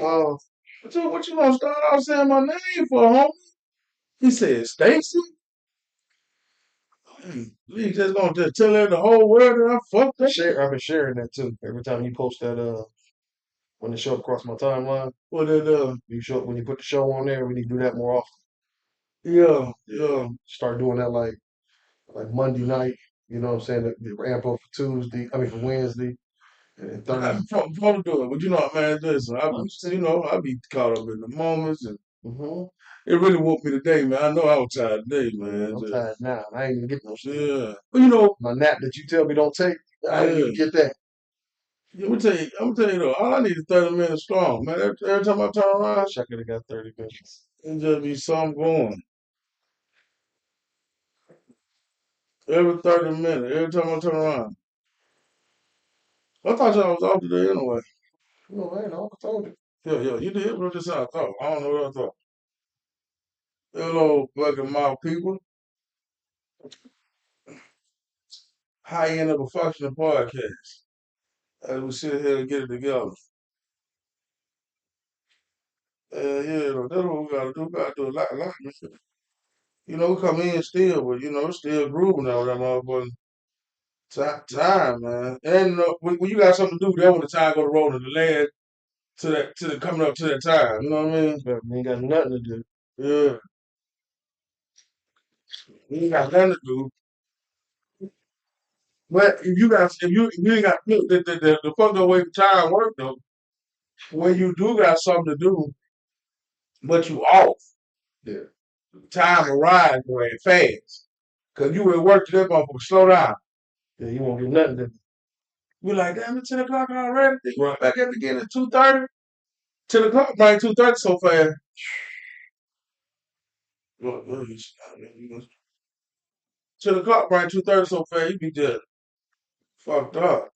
What you gonna start off saying my name for, homie? He said, Stacy? You just gonna just tell her the whole world that I fucked up? I've been sharing that too. Every time you post that, when it show up across my timeline, What it when you put the show on there, we need to do that more often. yeah. Start doing that like Monday night. You know what I'm saying? The ramp up for Tuesday. I mean for Wednesday and Thursday. I'm supposed to do it, but you know, man, listen, I be caught up in the moments, and it really woke me today, man. I know I was tired today, man. I'm tired now. I ain't even getting no sleep. Yeah, but you know, My nap that you tell me don't take, I didn't even get that. I'm gonna tell you though, all I need is 30 minutes strong, man. Every time I turn around, I could have got 30 minutes. it just be something going. Every 30 minutes, every time I turn around. I thought y'all was off today anyway. No, I ain't know. I told you. Yeah, you did. What this I thought. I don't know what I thought. Hello, fucking mouth people. High end of a functioning podcast. As we sit here and get it together. That's what we gotta do. We gotta do a lot of shit. You know, we come in still, but you know, it's still grooving out that motherfucking time, man. And when you got something to do, that's when the time go to roll and the land to the coming up to that time. You know what I mean? But we ain't got nothing to do. Yeah. We ain't got nothing to do. But if you ain't got look, the fucked up way time work though, when you do got something to do, but you off, Yeah. time arrives going fast. Cause you at work to that motherfucker, slow down. Yeah, you won't get nothing to do. You're like, damn, it's 10 o'clock already. Then you right back at it again at 2:30. 10 o'clock, right? 2:30 so fast. 10 o'clock, right? 2:30 so fast. You be just fucked up.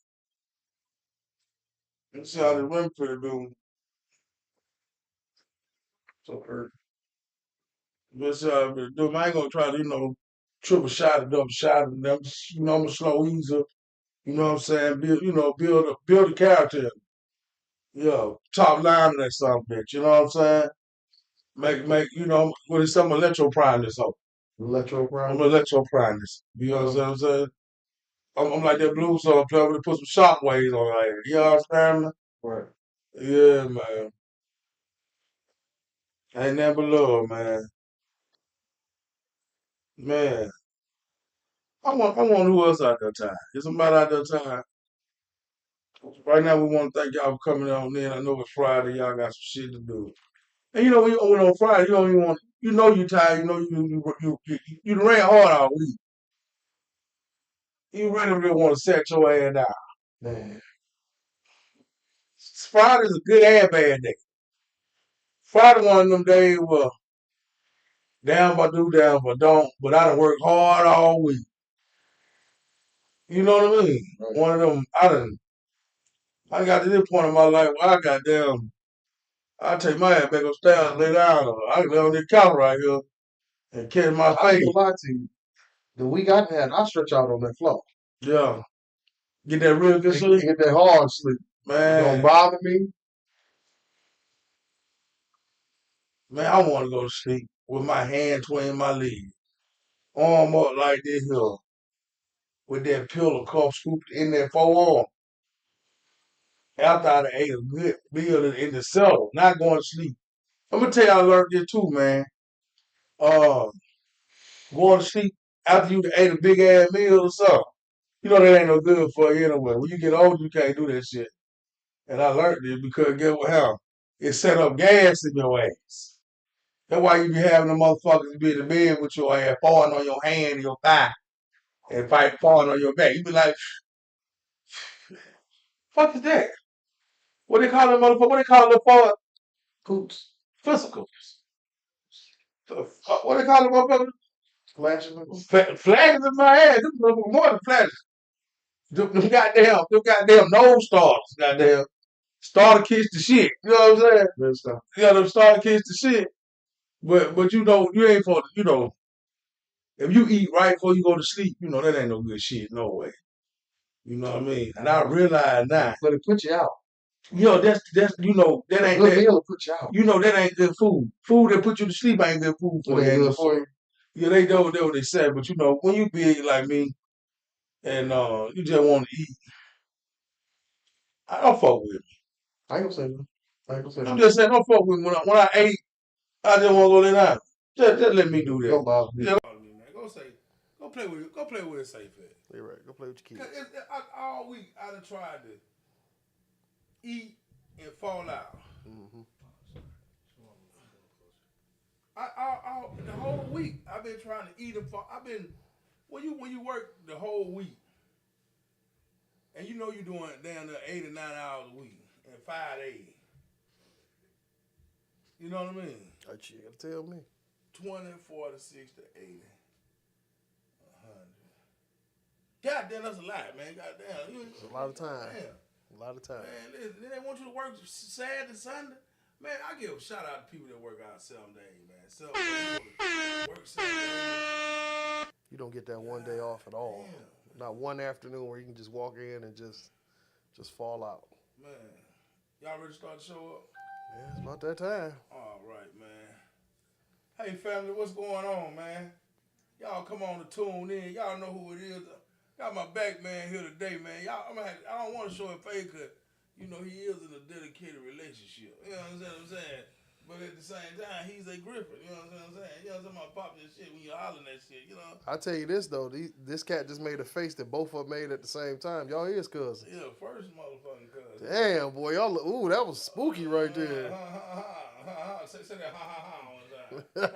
Let's see how the women for do. So hurt. Let's see how they do. I ain't gonna try to, triple shot it, double shot it. I'm just, I'm a slow easer. You know what I'm saying? Build a character. Top line of that son of a bitch. You know what I'm saying? Make, what is some electro prime so. Electro I'm grind. electro prime this. You know what I'm saying? I'm like that blues song player to put some shockwaves on it. You understand me? Right. Yeah, man. Ain't never love, man. Man. I want who else out there time. Is somebody out there time? Right now, we want to thank y'all for coming on in. I know it's Friday. Y'all got some shit to do. And when on Friday, you don't even want. You know you tired. You know you ran hard all week. You really want to set your ass down. Man. Friday's a good and bad day. Friday one of them days were down but do, down but don't. But I done worked hard all week. You know what I mean? Right. One of them. I got to this point in my life where I got down. I take my ass back upstairs and lay down. I can lay on this couch right here and catch my I ain't face. gonna lie to you. The week I had, I stretch out on that floor. Yeah. Get that real good sleep. Get that hard sleep. Man. It don't bother me. Man, I want to go to sleep with my hand between my legs. Arm up like this here. With that pillow cup scooped in that forearm. After I done ate a good meal in the cellar. Not going to sleep. I'm going to tell you I learned this too, man. Uh, Going to sleep after you ate a big ass meal or something. You know that ain't no good for you anyway. When you get older, you can't do that shit. And I learned this because get what happened? It set up gas in your ass. That's why you be having the motherfuckers be in the bed with your ass falling on your hand and your thigh and fight falling on your back. You be like, fuck is that? What they call it, motherfucker? What they call it for? Poops. Physicals. What they call it, motherfucker? Flashes. Flashes in my ass. Them more than flashes. Them goddamn nose stars. Goddamn. Starter kiss the shit. You know what I'm saying? Good stuff. You got them starter kiss the shit. But you ain't for if you eat right before you go to sleep, that ain't no good shit, no way. You know what I mean? And I realize now. But it put you out. Yo, that's you know that ain't Good that. meal will put you out. You know that ain't good food. Food that put you to sleep ain't good food for It ain't you. good for you. Yeah, they know what they said, but you know when you big like me and you just want to eat, I don't fuck with me. I ain't gonna say that. I ain't gonna say I'm that. just saying, don't fuck with me. When I ate, I just want to go lay down. Just let me do that. Don't bother me. Yeah. Go play with it. Go play with it safe at. You're right. Go play with your kids. All week I done tried to eat and fall out. Mm-hmm. The whole week I've been trying to eat and fall. I've been when you work the whole week and you know you're doing down there 8 or 9 hours a week and 5 days. You know what I mean? What you gotta tell me? 20, 40, 60, 80, 100. God damn, that's a lot, man. God damn. It's a lot of time. Damn. A lot of time. Man, they want you to work Saturday, Sunday. Man, I give a shout out to people that work out 7 days, man. 7 days. Work 7 days. You don't get that one day off at all. Damn. Not one afternoon where you can just walk in and just fall out. Man, y'all ready to start the show up? Yeah, it's about that time. All right, man. Hey, family, what's going on, man? Y'all come on to tune in. Y'all know who it is. Got my back man here today, man. I don't want to show him face because, you know, he is in a dedicated relationship. You know what I'm saying? But at the same time, he's a gripper. You know what I'm saying? You know what I'm saying? Popping shit when you're hollering that shit, you know? I tell you this, though. This cat just made a face that both of them made at the same time. Y'all is cousins. Yeah, first motherfucking cousin. Damn, boy. Y'all look, ooh, that was spooky right there. Say that one time.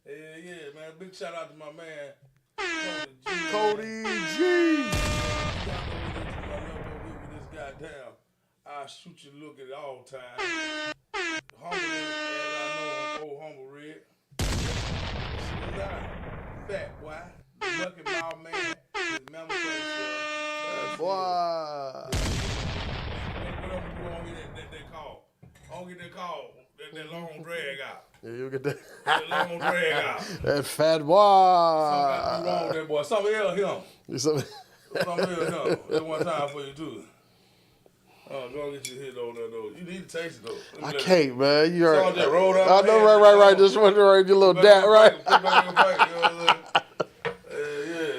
Yeah, man. Big shout out to my man, Cody G. Goddamn, I shoot you look at all times. Humble, as I know, old humble red. Fat boy, the Mucky Mouth man, his mama Boy. what I'm gonna do that call? I don't get that call. That long drag out. Yeah, you'll get that. That long drag out. That fat boy. Something wrong with that boy. Something else him. Something else him. That one time for you too. Go get your hit on that though. You need to taste it though. I can't, man. You all heard. that rolled up. I know, right. Just want to your little dad, right? Put back in the fight, you know what I'm saying?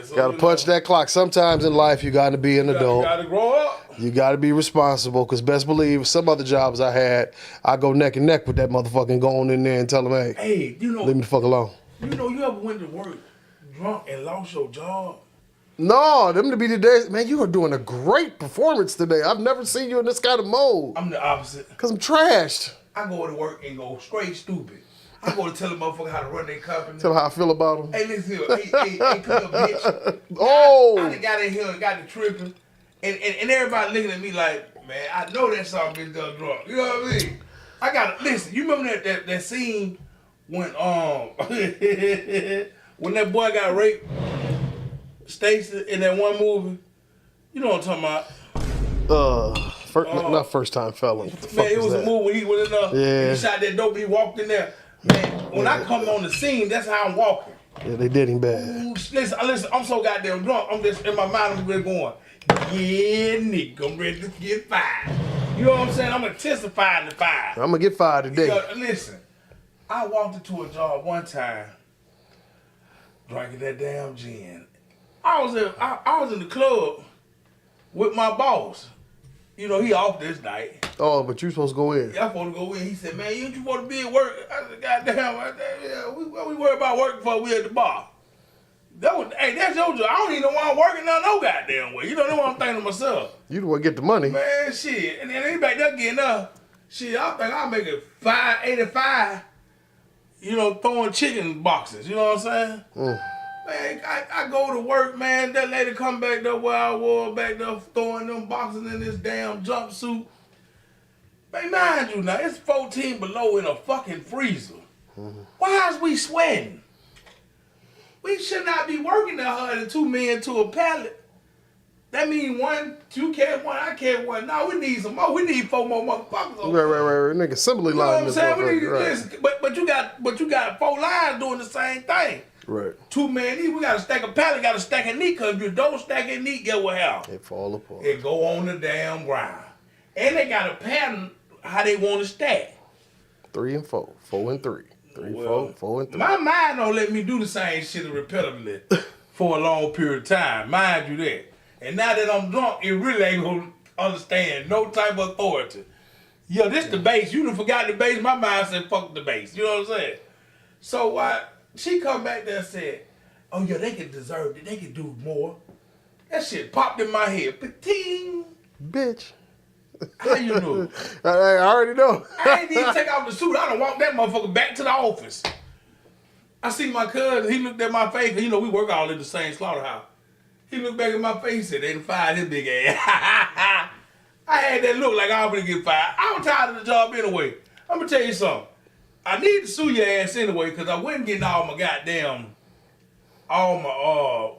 So Gotta punch that clock. Sometimes in life, you gotta be an adult. You gotta grow up. You gotta be responsible. Cause best believe, some other jobs I had, I go neck and neck with that motherfucking going in there and tell them, hey, you know, leave me the fuck alone. You know, you ever went to work drunk and lost your job? No, them to be the days. Man, you are doing a great performance today. I've never seen you in this kind of mode. I'm the opposite. Cause I'm trashed. I go to work and go straight stupid. I go to tell the motherfucker how to run their company. Tell them how I feel about them. Hey, listen here. Hey, come here, bitch. Oh. I done got in here and got the tripping. And everybody looking at me like, man, I know that song bitch done drunk. You know what I mean? I gotta listen. You remember that scene when when that boy got raped, Stacy in that one movie? You know what I'm talking about? Not first time felon. What the fuck Man, it was that? a movie when he went in there and he shot that dope. He walked in there. Man, when I come on the scene, that's how I'm walking. Yeah, they did him bad. Ooh, listen, I'm so goddamn drunk. I'm just in my mind. I'm really going, yeah, nigga, I'm ready to get fired. You know what I'm saying? I'm intensifying the fire. I'm gonna get fired today. Listen, I walked into a job one time, drinking that damn gin. I was in the club with my boss. You know, he off this night. Oh, but you supposed to go in. Yeah, I'm supposed to go in. He said, man, you want to be at work? I said, goddamn, yeah, we worry about work before we at the bar. Hey, that's your job. I don't even know why I'm working now no goddamn way. You don't know what I'm thinking to myself. You the one get the money. Man, shit. And then anybody that getting up, shit, I think I'll make it $5.85, you know, throwing chicken boxes. You know what I'm saying? Man, I go to work, man. That lady come back there where I was back there throwing them boxes in this damn jumpsuit. Man, mind you now, it's 14 below in a fucking freezer. Why is we sweating? We should not be working that hard and 2 men to a pallet. That means 1, 2 carry 1, I carry 1. No, we need some more. We need 4 more motherfuckers. Right. Nigga, assembly line. You know what I'm saying? We need to listen. But you got 4 lines doing the same thing. Right. 2 men each. We got to stack a pallet, got to stack it neat. Cause if you don't stack it neat, get what happens? It fall apart. It go on the damn ground. And they got a pattern how they want to stack. 3 and 4, 4 and 3, 3, Well, 4, 4 and 3. My mind don't let me do the same shit repetitively for a long period of time. Mind you that. And now that I'm drunk, it really ain't gonna understand no type of authority. Yo, this the base. You done forgot the base. My mind said, fuck the base. You know what I'm saying? So she come back there and said, oh yeah, they can deserve it. They can do more. That shit popped in my head. Pating. Bitch. How you know? I already know. I ain't even take off the suit. I done walked that motherfucker back to the office. I see my cousin. He looked at my face. You know, we work all in the same slaughterhouse. He looked back at my face and said, they done fired his big ass. I had that look like I was gonna get fired. I was tired of the job anyway. I'm gonna tell you something. I need to sue your ass anyway because I wasn't getting all my,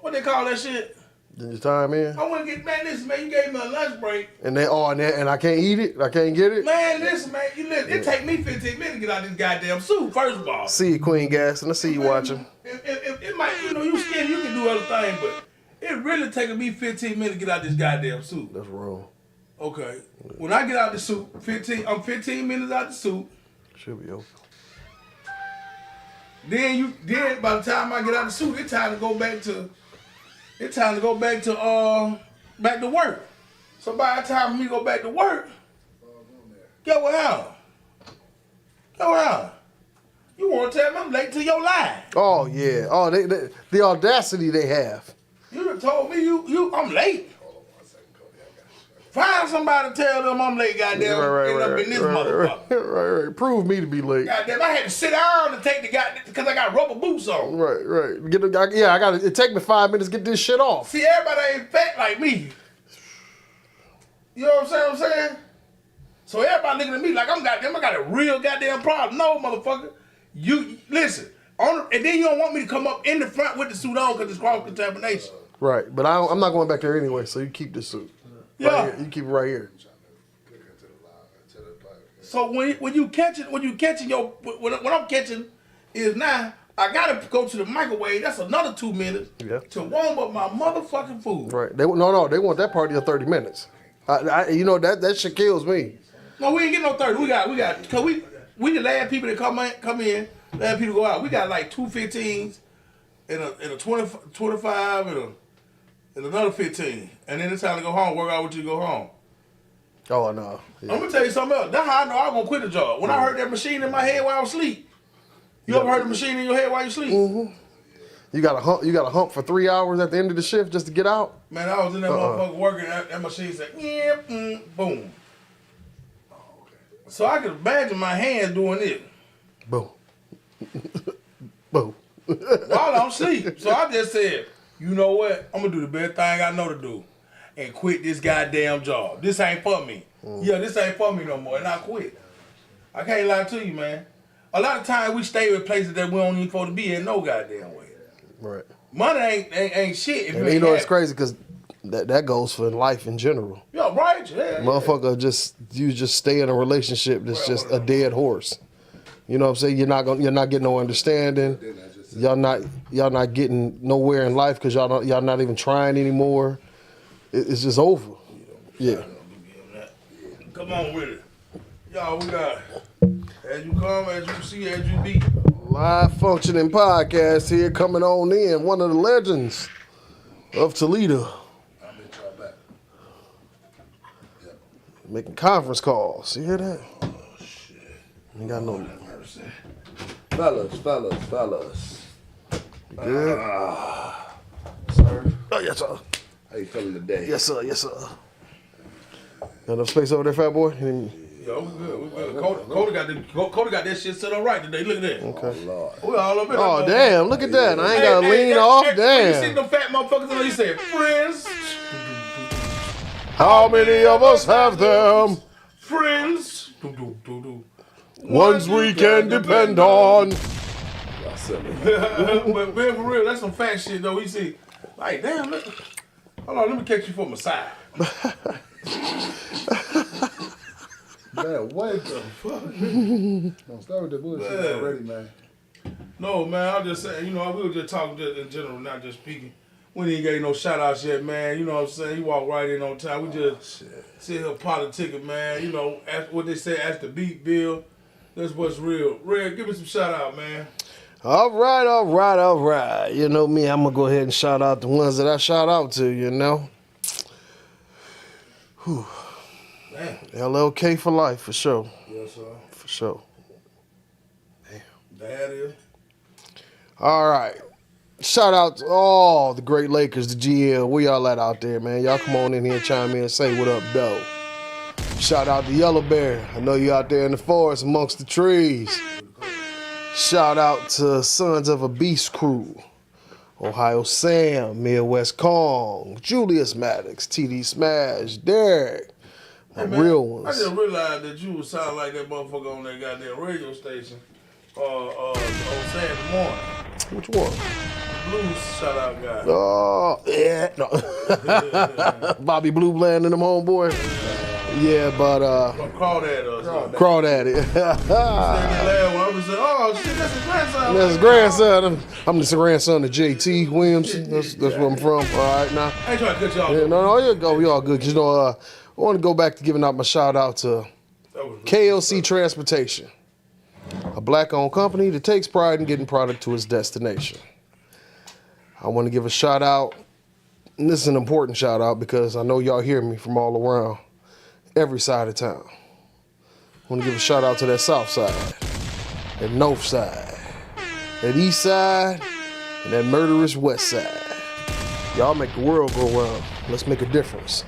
what they call that shit? Did your time in? I wasn't getting, man, listen, man, you gave me a lunch break. And I can't eat it? I can't get it? Man, listen, man, it take me 15 minutes to get out of this goddamn suit, first of all. See you, Queen Gas, and I see you watching. It might, you scared, you can do other things, but it really taking me 15 minutes to get out of this goddamn suit. That's wrong. Okay. When I get out the suit, I'm 15 minutes out the suit. Should be open. Then by the time I get out the suit, it's time to go back to work. So by the time we go back to work, get what happened? You want to tell me I'm late to your line? Oh yeah. Oh, the audacity they have. You done told me I'm late. Find somebody to tell them I'm late, goddamn. Right. In this motherfucker. Right. Prove me to be late. Goddamn, I had to sit down and take the goddamn because I got rubber boots on. Right. I got it. It take me 5 minutes to get this shit off. See, everybody ain't fat like me. You know what I'm saying? So everybody looking at me like I got a real goddamn problem. No, motherfucker. You listen. And then you don't want me to come up in the front with the suit on because it's cross-contamination. Right, but I'm not going back there anyway. So you keep the suit. Yeah. Right here. You keep it right here. So when you catching what I'm catching is now I gotta go to the microwave. That's another 2 minutes to warm up my motherfucking food. Right. They want that party of 30 minutes. That shit kills me. No, we ain't getting no 30. We got cause we the last people that come in, last people go out. We got like 2 15s and a 25 and another 15. And then it's time to go home, work out with you to go home. Oh no. Yeah. I'm gonna tell you something else. That's how I know I'm gonna quit the job. When I heard that machine in my head while I was asleep. You ever heard the machine in your head while you sleep? Mm-hmm. You got to hump for 3 hours at the end of the shift just to get out? Man, I was in that motherfucker working, that machine said, boom. So I could imagine my hands doing it. Boom. Boom. While I'm asleep. So I just said, you know what? I'm gonna do the best thing I know to do. And quit this goddamn job. This ain't for me. Yeah, this ain't for me no more. And I quit. I can't lie to you, man. A lot of times we stay with places that we don't even supposed to be in no goddamn way. Right. Money ain't shit. And it's crazy because that goes for life in general. Yeah, right. Yeah, Motherfucker, you just stay in a relationship that's just a dead horse. You know what I'm saying? You're not getting no understanding. Y'all not getting nowhere in life because y'all not even trying anymore. It's just over. Yeah. Come on with it. Y'all, we got as you come, as you see, as you be. Live functioning podcast here coming on in. One of the legends of Toledo. I'll bet y'all back. Yep. Making conference calls. You hear that? Oh, shit. Ain't got no. Mercy. Fellas. You good? Sir. Oh, yes, sir. How you feeling today? Yes, sir. Got enough space over there, fat boy? Yo, we good. Cody got that shit set up right today. Look at that. Okay. Oh, Lord. We all up in Oh, that damn. Look at that. I ain't got to Hey, lean off. When you Damn. see them fat motherfuckers, and you say, friends. How many of us have them? Friends. Ones we can depend on. Y'all silly. But man, for real, that's some fat shit though. We see, like, damn, look. Hold on, let me catch you from the side. Man, what the fuck? Don't start with the bullshit already, man. No, man, I'm just saying, we were just talking just in general, not just speaking. We didn't get no shout outs yet, man. You know what I'm saying? He walked right in on time. We just sit here politicking, man. You know, what they say, ask the beat bill. That's what's real. Red, give me some shout out, man. All right. You know me, I'm going to go ahead and shout out the ones that I shout out to, you know. Whew. Man. LLK for life, for sure. Yes, sir. For sure. Damn. That is. All right. Shout out to all the great Lakers, the GL. Where y'all at out there, man? Y'all come on in here and chime in and say what up, though. Shout out to Yellow Bear. I know you out there in the forest amongst the trees. Shout out to Sons of a Beast Crew. Ohio Sam, Midwest Kong, Julius Maddox, TD Smash, Derek. My real ones. I just realized that you would sound like that motherfucker on that goddamn radio station on Saturday morning. Which one? Blues shout out guy. Oh, yeah. No. Bobby Blue Bland and them homeboy. Yeah, but Crawdaddy. Oh shit, that's his grandson. That's his grandson. I'm just a grandson of JT Williamson. That's where I'm from. All right, now. I ain't trying to cut you off. Yeah, no, you go. We all good. You know, I want to go back to giving out my shout out to KLC Transportation, a black-owned company that takes pride in getting product to its destination. I want to give a shout out, and this is an important shout out because I know y'all hear me from all around, every side of town. I want to give a shout out to that south side, that north side, that east side, and that murderous west side. Y'all make the world go round. Let's make a difference.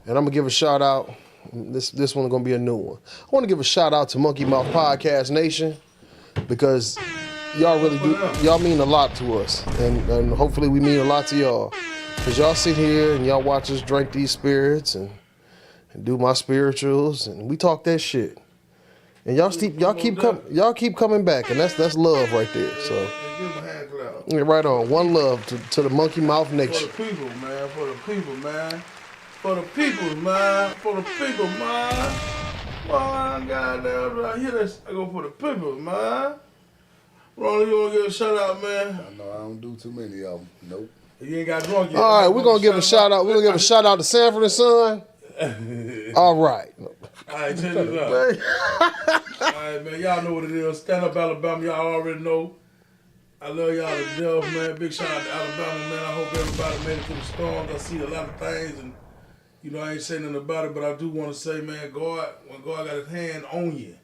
And I'm going to give a shout out. This one's going to be a new one. I want to give a shout out to Mucky Mouth Podcast Nation because y'all really do. Y'all mean a lot to us. And hopefully we mean a lot to y'all. Because y'all sit here and y'all watch us drink these spirits and do my spirituals. And we talk that shit. And y'all keep coming back. And that's love right there. So. Yeah, right on. One love to the Mucky Mouth Nation. For the people, man. For the people, man. For the people, man. For the people, man. Well, goddamn, I hear this. I go for the people, man. Ronnie, you want to give a shout out, man? No, I don't do too many of them. Nope. You ain't got drunk yet. All right, we're going to give a shout out. We're going to give a shout out to Sanford and Son. All right. All right, check this out. All right, man. Y'all know what it is. Stand Up Alabama. Y'all already know. I love y'all to death, man. Big shout out to Alabama, man. I hope everybody made it through the storms. I see a lot of things, and, you know, I ain't saying nothing about it, but I do want to say, man, God, when God got his hand on you,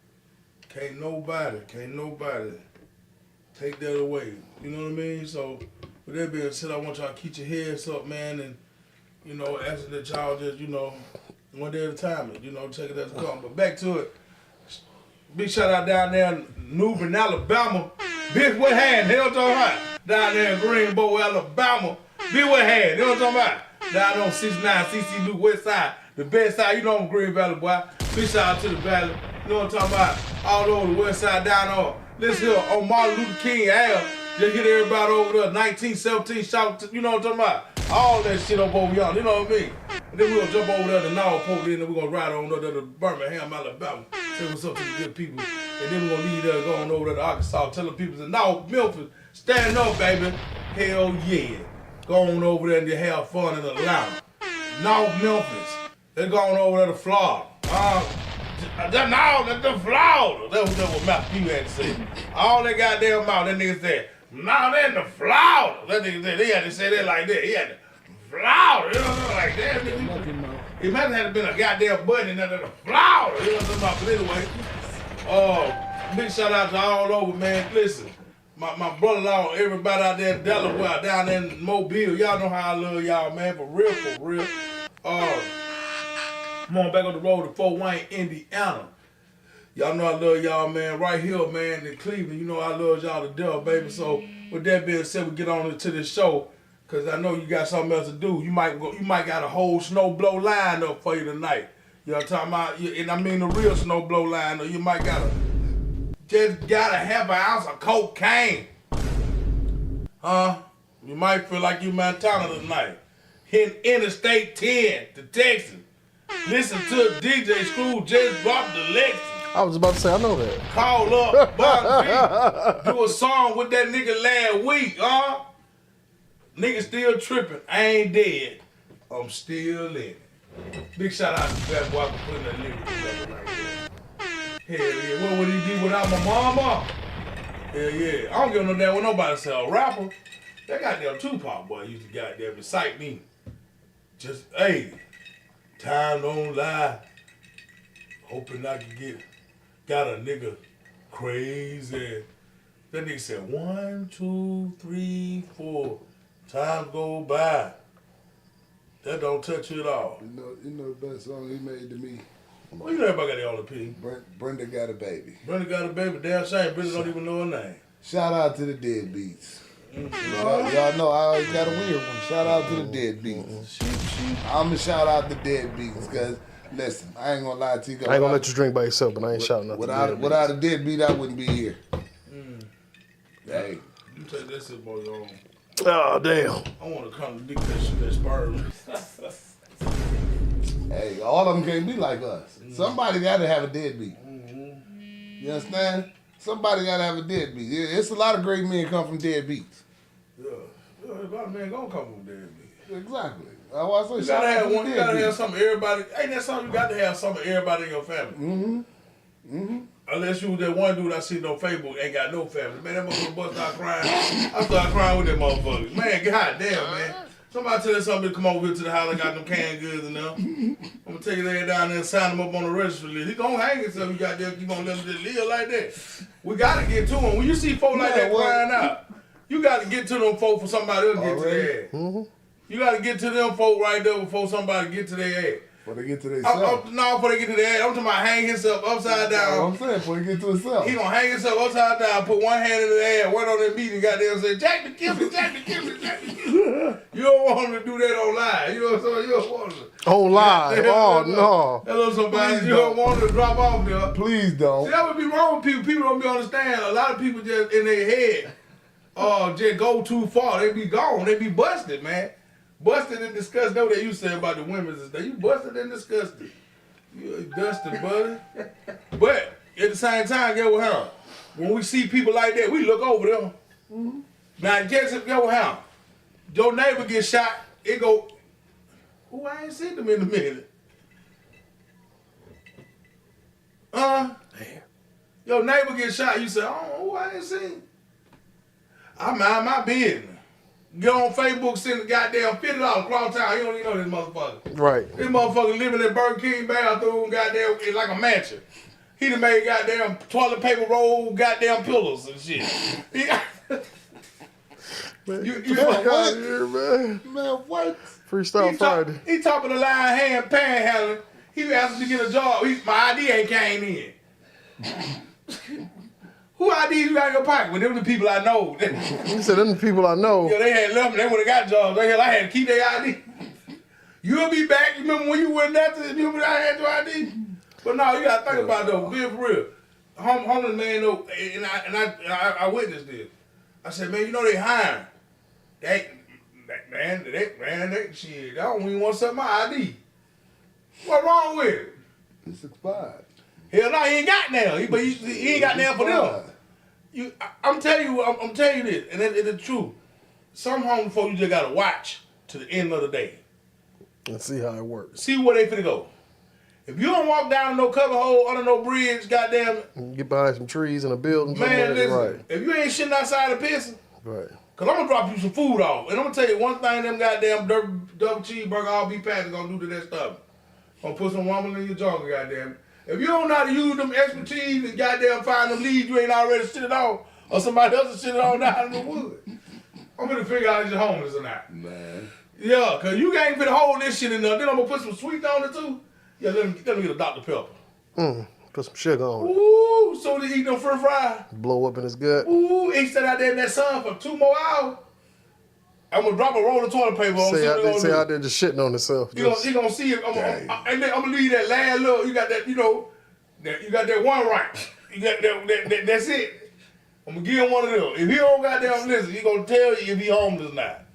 can't nobody take that away. You know what I mean? So, with that being said, I want y'all to keep your heads up, man, and, you know, asking that y'all just, you know, one day at a time, you know, take it as it comes. But back to it. Big shout out down there in New Bern, Alabama. Big with hand, you know what I'm talking about? Down there in Greenbow, Alabama. Big with hand, you know what I'm talking about? Down on 69 CC Luke West Side, the best side, you know I'm Green Valley boy. Big shout out to the Valley, you know what I'm talking about? All over the West Side, down on. Listen here, on Martin Luther King Ave, just get everybody over there, 1917, shout, you know what I'm talking about? All that shit up over y'all, you know what I mean? And then we're gonna jump over there to Norfolk, and then we're gonna ride on over there to Birmingham, Alabama. Say what's up to the good people. And then we're gonna leave there going over there to Arkansas, telling people to North Memphis, stand up, baby. Hell yeah. Go on over there and just have fun in Atlanta. North Memphis. They're going over there to Florida. That's the Florida. That's what Matthew had to say. All that goddamn mouth, that nigga said, no, they're in the Florida. That nigga said, they had to say that like that. He had to Florida, you know, like that. It might have been a goddamn button in there, the Florida, you know what I'm talking about. But anyway, big shout out to all over, man. Listen, my brother-in-law, everybody out there in Delaware, down there in Mobile, y'all know how I love y'all, man, for real, for real. Come on back on the road to Fort Wayne, Indiana. Y'all know I love y'all, man. Right here, man, in Cleveland. You know I love y'all to death, baby. So with that being said, we get on into this show, cause I know you got something else to do. You might got a whole snow blow line up for you tonight. You know what I'm talking about? And I mean the real snow blow line. Or you might just got a half an ounce of cocaine. You might feel like you Montana tonight. Hitting Interstate 10 to Texas. Listen to DJ Screw just dropped the Lexus. I was about to say, I know that. Call up Bobby B. Do a song with that nigga last week, Nigga still tripping. I ain't dead. I'm still living. Big shout out to that boy for putting that lyric together like that. Hell yeah. What would he do without my mama? Hell yeah. I don't give no damn what nobody say. A rapper, that goddamn Tupac boy used to goddamn recite me. Just, hey, time don't lie. Hoping I can got a nigga crazy. That nigga said 1, 2, 3, 4. Time go by. That don't touch you at all. You know the best song he made to me? Well, you know everybody got their own opinion. Brenda Got a Baby. Brenda got a baby. Damn shame. Brenda don't even know her name. Shout out to the Deadbeats. Y'all know I always got a weird one. Shout out to the Deadbeats. I'm going to shout out the Deadbeats because, listen, I ain't going to lie to you. I ain't going to let you drink by yourself, but I ain't shouting out without a Deadbeat, I wouldn't be here. Hey. You take that shit, boy, on. Oh, damn. I want to contradict that shit, that sperm. Hey, all of them can't be like us. Somebody got to have a deadbeat. You understand? Somebody got to have a deadbeat. It's a lot of great men come from deadbeats. Yeah. A lot of men gonna come from deadbeats. Exactly. I say, you gotta have one. You gotta have something. Everybody. Ain't that something? You got to have something. Everybody in your family. Unless you that one dude I see on Facebook ain't got no family. Man, that motherfucker bust out crying. I start crying with that motherfucker. Man, god damn, man. Somebody tell us something to come over here to the house. I got them canned goods and them. I'm gonna take his ass down there and sign him up on the registry list. He gonna hang himself. You goddamn, you gonna let him just live like that. We gotta get to him. When you see folk like that crying out, you gotta get to them folk for somebody else get to their ass. You gotta get to them folk right there before somebody get to their ass. Before they get to themselves. No, before they get to their ass. I'm talking about hang himself upside down. I'm saying before he get to himself. He gonna hang himself upside down, put one hand in his ass, wait on that meeting, goddamn say, Jack the Killer, Jack the Killer, Jack the Killer. You don't want him to do that on live. You know what I'm saying? You don't want him to. On live? Oh, no. Hello, somebody. You don't want him to drop off there. Please don't. See, that would be wrong with people. People don't be understand. A lot of people just in their head, just go too far. They be gone. They be busted, man. Busted and disgusted. That's what they used to say about the women's and stuff. You busted and disgusted. You dusted, buddy. But at the same time, get what happened? When we see people like that, we look over them. Now, guess what happened? Your neighbor get shot, it go, oh, I ain't seen them in a minute. Damn. Your neighbor get shot, you say, oh, I ain't seen. I mind my business. Get on Facebook, send a goddamn $50 across town. You don't even know this motherfucker. Right. This motherfucker living in Burger King bathroom, goddamn, it's like a mansion. He done made goddamn toilet paper roll, goddamn pillows and shit. You fuck out of here, man. Man, what? Freestyle Friday. He top of the line hand panhandling. He asked me to get a job. My ID ain't came in. Who ID you got in your pocket? Well, them the people I know. He said, them the people I know. Yeah, they had left me. They would have got jobs. I had to keep their ID. You'll be back. Remember when you went after? Remember I had your ID? But no, you got to think about it, though. Be for real. Homeless man, though, and I witnessed this. I said, man, you know they hiring. They shit, I don't even want to set my ID. What wrong with it? It's expired. Hell no, he ain't got now. He ain't got now for them. I'm telling you this, and it's the truth. Some homeless folk you just gotta watch to the end of the day. And see how it works. See where they finna go. If you don't walk down no cover hole, under no bridge, goddamn. Get behind some trees in a building. Man, listen, right. If you ain't shitting outside of pissing, right. Cause I'm gonna drop you some food off. And I'm gonna tell you one thing them goddamn double cheeseburger all beef patties gonna do to that stuff. Gonna put some woman in your jungle, goddamn. If you don't know how to use them expertise and goddamn find them leads you ain't already shitted on, or somebody else is shitted on down in the wood, I'm gonna figure out if you're homeless or not. Man. Yeah, cause you ain't finna hold this shit in there. Then I'm gonna put some sweet on it too. Yeah, let me get a Dr. Pepper. Put some sugar on it. Ooh, so they eat them french fries. Blow up in his gut. Ooh, he sat out there in that sun for 2 more hours. I'm gonna drop a roll of toilet paper on. Say out there just shitting on himself. He gonna see it. And then I'm gonna leave that last little. You got that, you got that one right. You got that. That's it. I'm gonna give him one of them. If he don't goddamn listen, he gonna tell you if he homeless or not.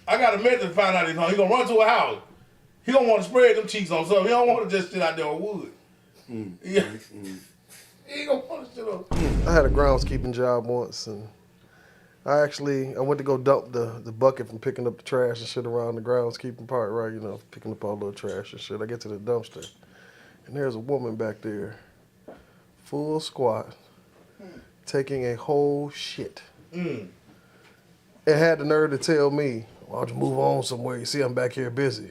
I got a method to find out he's home. He gonna run to a house. He gonna want to spread them cheeks on something. He don't want to just sit out there on wood. He ain't gonna want to sit on. I had a groundskeeping job once, and I went to go dump the bucket from picking up the trash and shit around the groundskeeping part, right? You know, picking up all the little trash and shit. I get to the dumpster, and there's a woman back there, full squat, taking a whole shit. It had the nerve to tell me, why don't you move on somewhere? You see I'm back here busy.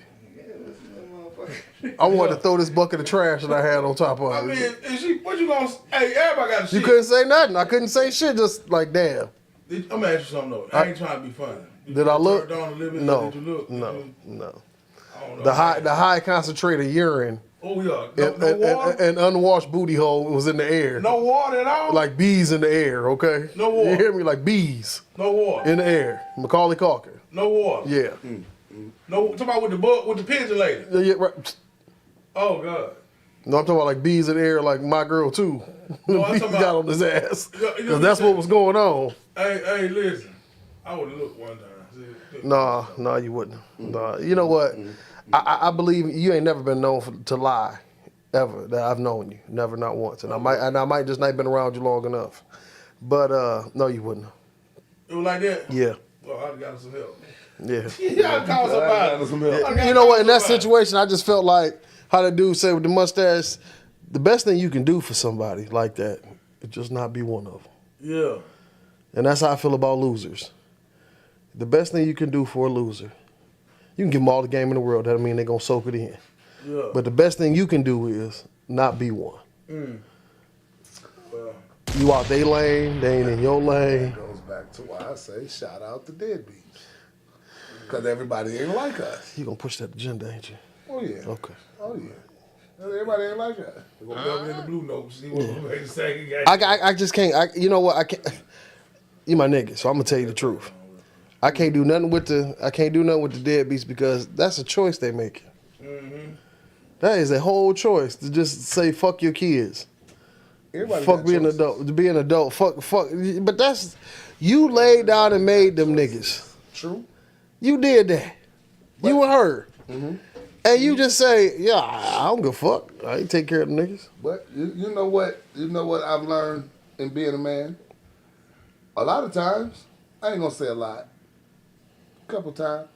I wanted to throw this bucket of trash that I had on top of it. I mean, what you gonna? Hey, everybody got a shit. You couldn't say nothing. I couldn't say shit. Just like, damn. I'm gonna ask you something though. I ain't trying to be funny. Did I look? Down a little bit, No, did you look? no. I don't know. The high concentrated urine. Oh yeah. No water. An unwashed booty hole was in the air. No water at all. Like bees in the air. Okay. No water. You hear me? Like bees. No water. In the air. Macaulay Culkin. No water. Yeah. No. Talking about with the pigeon lady. Yeah. Right. Oh God. No, I'm talking about like bees in the air, like my girl too. No, I'm bees talking got about- on his ass. You know That's what was going on. Hey, listen. I would have looked one time. No, you wouldn't. Nah, you know what? I believe you ain't never been known to lie, ever. That I've known you, never, not once. And I might just not been around you long enough. But no, you wouldn't. It was like that. Yeah, Well, I'd got some help. yeah. Yeah, I called somebody. You know what? In that situation, I just felt like how the dude said with the mustache. The best thing you can do for somebody like that is just not be one of them. Yeah. And that's how I feel about losers. The best thing you can do for a loser, you can give them all the game in the world. That don't mean they're going to soak it in. Yeah. But the best thing you can do is not be one. Well, You out they lane, they ain't in your lane. That goes back to why I say shout out to deadbeats. Because everybody ain't like us. You going to push that agenda, ain't you? Oh, yeah. Okay. Oh, yeah. Everybody ain't like us. we're gonna build in the blue notes. See what we're the second game. I just can't. You know what? I can't. You my nigga, so I'm gonna tell you the truth. I can't do nothing with the deadbeats because that's a choice they make. That is a whole choice to just say fuck your kids. Everybody Fuck got being an choices. adult. To be an adult. Fuck. But that's you laid down and made them niggas. True. You did that. You and her. And you just say, yeah, I don't give a fuck. I ain't take care of the niggas. But you know what? You know what I've learned in being a man? A lot of times, I ain't gonna say a lot. A couple times,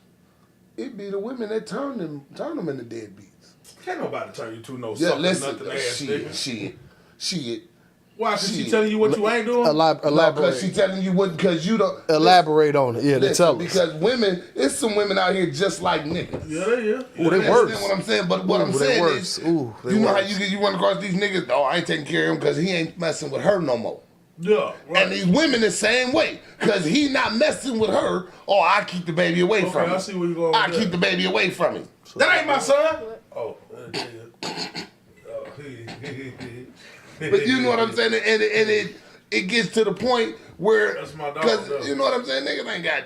it be the women that turn them into deadbeats. Can't nobody turn you to no Yeah, sucker listen, nothing ass nigga. shit. Why? Cause she Shit. telling you what you ain't doing? Elaborate. Because she telling you what, because you don't. Elaborate on it. Yeah, they Listen, tell us. because women, it's some women out here just like niggas. Yeah. Ooh, they You worse. understand what I'm saying? But what Ooh, I'm they saying worse. is, Ooh, they you know how worse. you run across these niggas, oh, I ain't taking care of him because he ain't messing with her no more. Yeah. Right. And these women the same way. Because he not messing with her, oh, I keep the baby away Okay, from him. I see where you going. I with keep the baby away from him. That ain't my son. Oh. But you know what I'm saying? And it gets to the point where, That's my dog, because though. you know what I'm saying? Niggas ain't got,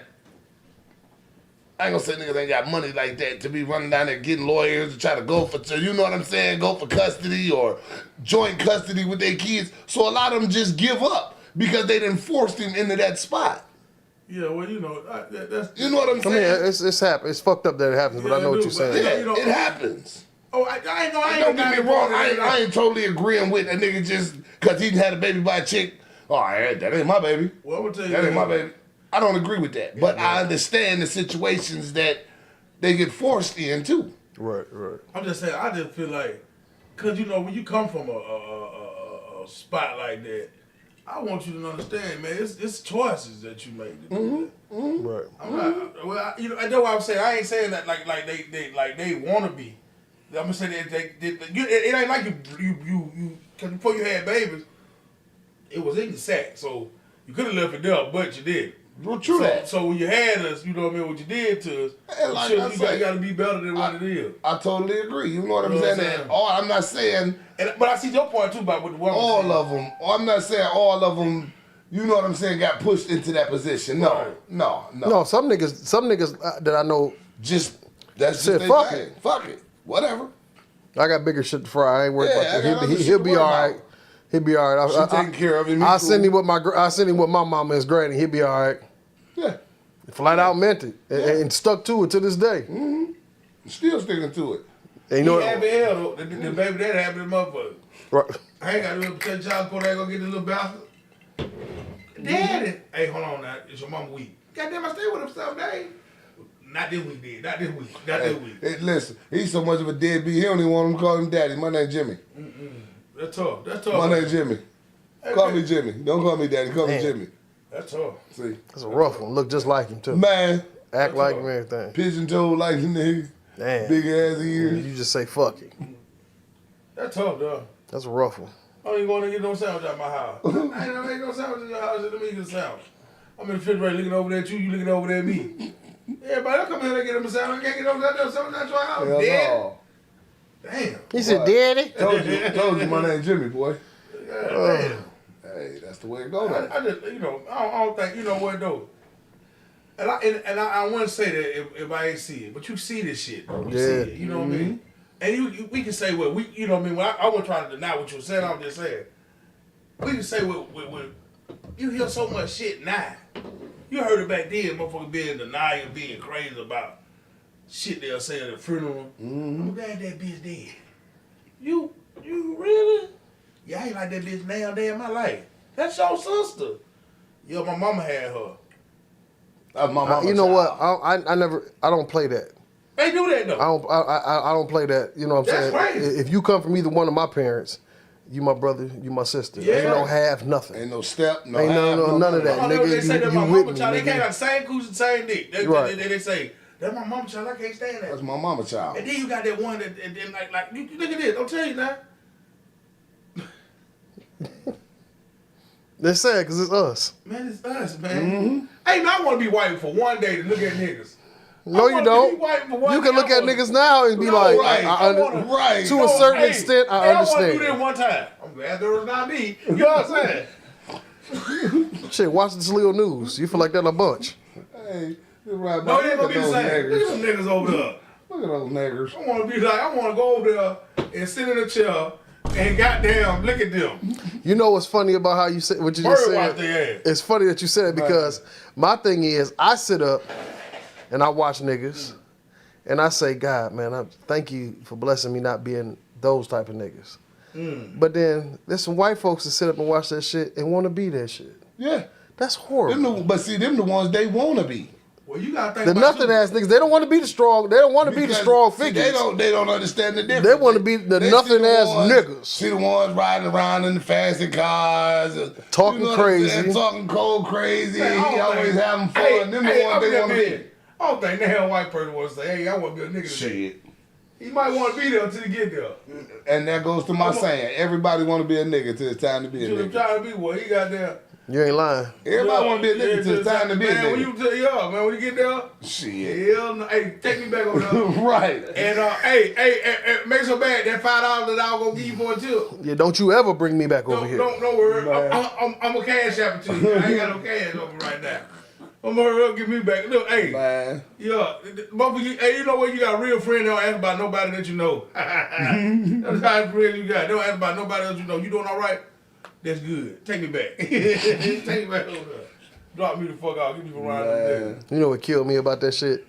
I ain't gonna say niggas ain't got money like that to be running down there getting lawyers to try to go for, you know what I'm saying? Go for custody or joint custody with their kids. So a lot of them just give up because they done forced him into that spot. Yeah, well, you know, that's. You know what I'm I mean, saying? it's happened. It's fucked up that it happens, but I Yeah, know it what do, you're saying. Yeah, you know, it happens. Oh, I ain't know. Don't get me wrong. I ain't totally agreeing with a nigga just because he had a baby by a chick. Oh, that ain't my baby. Well, I'm gonna tell you. That ain't my baby. I don't agree with that. But I understand the situations that they get forced in too. Right. I'm just saying. I just feel like, cause you know when you come from a spot like that, I want you to understand, man. It's choices that you make. To do that. Right. I'm not. Well, you know, I know what I'm saying. I ain't saying that like they want to be. I'm gonna say that it ain't like you cause before you had babies, it was in your sack, so you could have left it there, but you did. Well, true that. So when you had us, you know what I mean. What you did to us, And like I you say, got to be better than what it is. I totally agree. You know what I'm You know what saying? I'm saying? Or I'm not saying But I see your point too about with the women. all of them. Or I'm not saying all of them. You know what I'm saying? Got pushed into that position. No, Right. no. No, some niggas that I know, Just that's Said, just fuck thing. Fuck it. Whatever. I got bigger shit to fry. I ain't worried Yeah, I about got that. other shit He'll to be worry all about. right. He'll be all right. She taking care of him. He I cool. send him what my mama is granny. He'll be all right. Yeah. Flat out meant it and stuck to it to this day. Still sticking to it. And you He know happy hell though. The baby that happy motherfucker. right. I ain't got to protect child support. I ain't gonna get the little bastard. Daddy. Hey, hold on now. Is your mama weak? Goddamn, I stay with him some days. Not this week, did. Not this week. Not this week. Hey, listen, he's so much of a deadbeat, he don't even want him to call him daddy. My name's Jimmy. That's tough. That's tough. My name's Jimmy. Hey, Call me Jimmy. Don't call me daddy. Call me Man. Jimmy. That's tough. See? That's a rough one. Look just like him, too. Man, Act like him and everything. pigeon-toed like the nigga. Damn. Big ass ears. You just say fuck it. That's tough, though. That's a rough one. I ain't going to get no sandwich out my house. I ain't gonna make no sandwich in your house. Let me get a sandwich. I'm in the refrigerator looking over there at you looking over there at me. Everybody else come here and get them a sandwich. I can't get over there sandwich out your house. Hell Dead. no. Damn. He said, daddy. Told you my name's Jimmy, boy. Damn. Hey, that's the way it goes. I just, I don't think, you know what, though. And I wouldn't say that if I ain't see it, but you see this shit, though. You see it, you know what I mean? And we can say what, you know what I mean? I wasn't trying to deny what you were saying, I'm just saying. We can say what you hear so much shit now. You heard it back then, motherfuckers being denial, being crazy about shit they'll say at a funeral. I'm glad that bitch dead. You really? Yeah, I ain't like that bitch now day in my life. That's your sister. Yeah, my mama had her. That's my mama. You know what? child. I don't play that. They do that though. I don't play that. You know what I'm That's saying? crazy. If you come from either one of my parents, you my brother, you my sister. Yeah. Ain't no half nothing. Ain't no step, no Ain't half, none of that. I know nigga, they say that you my with mama me, child. They nigga. can't got the same coochie, the same dick. Right. They say that's my mama child. I can't stand that. That's my mama child. And then you got that one that and then like you look at this. Don't tell you now. They're sad because it's us. Man, it's us, man. Hey, man, I want to be white for one day to look at niggas. No, you don't. You can look at niggas now and be like, Right. to a certain extent, I I want to understand. do this one time. I'm glad there was not me. You know what I'm saying? Shit, watch the Toledo News. You feel like that a bunch. Hey, you're right. No, Look it ain't at gonna be the those same. Look at niggers. them niggas over there. Look at those niggers. I want to be like, I want to go over there and sit in a chair and goddamn look at them. You know what's funny about how you said what you just Bird watch said? their ass. It's funny that you said it because my thing is I sit up and I watch niggas and I say, God, man, I thank you for blessing me not being those type of niggas. But then there's some white folks that sit up and watch that shit and want to be that shit. Yeah. That's horrible. But see, them the ones they want to be. Well, you gotta think The about nothing you. ass niggas, they don't want to be the strong. They don't want to be the Because, strong see, figures. They don't understand the difference. They want to be the They see nothing the ass ones- niggas. See the ones riding around in the fancy cars, Talking what I'm crazy. saying, talking cold crazy. Hey, I He don't always think- having fun. Hey, them the hey, ones I'm they just want to being- be. I don't think the hell white person wants to say, hey, I want to be a nigga today. Shit. He might want to be there until he get there. And that goes to my saying. Everybody want to be a nigga till it's time to be a Should have nigga. tried to be what he got there. You ain't lying. Everybody want to be a nigga till it's time to be a Man, when nigga. you tell man, when you get there, Shit. hell no. Hey, take me back over there. Right. And hey, make so bad that $5 that I was gonna give you for a tip. Yeah, don't you ever bring me back over here. Don't worry. Man. I'm a cash app to you. I ain't got no cash over right now. I'm gonna hurry up, give me back. Look, hey, Man. yeah, motherfucker, hey, you know what? You got a real friend. They don't ask about nobody that you know. That's how friends you got. They don't ask about nobody else you know. You doing all right? That's good. Take me back. Take me back over there. Drop me the fuck out. Give me from around there. You know what killed me about that shit?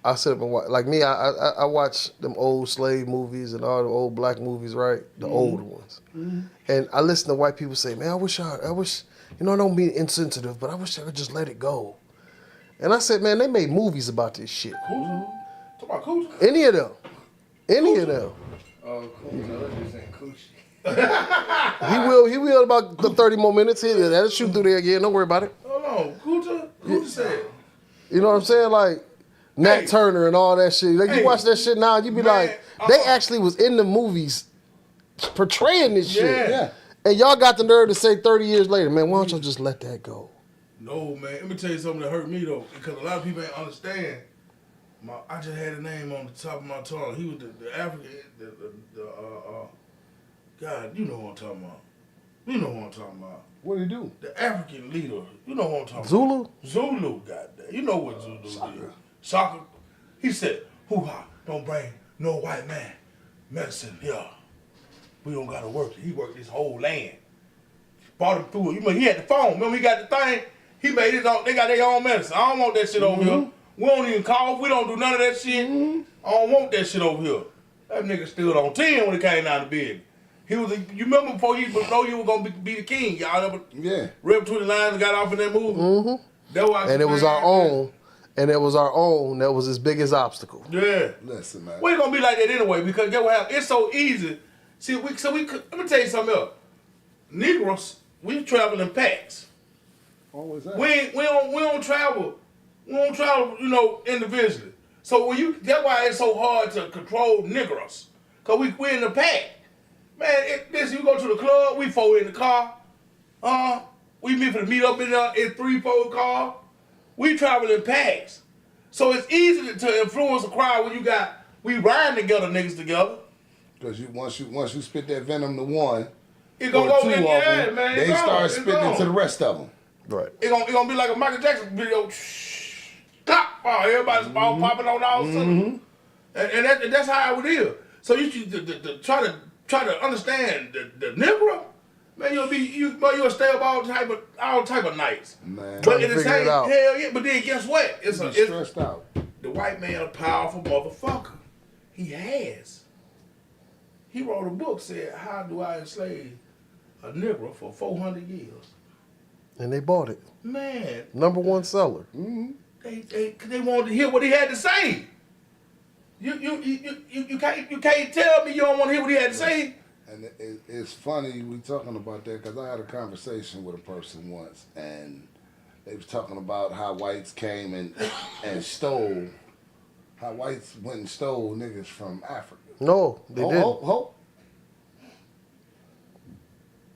I sit up and watch. Like me, I watch them old slave movies and all the old black movies, right? The old ones. And I listen to white people say, man, I wish, you know, I don't mean insensitive, but I wish I could just let it go. And I said, man, they made movies about this shit. Talk about coochie. Any of them. Any of them. Oh, cool. No, that's just saying coochie. He will about the 30 more minutes. That'll shoot through there again. Don't worry about it. Hold on. Coochie said. You know what I'm saying? Like Nat Hey. Turner and all that shit. Like Hey. you watch that shit now, you be Man, like, they actually was in the movies portraying this shit. Yeah. And y'all got the nerve to say 30 years later, man, why don't y'all just let that go? No, man. Let me tell you something that hurt me, though. Because a lot of people ain't understand. I just had a name on the top of my tongue. He was the African, God, you know who I'm talking about. You know who I'm talking about. What do you do? The African leader. You know who I'm talking Zulu? about. Zulu got that. You know what Zulu did. Soccer. He said, hoo-ha, don't bring no white man medicine here. We don't got to work it. He worked this whole land. Brought him through it. You remember, he had the phone. Remember, he got the thing? He made his own. They got their own medicine. I don't want that shit over here. We don't even cough. We don't do none of that shit. I don't want that shit over here. That nigga stood on 10 when he came down to bed. He was. You remember before you were gonna be the king? Y'all ever Yeah. Rep between the lines and got off in that movie? Mm-hmm. That was And it was our own. And it was our own that was his biggest obstacle. Yeah. Listen, man. We ain't gonna be like that anyway because get what happened? It's so easy. See, let me tell you something else. Negroes, we travel in packs. Always that. We don't travel. We don't travel, individually. So that's why it's so hard to control Negroes. Cause we in the pack. Man, you go to the club, we four in the car. We meet up in 3-4 car. We travel in packs. So it's easy to influence a crowd when we riding together, niggas together. Because once you spit that venom to one, It gonna or go two in of the air, them, man. they start spitting it to the rest of them. Right. It gonna be like a Michael Jackson video. Stop! Oh, everybody's all popping on all of a sudden. And that's how it is. So you should try to understand the Negro. Man, you'll stay up all type of nights. Man. But in the Figure it same out. hell yeah. But then guess what? It's stressed out. the white man a powerful motherfucker. He wrote a book said, "How do I enslave a Negro for 400 years?" And they bought it. Man, #1 seller. they wanted to hear what he had to say. You can't tell me you don't want to hear what he had to say. And it's funny we talking about that because I had a conversation with a person once, and they was talking about how whites came and stole, how whites went and stole niggas from Africa. No, they didn't. Hold.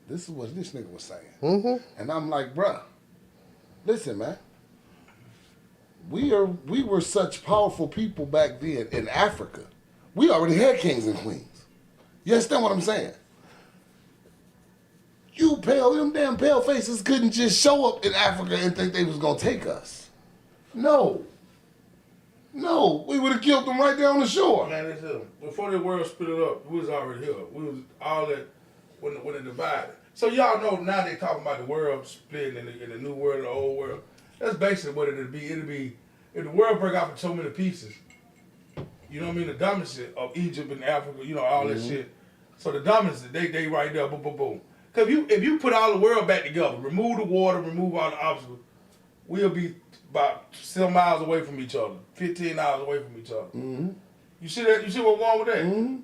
This is what this nigga was saying. Mm-hmm. And I'm like, bruh, listen, man. We were such powerful people back then in Africa. We already had kings and queens. You understand what I'm saying? Them damn pale faces couldn't just show up in Africa and think they was gonna take us. No, we would have killed them right there on the shore. Man, it's before the world split it up, we was already here. We was all that when it divided. So y'all know now they talking about the world splitting in the new world and the old world. That's basically what it'll be. It'll be if the world break out in so many pieces. You know what I mean? The dumbest shit of Egypt and Africa, all that shit. So the dumbest, they right there, boom, boom, boom. Cause if you put all the world back together, remove the water, remove all the obstacles, we'll be about 7 miles away from each other, 15 hours away from each other. Mm-hmm. You see that? You see what's wrong with that? Mm-hmm.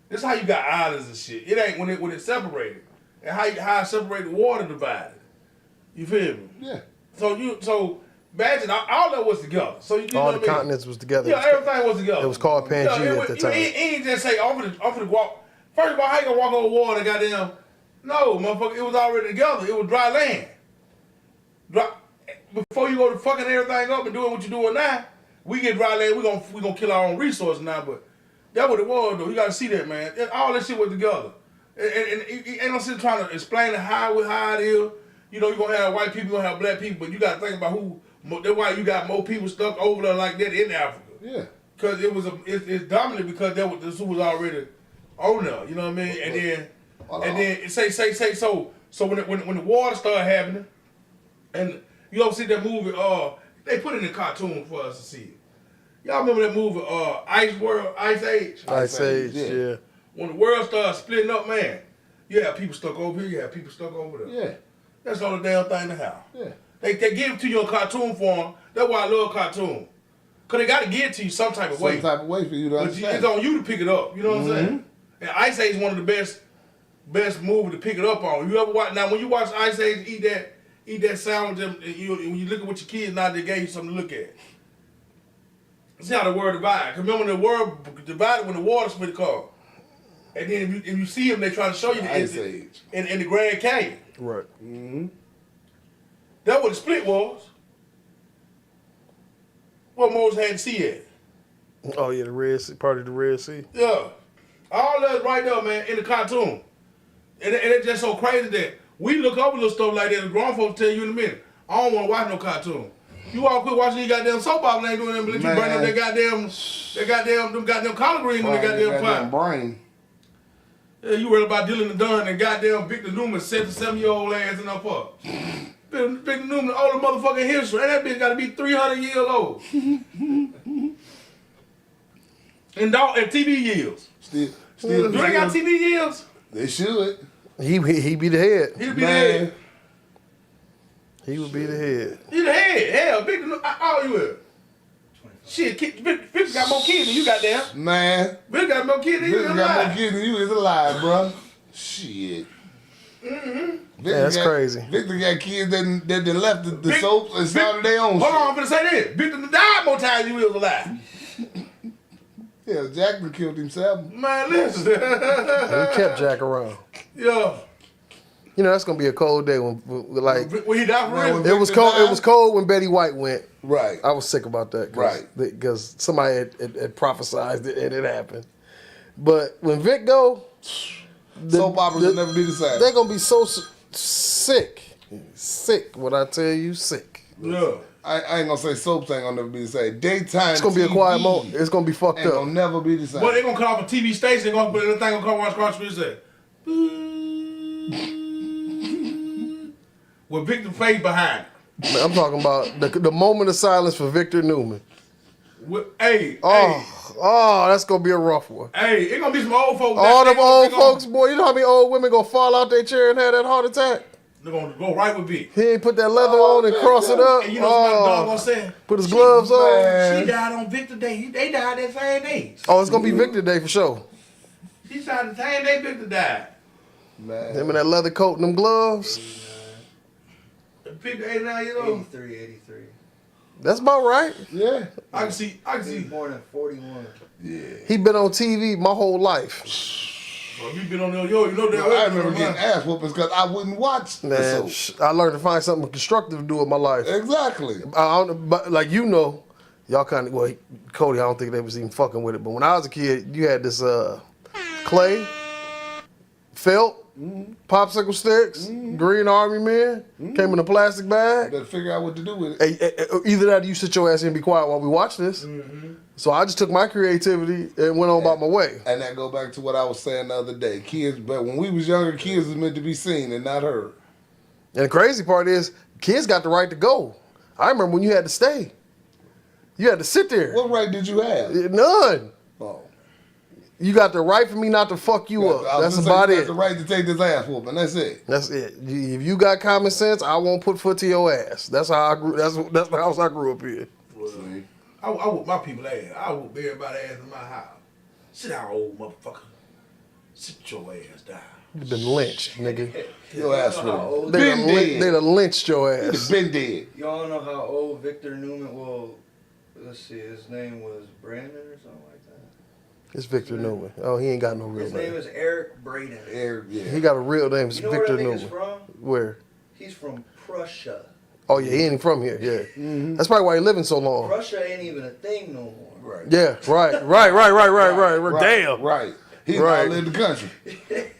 This is how you got islands and shit. It ain't when it separated, and how it separated, water divided. You feel me? Yeah. So imagine all that was together. So you All know the continents was together. Yeah, everything was together. It was called Pangea at the time. He ain't just say, I'm finna walk. First of all, how you gonna walk over water, goddamn? No, motherfucker, it was already together. It was dry land. Before you go to fucking everything up and doing what you're doing now, we get dry land, we gonna kill our own resources now, but that's what it was, though. You gotta see that, man. All that shit was together. And ain't no shit trying to explain how it is. You're gonna have white people, you're gonna have black people, but you gotta think about that's why you got more people stuck over there like that in Africa. Yeah. Because it's dominant because this was already on there, you know what I mean? And then say so when the water started happening, and you don't see that movie, they put it in a cartoon for us to see it. Y'all remember that movie, Ice Age? Ice Age, yeah. When the world started splitting up, man, you have people stuck over here, you have people stuck over there. Yeah. That's the only damn thing to have. Yeah. They give it to you in cartoon form. That's why I love cartoon. Because they got to give it to you some type of way. Some type of way for you to understand. It's on you to pick it up. You know what I'm saying? And Ice Age is one of the best movies to pick it up on. You ever watch? Now, when you watch Ice Age, eat that sandwich, and when you look at what your kids now, they gave you something to look at. See how the world divided. Because remember when the world divided when the water split car. And then if you see them, they try to show you the Ice Age. In the Grand Canyon. Right. Mm-hmm. That's what the split was. What Moses had to see at. Oh yeah, the Red Sea, part of the Red Sea. Yeah. All that right there, man, in the cartoon. And it's just so crazy that we look over little stuff like that, the grown folks tell you in a minute, I don't want to watch no cartoon. You all quit watching these goddamn soap operas, ain't doing them, but let you burn up them goddamn collard greens in the goddamn pot. Brain. Yeah, you worried about Dylan the Dunn and goddamn Victor Newman, 7-year-old ass in up up. Victor Newman, all the motherfucking history, and that bitch got to be 300 years old. And TV years. Still. Do they got TV years? They should. He be the head. He'd be the head. He would be the head. He the head. Hell, Victor, how old you is? Shit, Victor got more kids than you got there. Man. Victor got more kids than you. Victor got more kids than you is alive, bro. Shit. Mm-hmm. That's crazy. Victor got kids that done left the soaps and started their own shit. Hold on, I'm finna say this. Victor done died more times than you was alive. Yeah, Jack done killed himself. Man, listen. He kept Jack around. Yeah. You know that's gonna be a cold day when he died for real. It was cold. It was cold when Betty White went. Right. I was sick about that. Because somebody had prophesized it and it happened. But when Vic go, soap operas will never be the same. They're gonna be so sick. Sick. What I tell you, sick. Yeah. I ain't gonna say soaps ain't gonna never be the same. Daytime It's gonna be a quiet moment. It's gonna be fucked ain't up. gonna never be the same. But they gonna come off a TV station. They gonna put the thing gonna come across the street and say, with Victor face behind. Man, I'm talking about the moment of silence for Victor Newman. Hey, that's gonna be a rough one. Hey, it gonna be some old folks. All them old folks, boy. You know how many old women gonna fall out their chair and have that heart attack? They're gonna go right with Vic. He ain't put that leather on and cross it up. And you know what my dog gonna say? Put his gloves on. She died on Victor Day. They died that same day. Oh, it's gonna be Victor Day for sure. She died the same day Victor died. Man. Him in that leather coat and them gloves. 50, 89 years old. 83. That's about right. Yeah. I can see. He was born in 41. Yeah. He been on TV my whole life. Well, you been on there, you know that. I remember getting ass whoopings because I wouldn't watch the Man, soap. I learned to find something constructive to do with my life. Exactly. But like you know, y'all kind of Cody. I don't think they was even fucking with it. But when I was a kid, you had this clay, felt, popsicle sticks, green army man, came in a plastic bag. Better figure out what to do with it. Either that or you sit your ass in and be quiet while we watch this. So I just took my creativity and went on about my way. And that go back to what I was saying the other day. Kids, but when we was younger, kids was meant to be seen and not heard. And the crazy part is, kids got the right to go. I remember when you had to stay. You had to sit there. What right did you have? None. Oh. You got the right for me not to fuck you up. That's about you it. got the right to take this ass whooping. That's it. That's it. If you got common sense, I won't put foot to your ass. That's how I grew. That's the house I grew up in. I whoop my people ass. I whoop everybody ass in my house. Sit down, old motherfucker. Sit your ass down. You been lynched, nigga. Your ass whooping. They done lynched your ass. Been dead. Y'all know how old Victor Newman, let's see, his name was Brandon or something like that? It's Victor Newman. Oh, he ain't got no real His name. name is Eric Braden. Eric, yeah. He got a real name. It's You know Victor where that Newman. nigga's from? Where? He's from Prussia. Oh yeah, he ain't from here. Yeah, that's probably why he living so long. Prussia ain't even a thing no more. Right. Yeah, right. Damn. Right. He Right. outlived the country.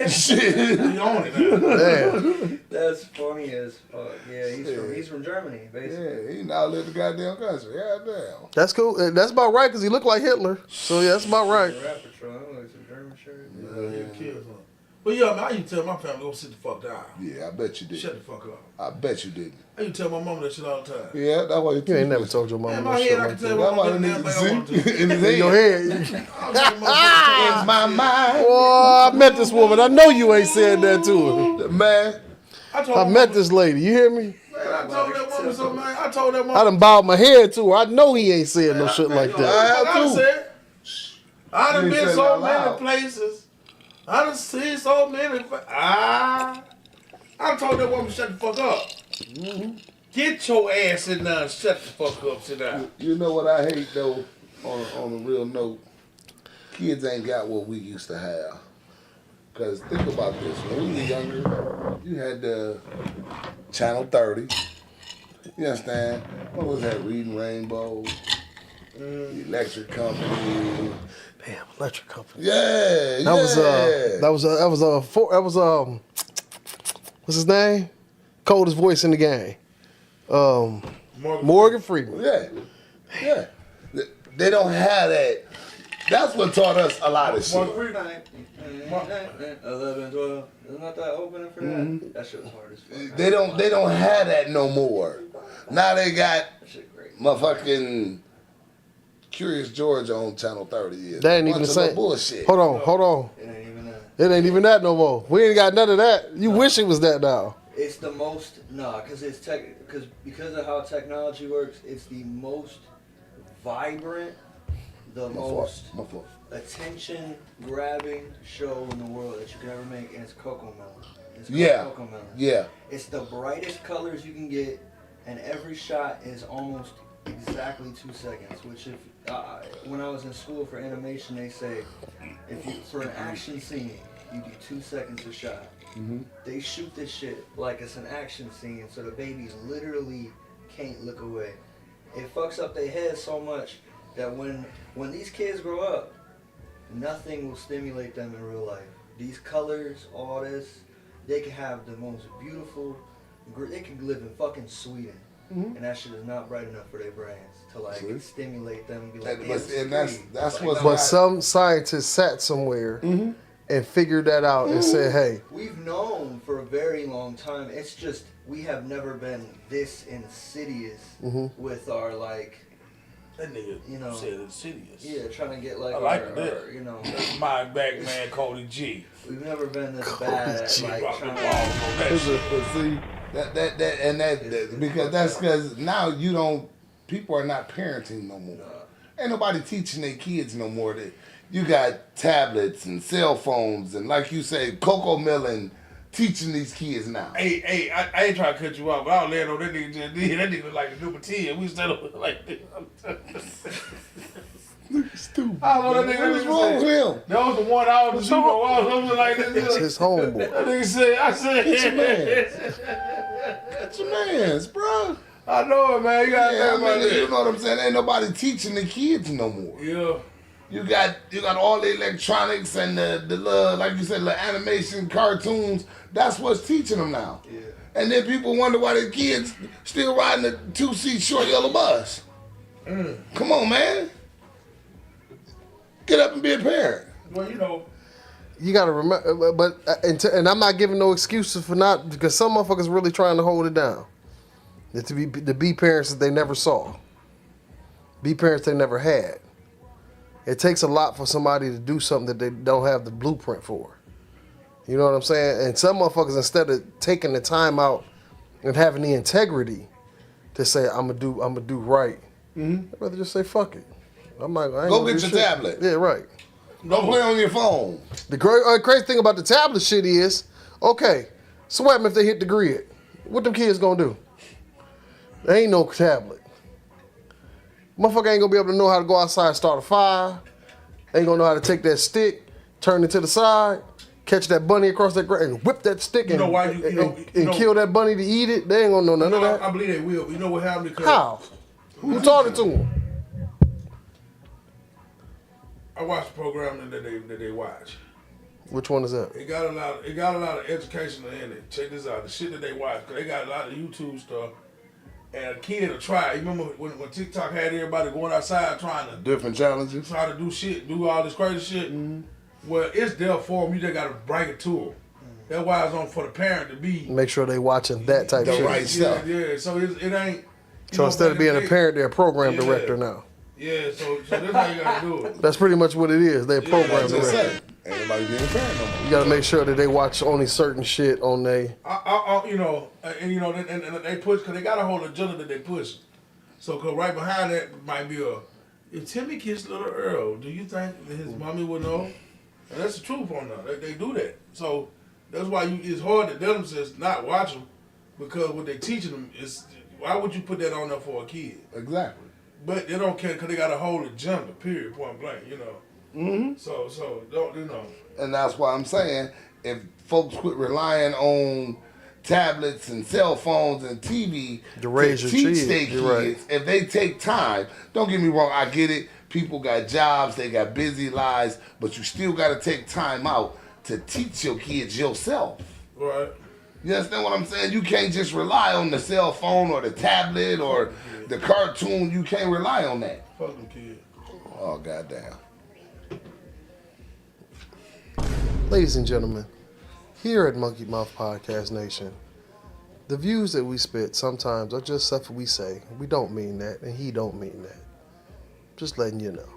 Shit. You own it now. Damn. That's funny as fuck. Yeah, he's from Germany, basically. Yeah, he outlived the goddamn country. Goddamn. That's cool. That's about right because he looked like Hitler. So yeah, that's about right. Rap Patrol, like some German shirt. But yeah, man, I used to tell my family go sit the fuck down. Yeah, I bet you did. Shut the fuck up. I bet you didn't. I used to tell my mom that shit all the time. Yeah, that's why You ain't never told your mama In no my shit head, I like can tell that. my That's why mom I that need damn thing I want to to. see in his In your head. head. In my mind. Oh, I met this woman. I know you ain't said that to her. Man. I met this lady. You hear me? Man, I told that woman so, man. I told that I woman. done bowed my head to her. I know he ain't said no shit like that. I have I done too. said. I done You been said it so out many loud. places. I done seen so many. I told that woman shut the fuck up. Get your ass in there and shut the fuck up, sit down. You know what I hate though, on a real note? Kids ain't got what we used to have. Cause think about this, when we were younger, you had the Channel 30. You understand? What was that? Reading Rainbow, the Electric Company. Damn, electric company. Yeah, what's his name? Coldest voice in the game. Morgan Freeman. Yeah. They don't have that. That's what taught us a lot of shit. 11, 12. Isn't that opening for that? That shit was hard as fuck. They don't have that no more. Now they got That shit great. motherfucking Curious George on Channel 30. That ain't even the Bunch of same. bullshit. Hold on. It ain't even that. It ain't even that no more. We ain't got none of that. You wish it was that now. It's the most because of how technology works. It's the most vibrant, the most My fault. attention grabbing show in the world that you could ever make, and it's Coco Melon. It's called Yeah. Coco Melon. Yeah. It's the brightest colors you can get, and every shot is almost exactly 2 seconds. Which, if when I was in school for animation, they say if you for an action scene, you do 2 seconds a shot. Mm-hmm. They shoot this shit like it's an action scene, so the babies literally can't look away. It fucks up their heads so much that when these kids grow up, nothing will stimulate them in real life. These colors, all this, they can have the most beautiful. They can live in fucking Sweden, and that shit is not bright enough for their brains to like stimulate them. And be like, that's like, what's. But some scientists sat somewhere and figured that out and said, "Hey, we've known for a very long time. It's just we have never been this insidious with our like." That nigga said insidious. Yeah, trying to get like I like our, that. That's my back man, Cody G. We've never been this bad at like trying to because now people are not parenting no more. Ain't nobody teaching their kids no more. You got tablets and cell phones and like you say, Coco Melon teaching these kids now. Hey, I ain't trying to cut you off, but I was laying on that nigga just did. That nigga was like the number 10. We stand up like this. Stupid. I don't know that nigga. What's wrong with him? That was the one I was the I was something like this. it's his homeboy." That nigga said, I said, That's your man's, bro. I know it, man. You gotta think about you that. know what I'm saying? Ain't nobody teaching the kids no more. Yeah. You got all the electronics and the little, like you said, the animation cartoons. That's what's teaching them now. Yeah. And then people wonder why their kids still riding a 2-seat short yellow bus. Come on, man. Get up and be a parent. Well, You gotta remember, but and I'm not giving no excuses for not, because some motherfuckers really trying to hold it down. To be parents that they never saw, be parents they never had. It takes a lot for somebody to do something that they don't have the blueprint for. You know what I'm saying? And some motherfuckers, instead of taking the time out and having the integrity to say I'm gonna do right, I'd rather just say fuck it. I ain't Go get your tablet. Yeah, right. Don't play on your phone. The crazy thing about the tablet shit is, okay, sweat them if they hit the grid. What them kids gonna do? There ain't no tablet. Motherfucker ain't gonna be able to know how to go outside and start a fire. Ain't gonna know how to take that stick, turn it to the side, catch that bunny across that ground, and whip that stick and kill that bunny to eat it. They ain't gonna know none of that. I believe they will. You know what happened? Because How? Who taught it to them? I watched the program that they watch. Which one is that? It got a lot of educational in it. Check this out. The shit that they watch, cause they got a lot of YouTube stuff. And a kid will try. You remember when TikTok had everybody going outside trying to Different challenges. try to do shit, do all this crazy shit? Well, it's there for them. You just gotta bring it to them. That's why it's on for the parent to be. Make sure they watching that type of shit. right stuff. Yeah. So it ain't. So instead of being a parent, they're a program director now. Yeah. So that's how you gotta do it. That's pretty much what it is. They're a program Just director. say, ain't nobody being a parent no more. You gotta make sure that they watch only certain shit on they. And they push because they got a whole agenda that they push. So, cause right behind that might be if Timmy kissed little Earl, do you think that his mommy would know? And that's the truth on that. They do that. So that's why it's hard to them says not watch them, because what they teaching them is, why would you put that on there for a kid? Exactly. But they don't care because they got a whole agenda. Period. Point blank. So don't And that's why I'm saying, if folks quit relying on tablets and cell phones and TV To raise your teach kids, their you're kids, right. if they take time, don't get me wrong, I get it. People got jobs, they got busy lives, but you still got to take time out to teach your kids yourself. Right. You understand what I'm saying? You can't just rely on the cell phone or the tablet or the cartoon. You can't rely on that. Fuck them kids. Oh, goddamn. Ladies and gentlemen, here at Mucky Mouth Podcast Nation, the views that we spit sometimes are just stuff we say. We don't mean that, and he don't mean that. Just letting you know.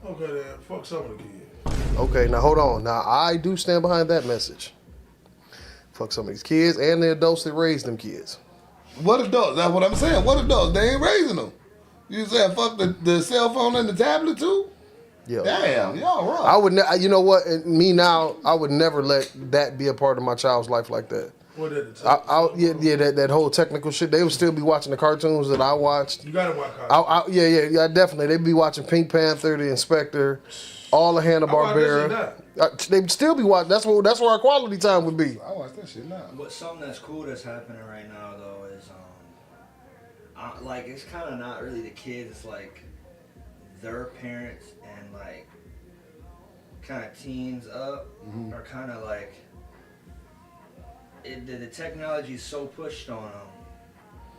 Okay then. Fuck some of the kids. Okay, now hold on. Now I do stand behind that message. Fuck some of these kids and the adults that raised them kids. What adults? That's what I'm saying. What adults? They ain't raising them. You saying fuck the cell phone and the tablet too? Yeah. Damn, y'all rough. I would, you know what? And me now, I would never let that be a part of my child's life like that. What is it? Yeah, that whole technical shit. They would still be watching the cartoons that I watched. You gotta watch cartoons. Yeah, definitely. They'd be watching Pink Panther, The Inspector, all of Hanna-Barbera. They'd still be watching. That's where our quality time would be. I watch that shit now. But something that's cool that's happening right now though is like it's kind of not really the kids. It's like their parents and like kind of teens up are kind of like the technology is so pushed on them.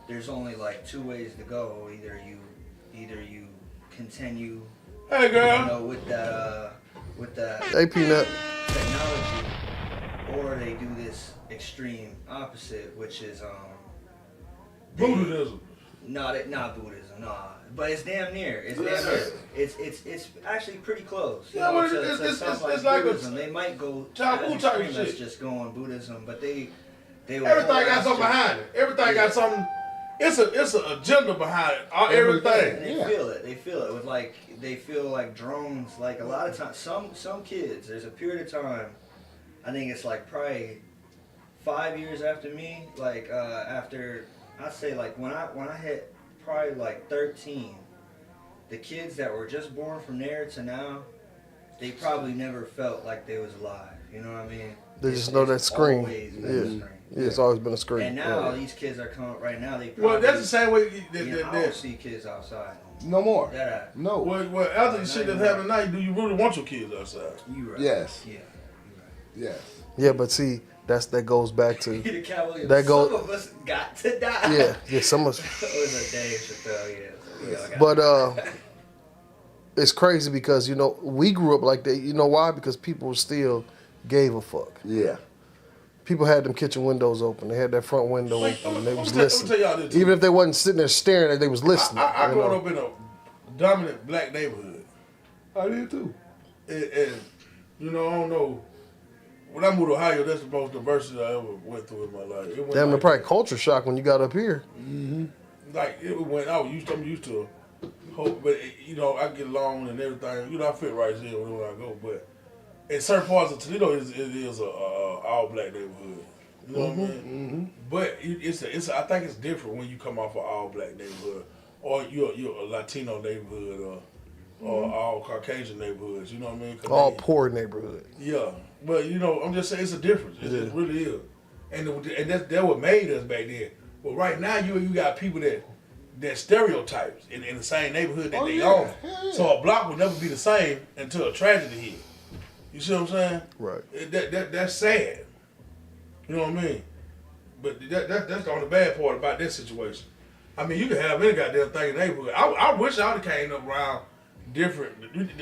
There's only like two ways to go. Either you continue, Hey girl, you know, with that Hey, Peanut. technology, or they do this extreme opposite, which is Buddhism. not Buddhism, nah. But it's damn near. It's damn near. It's actually pretty close. Yeah, know, but to it's something like Buddhism. They might go Taboo as type extreme as shit. just going Buddhism, but they will Everything hold got on something to- behind it. Everything got something. It's an agenda behind it. Everything. Everything. And they feel it. They feel it with like they feel like drones. Like a lot of times, some kids. There's a period of time. I think it's like probably 5 years after me. Like after I say like when I hit probably like 13, the kids that were just born from there to now, they probably never felt like they was alive. You know what I mean? They just know that screen. Always been a Yeah. screen. Yeah, it's always been a screen. And now Yeah. these kids are coming right now. They Well, probably, that's the same way. I don't see kids outside. No more. That No. Well, after the shit that's happening now, do you really want your kids outside? you right. Yes. Yeah. You Yes. Yeah, but see, that goes back to right. The Cavaliers. That go- Some of us got to die. yeah, some of. It was a Dave Chappelle. Yeah. So we all got But it's crazy because you know we grew up like that. You know why? Because people still gave a fuck. Yeah. People had them kitchen windows open. They had that front window Wait, open. And they let was me tell listening. y'all this. Even if they wasn't sitting there staring, at it, they was listening. I you grew know? up in a dominant black neighborhood. I did too. And you know, I don't know. When I moved to Ohio, that's the most diversity I ever went through in my life. It went Damn, like, it probably culture shock when you got up here. like it went. I'm used to hope, but you know, I get along and everything. You know, I fit right here wherever I go. But in certain parts of Toledo, it is a all black neighborhood. You know what I mean? But it's I think it's different when you come off an all black neighborhood, or you're a Latino neighborhood, or all Caucasian neighborhoods. You know what I mean? 'Cause All they- poor neighborhood. Yeah, but you know, I'm just saying it's a difference. It really is, and that's what made us back then. But right now, you got people that stereotypes in the same neighborhood that they own. Hell yeah. So a block will never be the same until a tragedy hit. You see what I'm saying? Right. That's sad. You know what I mean? But that's the only bad part about this situation. I mean, you can have any goddamn thing in the neighborhood. I wish I would have came up around different.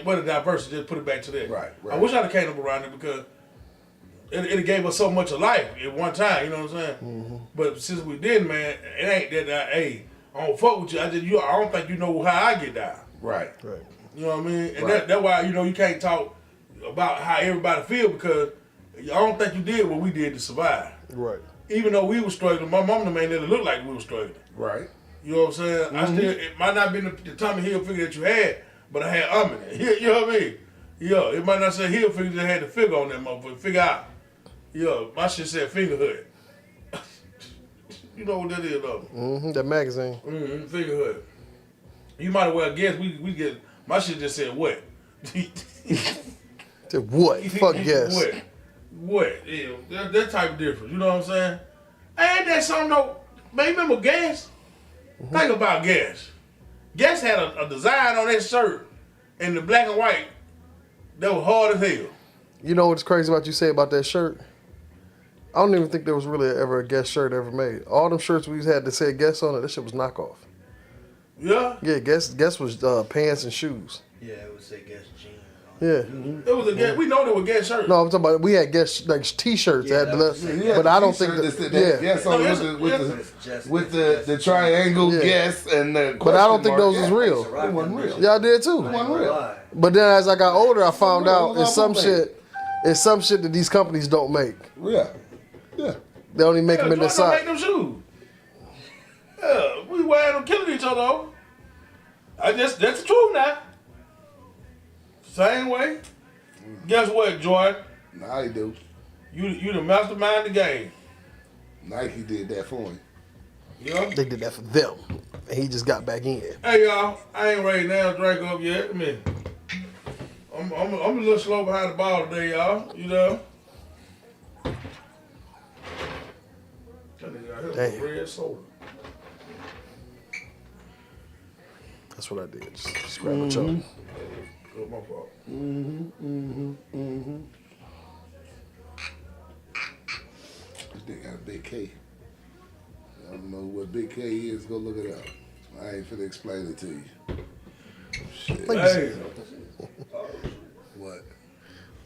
What a diversity. Just put it back to that. Right. I wish I'd have came up around it because it gave us so much of life at one time. You know what I'm saying? But since we didn't, man, it ain't that. Hey, I don't fuck with you. I don't think you know how I get down. Right. Right. You know what I mean? And Right. that's why you can't talk about how everybody feel because I don't think you did what we did to survive. Right. Even though we were struggling, my mom and the man didn't look like we were struggling. Right. You know what I'm saying? I still, it might not be the Tommy Hilfiger that you had, but I had in it. You know what I mean? Yeah, it might not say Hilfiger, that had the figure on that motherfucker. Figure out. Yeah, my shit said finger hood. You know what that is though? That magazine. Finger hood. You might as well guess we get my shit just said what? Said what? Fuck yes. What? Yeah, that type of difference. You know what I'm saying? Ain't that something though? Man, you remember Gas? Think about Gas. Gas had a design on that shirt in the black and white that was hard as hell. You know what's crazy about you say about that shirt? I don't even think there was really ever a Guess shirt ever made. All them shirts we had that said Guess on it, that shit was knockoff. Yeah? Yeah, Guess was pants and shoes. Yeah, it would say guess jeans. Yeah. It was a Guess. We know there were Guess shirts. No, I'm talking about we had Guess like T-shirts. Yeah, that had that was the, Yeah, but I don't t-shirt think that said yeah. Guess on it with the triangle Yeah. Guess and the But I don't question think those mark. was real. It wasn't real. Y'all did too. It wasn't real. But then as I got older, I found real. out It was it's some all bootleg. shit. It's some shit that these companies don't make. Yeah. Yeah. They only make Yeah, them in the Jordan don't make side. them shoes. Yeah, we wearing them killing each other. Though. That's the truth now. Same way. Guess what, Jordan? Now he do. You the mastermind of the game. Nike did that for him. You know? They did that for them, and he just got back in. Hey y'all, I ain't ready now to drink up yet. I mean, I'm a little slow behind the ball today, y'all. You know? That nigga out here Damn. with red soda. That's what I did. Just grab a chunk. Good, my fault. This nigga got a big K. I don't know what big K is. Go look it up. I ain't finna explain it to you. Shit. Hey, What?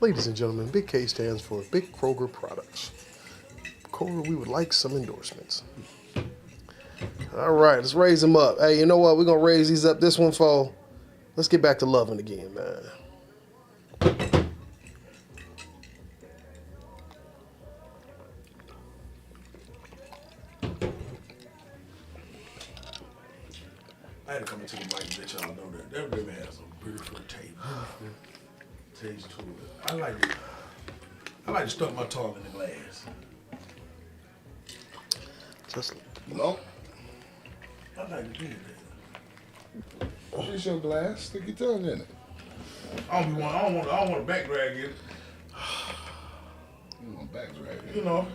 Ladies and gentlemen, Big K stands for Big Kroger Products. Kroger, we would like some endorsements. All right, let's raise them up. Hey, you know what? We're going to raise these up. This one for, let's get back to loving again, man. I had to come into the mic and let y'all know that really has a beautiful taste to it. I like to stuck my tongue in the glass. Just No. I like to do that. It's your glass. Stick your tongue in it. I don't want a back drag in it. You want back drag it. You know,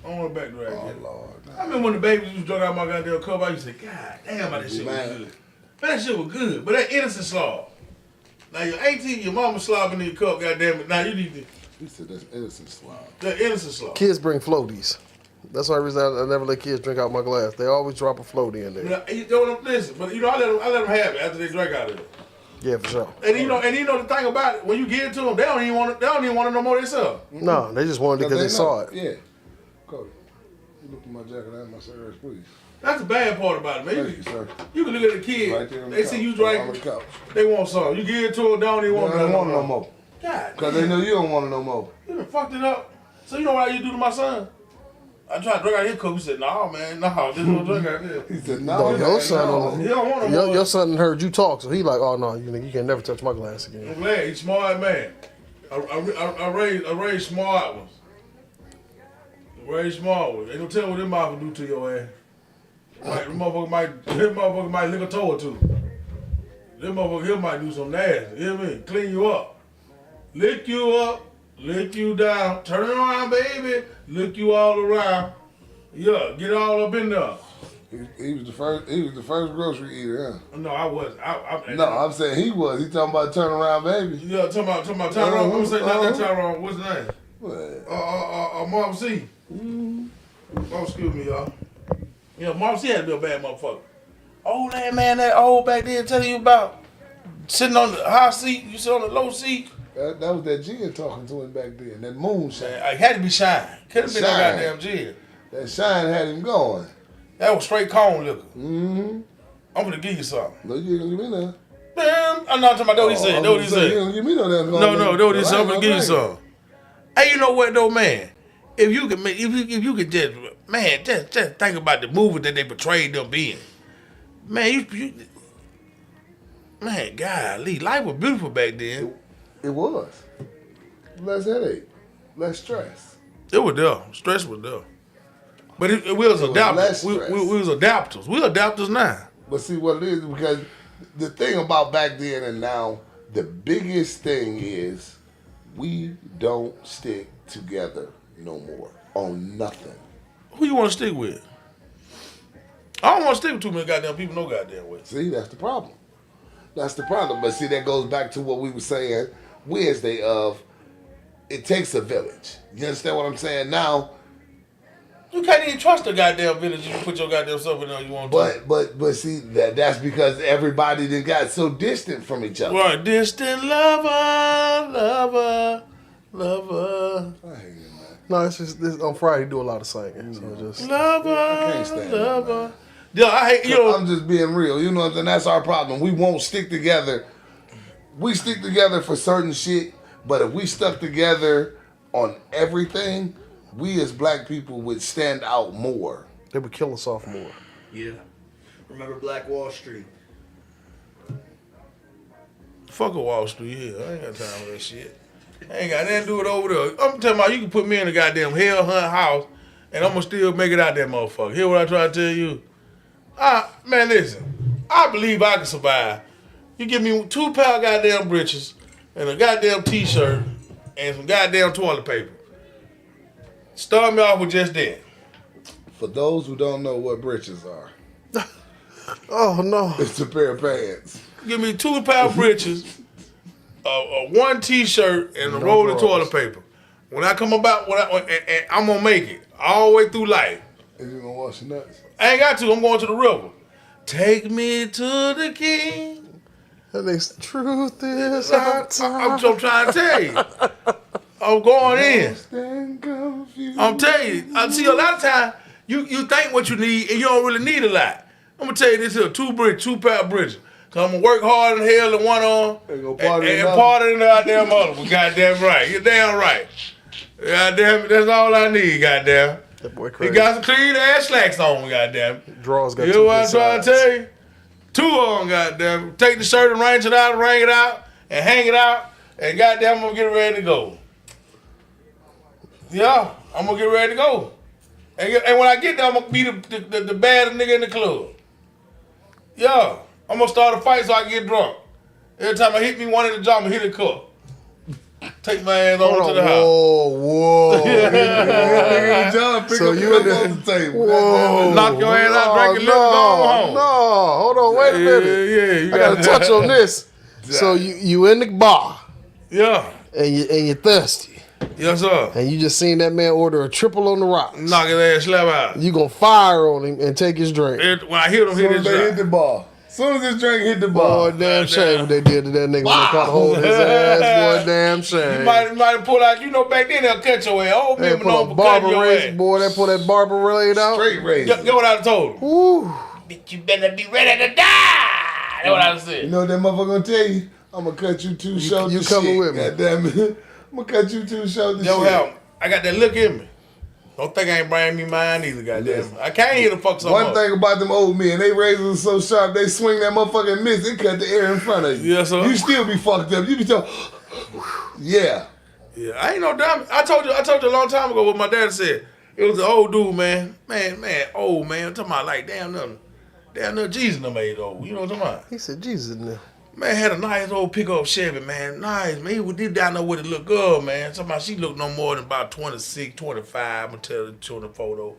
I don't want a back drag Oh, in it. Lord. I remember when the babies used to drink out my goddamn cup, I used to say, God damn, that shit was good. But that shit was good. But that innocent slob. Now you're 18, your mama slobbing in your cup, goddamn it. Now you need to, He said that's innocent slob. that innocent slob. kids bring floaties. That's the only reason I never let kids drink out my glass. They always drop a floaty in there. Now, you know what I'm listen, but you know, I let them have it after they drink out of it. Yeah, for sure. And you know the thing about it, when you give it to them, they don't even want it no more themselves. No, they just wanted it because they saw it. Yeah. Cody, you look at my jacket and my cigarettes, please. That's the bad part about it, man. Thank you, sir. You can look at the kid, Right there on the they couch. see you On drink, the couch. they want some. You give it to them, they don't even want I don't nothing want no more. God Because they know you don't want it no more. You done fucked it up. So you know what I used to do to my son? I tried to drink out of his cup. He said, "No, man, no, this no drink out there." He said, No, no. your son don't. He don't want no more. Your son heard you talk, so he like, oh no, you can never touch my glass again. I'm glad he's smart man. I raised smart ones. Raised smart ones. Ain't no telling what them mouth will do to your ass. Right, them motherfucker might lick a toe or two. Them motherfucker here might do some nasty. You hear me? Clean you up. Lick you up. Lick you down. Turn around, baby. Lick you all around. Yeah, get all up in there. He was the first. He was the first grocery eater. No, I was. Huh? No, I'm saying he was. He talking about turn around, baby. Yeah, talking about Tyrone. I'm gonna say not that Tyrone. What's his name? What? Marv C. Oh, excuse me, y'all. Yeah, Marv C had to be a bad motherfucker. Old that old back then telling you about sitting on the high seat, you sit on the low seat. That was that gin talking to him back then. That moonshine. I had to be shine. Could have been no Shine. goddamn gin. That shine had him going. That was straight corn liquor. Mm-hmm. I'm gonna give you something. No, you ain't gonna give me none. Damn, I'm not talking about that what he said. That what he You said. ain't gonna give me no damn. No, that what he said. I'm gonna give you something. Hey, you know what though, man? If you could just, man, just think about the movie that they portrayed them being. Man, man, golly, life was beautiful back then. It was. Less headache. Less stress. It was there. Stress was there. But we was adapters. less We stress. was adapters. We adapters now. But see what it is, because the thing about back then and now, the biggest thing is we don't stick together no more on nothing. Who you want to stick with? I don't want to stick with too many goddamn people no goddamn way. See, that's the problem. That's the problem. But see, that goes back to what we were saying Wednesday of it takes a village. You understand what I'm saying? Now, You can't even trust the goddamn village if you put your goddamn stuff in there you want to. But see that's because everybody done got so distant from each other. Right, distant lover. I hate it, man. No, it's just on Friday you do a lot of singing. So just Lover, I can't stand it, lover. man. Yeah, I hate, you know. I'm just being real. You know what I'm saying? That's our problem. We won't stick together. We stick together for certain shit, but if we stuck together on everything, we as black people would stand out more. they would kill us off more. Yeah. Remember Black Wall Street? Fuck a Wall Street, yeah. I ain't got time for that shit. I ain't got nothing to do with over there. I'm telling you, you can put me in a goddamn hell hunt house, and I'm gonna still make it out that motherfucker. Hear what I try to tell you? Man, listen. I believe I can survive. You give me 2 pound goddamn britches and a goddamn t-shirt and some goddamn toilet paper. Start me off with just that. For those who don't know what britches are, Oh no. it's a pair of pants. Give me 2 pound britches, 1 t-shirt, and a roll of toilet paper. When I come about, and I'm gonna make it all the way through life. Is you gonna wash your nuts? I ain't got to. I'm going to the river. Take me to the king. And the truth is I'm trying to tell you. I'm going in. I'm telling you. I see a lot of times you think what you need and you don't really need a lot. I'm gonna tell you this here: 2 pound bridges. Cause I'm gonna work hard in hell in one arm and part in the goddamn other one. Goddamn right. You're damn right. Goddamn, that's all I need. Goddamn. That boy He crazy. got some clean ass slacks on. Goddamn. Draws got You 2 know what I'm good trying to sides. tell you? 2 of them, goddamn. Take the shirt and wring it out, and hang it out, and goddamn, I'm gonna get ready to go. Yeah, I'm gonna get ready to go. And when I get there, I'm gonna be the baddest nigga in the club. Yeah, I'm gonna start a fight so I can get drunk. Every time I hit me one in the jaw, I'm gonna hit a cup. Take my ass over to the house. Whoa. John, pick So up you the in cup off the table. Knock your ass out, drink your liquor, go home. No, hold on, wait a minute. Yeah, you I gotta touch on this. Yeah. So you in the bar Yeah, and you're thirsty yes sir. and you just seen that man order a triple on the rocks. Knock his ass slap out. You gonna fire on him and take his drink. When I hit him, hit Soon his as they hit shot. the ball. Soon as this drink hit the Boy, ball. damn shame what they did to that nigga when they caught hold of his ass. Boy, damn shame. You might pull out, back then they'll cut your ass. Old They people put know a for barber cutting your razor, ass. boy. They put that barber blade out. Straight razor. Get what I told him. Woo. Bitch, you better be ready to die. That's what I You said. know what that motherfucker gonna tell you? I'm gonna cut you 2 shoulders. you coming with me. Goddamn it. I'm gonna cut you 2 shoulders. Yo, shit. hell, I got that look in me. Don't think I ain't bringing me mine either, goddamn. Listen. I can't hear the fuck something One thing about them old men, they razors are so sharp, they swing that motherfucking miss, they cut the air in front of you. Yes, sir. You still be fucked up. You be told, yeah. Yeah, I ain't no dumb. I told you a long time ago what my dad said. It was an old dude, man. Old man. I'm talking about like damn near Jesus done made old. You know what I'm talking about? He said, Jesus in there. Man had a nice old pickup Chevy, man. Nice, man. He was deep down there with it look good, man. Talking about she looked no more than about 26, 25. I'm gonna tell you the photo.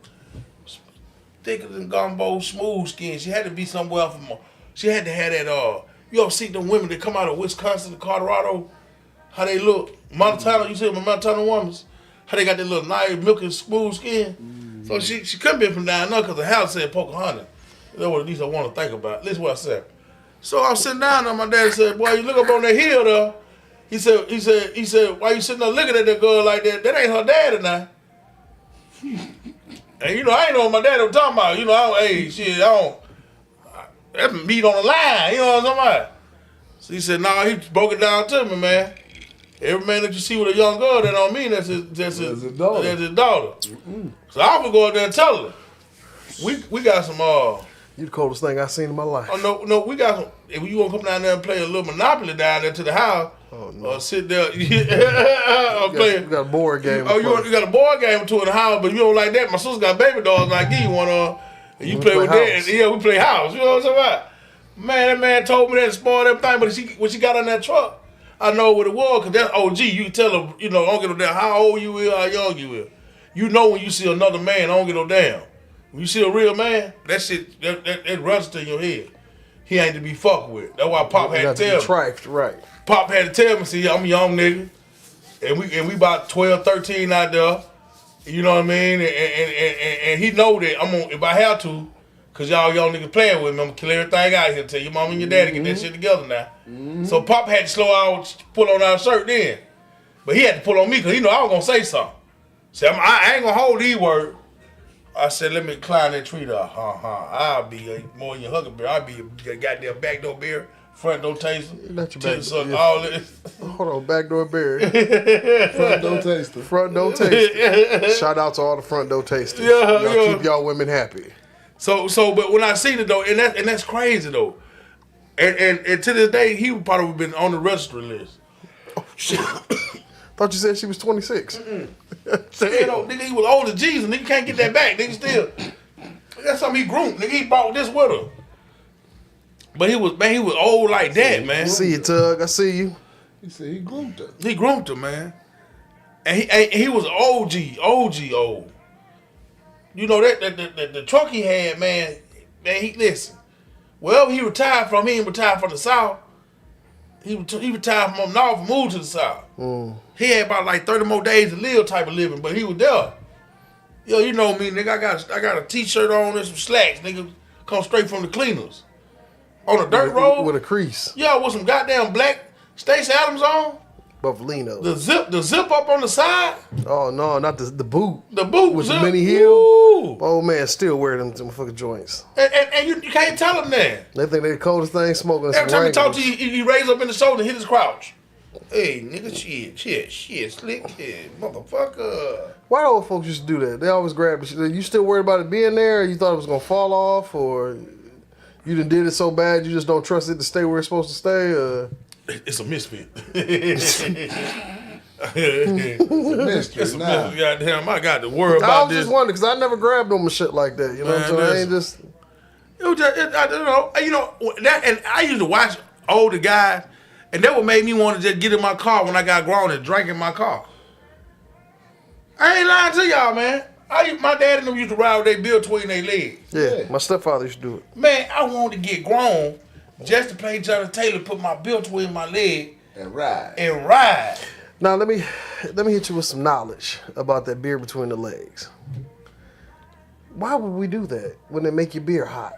Thicker than gumbo, smooth skin. She had to be somewhere from. She had to have that. You ever see them women that come out of Wisconsin, Colorado? How they look? Montana. You see them Montana women? How they got that little nice, milky, smooth skin. So she couldn't be from down there because the house said Pocahontas. That's what at least I want to think about. This is what I said. So I'm sitting down there. My dad said, "Boy, you look up on that hill there." He said, "Why you sitting there looking at that girl like that? That ain't her daddy now." And I ain't know what my daddy was talking about. I don't. That's meat on the line. You know what I'm talking about? So he said, "Nah." He broke it down to me, man. Every man that you see with a young girl, that don't mean that's his daughter. That's his daughter. So I would go out there and tell her. We got some You the coldest thing I've seen in my life. Oh no, we got some. If you want to come down there and play a little Monopoly down there to the house, or sit there, or play. We got a board game. Oh, you got a board game or two in the house, but you don't like that. My sister got baby dolls, and I give you one on, and you We play play with house. that. And, yeah, we play house. You know what I'm talking about? Man, that man told me that and spoiled everything. But when she got on that truck, I know what it was, because that's OG. You can tell her, don't get no damn how old you is, how young you is. You know when you see another man, don't get no damn. When you see a real man, that shit, that runs to your head. He ain't to be fucked with. That's why Pop had to tell me. Trifed, right. Pop had to tell me, see, I'm a young nigga, and we about 12, 13 out there. You know what I mean? And he know that I'm gonna, if I have to, cause y'all niggas playing with me, I'm gonna kill everything out here. Tell your mom and your daddy get that shit together now. So Pop had to slow out, pull on our shirt then, but he had to pull on me cause he know I was gonna say something. So I ain't gonna hold these words. I said, let me climb that tree there. I'll be more than your huckleberry. I'll be a goddamn backdoor bear, front door taster. Not your back. So all this. Hold on, backdoor bear. Front door taster. Front door taster. Shout out to all the front door tasters. Yeah, y'all keep y'all women happy. So, but when I seen it though, and that's crazy though, and to this day he would probably been on the registry list. Oh shit! Thought you said she was 26. Still, nigga, he was older than Jesus. Nigga can't get that back. Nigga still, that's something he groomed. Nigga, he brought this with him. But he was old like that, man. See you, Tug. I see you. He said he groomed her. He groomed her, man. And he was OG old. You know that the truck he had, man. He listen. Wherever he retired from, he didn't retire from the South. He retired from up north and moved to the South. He had about like 30 more days to live type of living, but he was there. Yo, you know me, nigga. I got a t-shirt on and some slacks, nigga. Come straight from the cleaners. On a dirt road. With a crease. Yeah, with some goddamn black Stacey Adams on. Buffalino. The zip up on the side. Oh no, not the boot. The boot with zip. the mini heel. Ooh. Oh man, still wear them fucking joints. And you can't tell him that. They think they the coldest thing smoking. Every time he talk to you, he raise up in the shoulder and hit his crouch. Hey, nigga, shit, slick shit, motherfucker. Why do old folks used to do that? They always grab it. You still worried about it being there? Or you thought it was gonna fall off, or you done did it so bad you just don't trust it to stay where it's supposed to stay? It's a misfit. It's a mystery. It's a mystery. Goddamn, I got to worry about I was this. just wondering because I never grabbed them and shit like that. You know what I'm saying? I ain't just. It was just, I don't know. You know that, and I used to watch older guys, and that what made me want to just get in my car when I got grown and drink in my car. I ain't lying to y'all, man. My dad and them used to ride with their bill between their legs. Yeah, my stepfather used to do it. Man, I wanted to get grown just to play Jonathan Taylor, put my bill between my leg and ride. Now let me hit you with some knowledge about that beer between the legs. Why would we do that when they make your beer hot?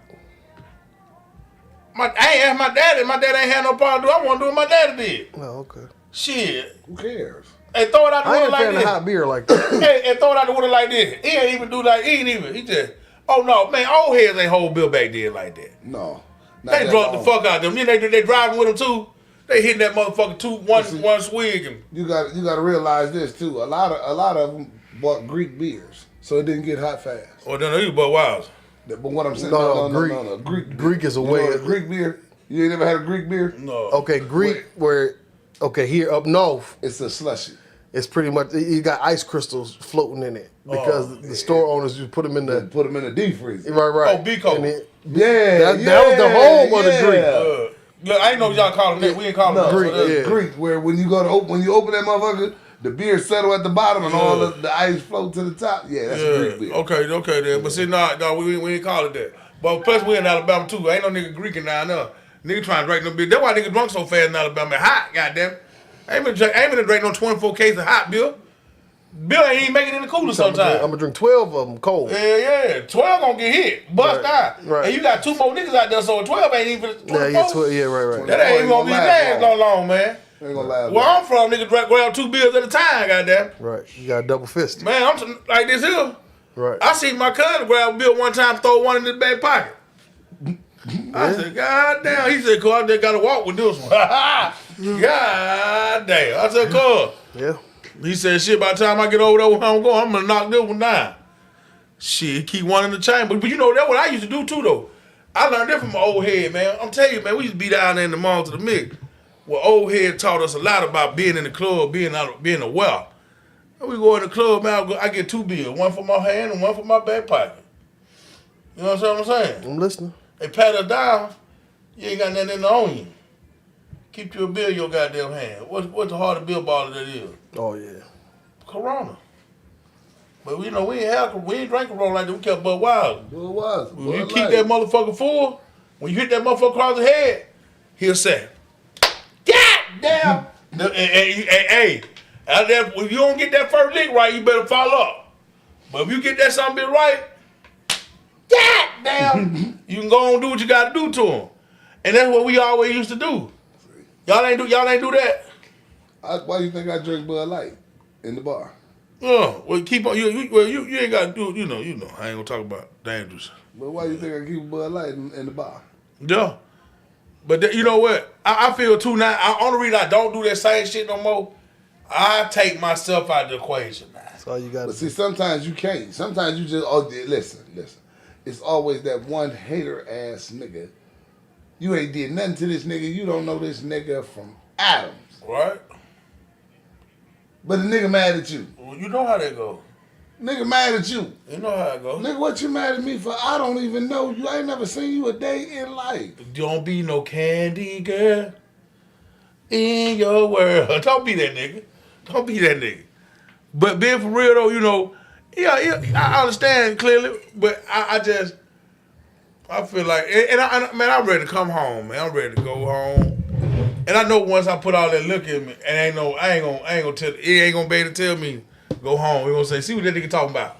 I ain't asked my daddy. My daddy ain't had no problem do. I want to do what my daddy did. Oh, okay. Shit. Who cares? Hey, throw it out the I window ain't like fan this. of hot beer like that. Hey, throw it out the window like this. He ain't even do like, he just, oh no, man, old heads ain't hold bill back then like that. No. They drunk the fuck out of them. Then they driving with them too. They hitting that motherfucker one swig. And you got to realize this too. A lot of them bought Greek beers, so it didn't get hot fast. Oh, then you bought Wild. But what I'm saying, no. Greek is a way. Greek beer. You ain't never had a Greek beer? No. Okay, Greek here up north. It's a slushy. It's pretty much you got ice crystals floating in it because the store owners just put them in the deep freezer. Right. Oh, Bico. That was the home of the Greek. Yeah, I ain't know y'all call them that. We ain't call them Greek. that. Greek, where when you open that motherfucker, the beer settle at the bottom and all the ice float to the top. Yeah, that's a Greek beer. Okay then. But see, no, we ain't call it that. But plus we in Alabama too. Ain't no nigga Greeking down there. Nigga trying to drink no beer. That's why nigga drunk so fast in Alabama. Hot, goddamn. I ain't been drink no 24 cases of hot Bill. Bill ain't even making it in the cooler sometimes. I'm gonna drink 12 of them cold. Yeah. 12 gonna get hit. Bust out. Right. And you got 2 more niggas out there, so 12 ain't even 24. Right. That ain't even gonna be last no long, man. Ain't gonna last Where I'm from, nigga grab 2 beers at a time, goddamn. Right. You got a double fist. Man, I'm like this here. Right. I seen my cousin grab a bill one time, throw one in his back pocket. I said, God damn. He said, cuz I just gotta walk with this one. God damn. I said, cuz. Yeah. He said, shit, by the time I get over there where I'm going, I'm gonna knock this one down. Shit, keep one in the chamber. But you know, that's what I used to do too, though. I learned that from my old head, man. I'm telling you, man, we used to be down there in the mall to the mix. Well, old head taught us a lot about being in the club, being aware. And we go in the club, man, I get 2 bills, one for my hand and one for my back pocket. You know what I'm saying? I'm listening. They pat us down, you ain't got nothing in the on you. Keep your bill in your goddamn hand. What's the hardest bill bottle that is? Oh yeah. Corona. But we ain't drink Corona like that. We kept Budweiser. When you keep that motherfucker full, when you hit that motherfucker across the head, he'll say, God damn. Hey, out there, if you don't get that first lick right, you better follow up. But if you get that son bit right, God damn, you can go on and do what you got to do to him. And that's what we always used to do. Y'all ain't do that. Why you think I drink Bud Light in the bar? Well, keep on. You ain't got to do it. You know. I ain't gonna talk about dangerous. But why you think I keep Bud Light in the bar? Yeah. But you know what? I feel too now. Only reason I don't do that same shit no more, I take myself out of the equation. That's all you got. But see, sometimes you can't. Sometimes you just listen. It's always that one hater ass nigga. You ain't did nothing to this nigga. You don't know this nigga from Adams. Right? But the nigga mad at you. Well, you know how that go. Nigga mad at you. You know how it go. Nigga, what you mad at me for? I don't even know you. I ain't never seen you a day in life. Don't be no candy girl in your world. Don't be that nigga. Don't be that nigga. But being for real though, you know, yeah, I understand clearly, but I feel like, man, I'm ready to come home, man. I'm ready to go home. And I know once I put all that look in me, and I ain't gonna tell, he ain't gonna be able to tell me, go home. He gonna say, see what that nigga talking about.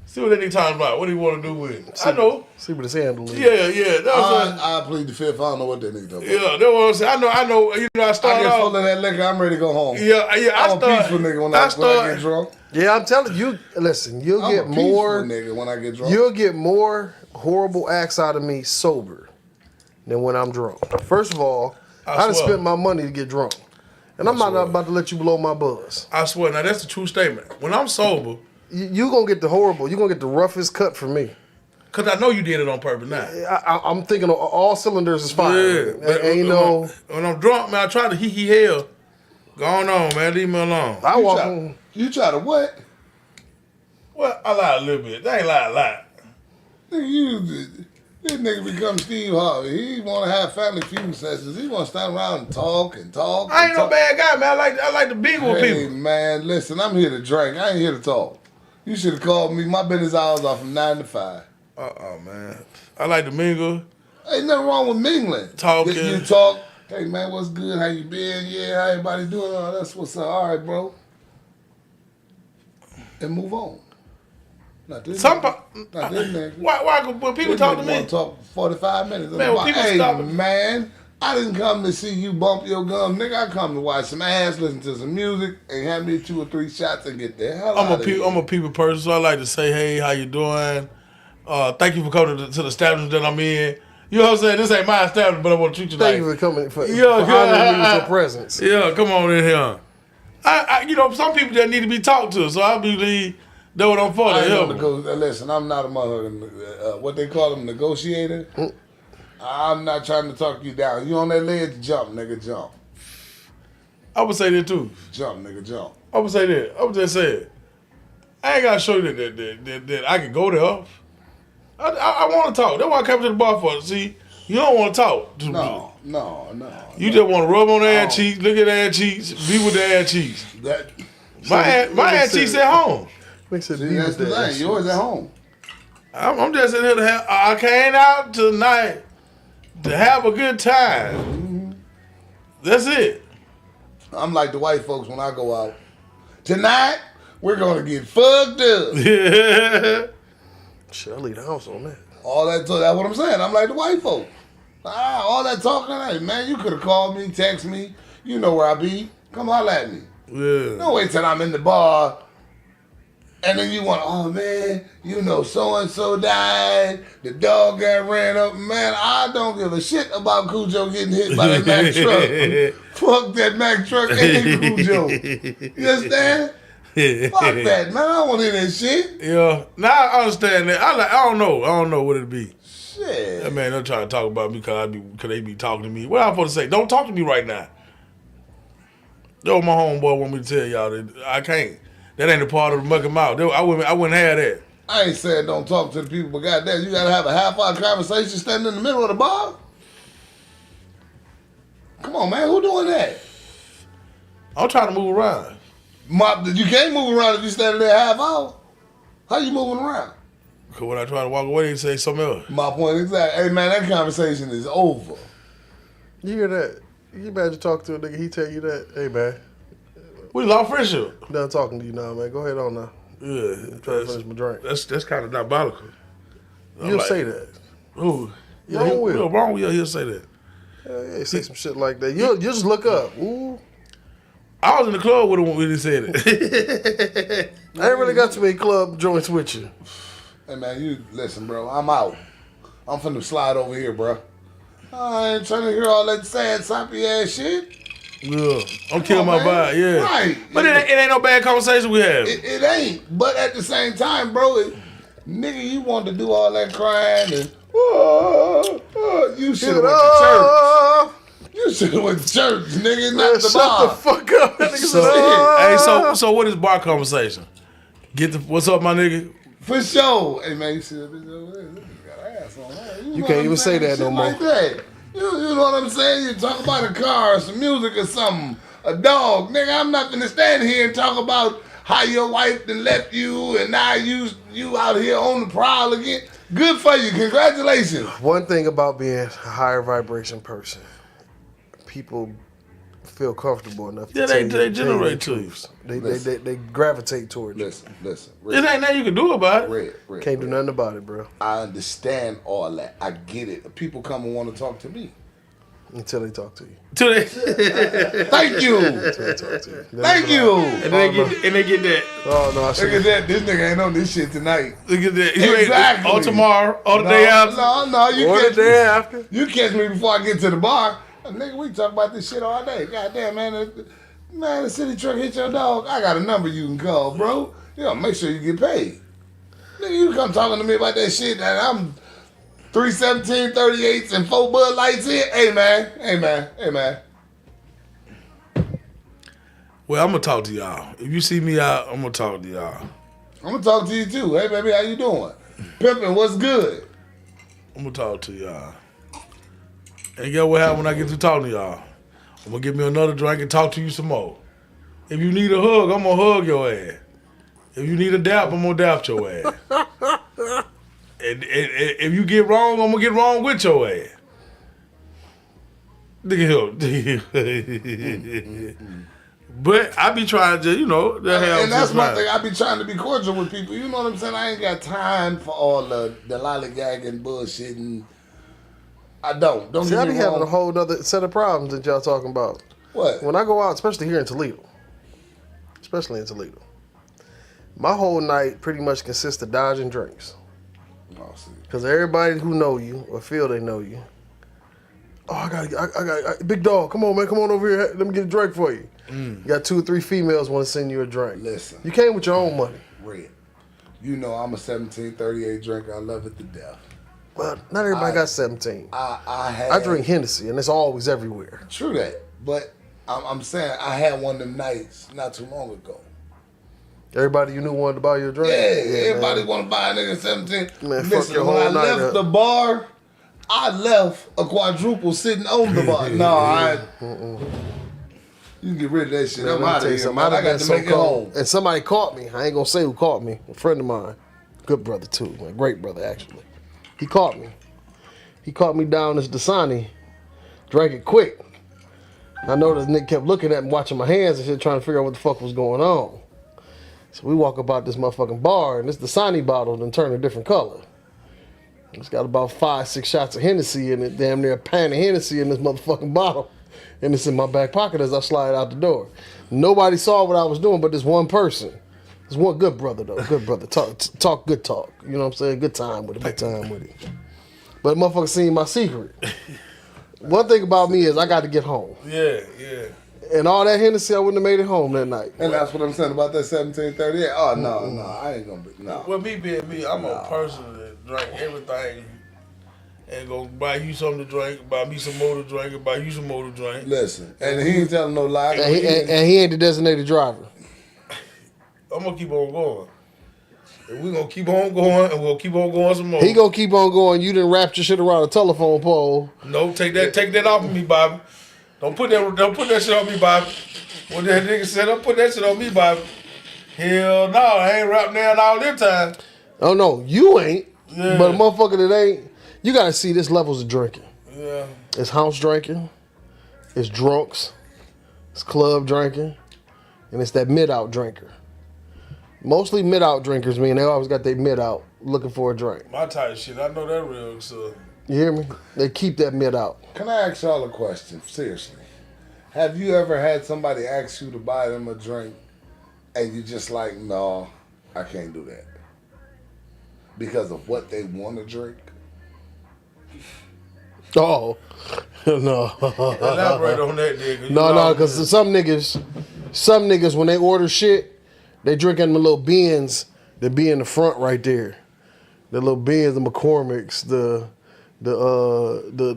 See what that nigga talking about. What do you want to do with it? I know. See what his handle is. Yeah. I plead the fifth. I don't know what that nigga talking about. Yeah, that's what I'm saying. I know. You know, I I started get off. full of that liquor. I'm ready to go home. Yeah. I'm a peaceful nigga when I get drunk. Yeah, I'm telling you. Listen, you'll I'm get a peaceful more. nigga when I get drunk. You'll get more horrible acts out of me sober than when I'm drunk. First of all, I done swear. spent my money to get drunk, and I'm not about to let you blow my buzz. I swear. Now that's the true statement. When I'm sober, You gonna get the horrible. You gonna get the roughest cut from me. cause I know you did it on purpose. Now. I'm thinking all cylinders is firing. Yeah, but Ain't no. When I'm drunk, man, I try to hee hell. Go on, man. Leave me alone. I walk on. You try to what? Well, I lie a little bit. They ain't lie a lot. Nigga, this nigga become Steve Harvey. He want to have family feud sessions. He want to stand around and talk. I ain't no bad guy, man. I like to be with Hey, people. man, listen, I'm here to drink. I ain't here to talk. You should have called me. My business hours are from 9 to 5. Man. I like to mingle. Ain't nothing wrong with mingling. Talking. You talk. Hey, man, what's good? How you been? Yeah, how everybody doing? Oh, that's what's up. All right, bro. And move on. Not this nigga. Why when people talk to me? Want to talk for 45 minutes. Man, when people hey, stop- man, I didn't come to see you bump your gum. Nigga, I come to watch some ass, listen to some music, and have me 2 or 3 shots and get the hell out of here. I'm a people person, so I like to say, hey, how you doing? Thank you for coming to the establishment that I'm in. You know what I'm saying? This ain't my establishment, but I want to treat you Thank like. you for coming for Yeah, honoring me with your presence. Yeah, come on in here. You know, some people that need to be talked to, so I believe that's what I'm for. I To ain't help no them. listen, I'm not a motherfucking, what they call them, negotiator. I'm not trying to talk you down. You on that ledge, jump, nigga, jump. I would say that too. Jump, nigga, jump. I would say that. I would just say it. I ain't gotta show you that I can go there. I want to talk. That's why I come to the bar for. See, you don't want to talk. No. You just want to rub on their ass cheeks, look at their ass cheeks, be with their ass cheeks. My ass cheeks at home. Makes it See, that's the thing. Yours at home. I'm just in here to have. I came out tonight to have a good time. Mm-hmm. That's it. I'm like the white folks when I go out. Tonight, we're going to get fucked up. Yeah. Shit, I leave the house on that. All that, that's what I'm saying. I'm like the white folks. All that talking, hey, man, you could have called me, text me. You know where I be. Come holler at me. Yeah. Don't wait till I'm in the bar. And then you want, oh, man, you know, so-and-so died. The dog got ran up. Man, I don't give a shit about Cujo getting hit by that Mack truck. Fuck that Mack truck and Cujo. You understand? Fuck that, man. I don't want to hear that shit. Yeah. Now I understand that. I don't know what it'd be. Shit. That man, they're trying to talk about me because they be talking to me. What I'm supposed to say? Don't talk to me right now. That's what my homeboy want me to tell y'all. That I can't. That ain't a part of the Mucky Mouth. I wouldn't have that. I ain't saying don't talk to the people, but goddamn, you gotta have a half-hour conversation standing in the middle of the bar? Come on, man. Who doing that? I'm trying to move around. You can't move around if you standing there half hour. How you moving around? Because when I try to walk away, they say something else. My point is that, hey man, that conversation is over. You hear that? You imagine talking to a nigga, he tell you that, hey man, We lost friendship. done talking to you now, man. Go ahead on now. I'm trying to finish my drink. That's kind of diabolical. You'll say that. Ooh. Yeah, he will. Wrong with you, he'll say that. Yeah, say some shit like that. You just look up. Ooh. I was in the club with him when he said it. I ain't really got too many club joints with you. Hey man, you listen, bro. I'm out. I'm finna slide over here, bro. I ain't trying to hear all that sad, soppy ass shit. Yeah. I'm killing my vibe, yeah. Right. But it ain't no bad conversation we have. It ain't. But at the same time, bro, nigga, you want to do all that crying and you should have went to church. You should have went to church, nigga, not the bar. Shut the fuck up. So what is bar conversation? What's up, my nigga? For sure. Hey man, you see that bitch over there? This bitch got ass on her. You can't even say that no more. Like that. You know what I'm saying? You talk about a car or some music or something. A dog. Nigga, I'm not gonna stand here and talk about how your wife done left you and now you out here on the prowl again. Good for you. Congratulations. One thing about being a higher vibration person, people feel comfortable enough to they generate to you. They gravitate towards you. Listen. Red, it ain't nothing you can do about it. Red, Can't do nothing about it, bro. I understand all that. I get it. People come and want to talk to me. Until they talk to you. Thank you. Thank you. And they get that. Oh no, I see. Look at that. This nigga ain't on this shit tonight. Look at that. Exactly. Or tomorrow. Or the day after. No. The day after. You catch me before I get to the bar. Nigga, we talk about this shit all day. Goddamn, man. Man, the city truck hit your dog. I got a number you can call, bro. You know, make sure you get paid. Nigga, you come talking to me about that shit that I'm 317, 38s, and 4 Bud Lights in. Hey, man. Well, I'm going to talk to y'all. If you see me out, I'm going to talk to y'all. I'm going to talk to you, too. Hey, baby, how you doing? Pimpin', what's good? I'm going to talk to y'all. And guess what happens when I get to talking to y'all? I'm going to get me another drink and talk to you some more. If you need a hug, I'm going to hug your ass. If you need a dap, I'm going to dap your ass. And if you get wrong, I'm going to get wrong with your ass. Look at him. But I be trying to, and that's my thing. I be trying to be cordial with people. You know what I'm saying? I ain't got time for all the lollygagging bullshit. And I don't. See, I be having a whole other set of problems that y'all talking about. What? When I go out, especially here in Toledo. My whole night pretty much consists of dodging drinks. Because everybody who know you or feel they know you. Oh, I got big dog. Come on, man. Come on over here. Let me get a drink for you. You got 2 or 3 females want to send you a drink. Listen. You came with your own money. Red. You know I'm a 1738 drinker. I love it to death. Well, not everybody got 17. I drink Hennessy, and it's always everywhere. True that. But I'm saying I had one of them nights not too long ago. Everybody you knew wanted to buy you a drink? Yeah, everybody want to buy a nigga 17. Man, listen, fuck your whole when I night left up. the bar, I left a quadruple sitting on the bar. You can get rid of that shit. I'm out of here, man. I got to make it home. And somebody caught me. I ain't going to say who caught me. A friend of mine. Good brother, too. Man. Great brother, actually. He caught me. He caught me down this Dasani. Drank it quick. I noticed nigga kept looking at me, watching my hands and shit, trying to figure out what the fuck was going on. So we walk about this motherfucking bar, and this Dasani bottle done turned a different color. It's got about 5, 6 shots of Hennessy in it, damn near a pan of Hennessy in this motherfucking bottle. And it's in my back pocket as I slide out the door. Nobody saw what I was doing but this one person. This one good brother, though. Good brother. Talk good talk. You know what I'm saying? Good time with it. Good time with it. But motherfucker seen my secret. One thing about me is I got to get home. Yeah. And all that Hennessy, I wouldn't have made it home that night. And that's what I'm saying about that 1738. Oh, no, I ain't going to be, no. Well, me being me, I'm a person that drink everything and go buy you something to drink, buy me some more to drink, and buy you some more to drink. Listen, and he ain't telling no lie. And he ain't the designated driver. I'm going to keep on going. And we're going to keep on going, and we'll keep on going some more. He going to keep on going. You done wrapped your shit around a telephone pole. No, take that off of me, Bobby. Don't put that shit on me, Bobby. When that nigga said, don't put that shit on me, Bobby. Hell no, I ain't rapping down all this time. Oh no, you ain't. Yeah. But a motherfucker that ain't, you gotta see this levels of drinking. Yeah. It's house drinking, it's drunks, it's club drinking, and it's that mid-out drinker. Mostly mid-out drinkers, man. They always got their mid-out looking for a drink. My type of shit, I know that real, so. You hear me? They keep that mid-out. Can I ask y'all a question? Seriously. Have you ever had somebody ask you to buy them a drink and you just like, no, I can't do that? Because of what they want to drink? Oh, no. Elaborate on that, nigga. No, because some niggas, when they order shit, they drink in the little bins that be in the front right there. The little bins, the McCormick's, the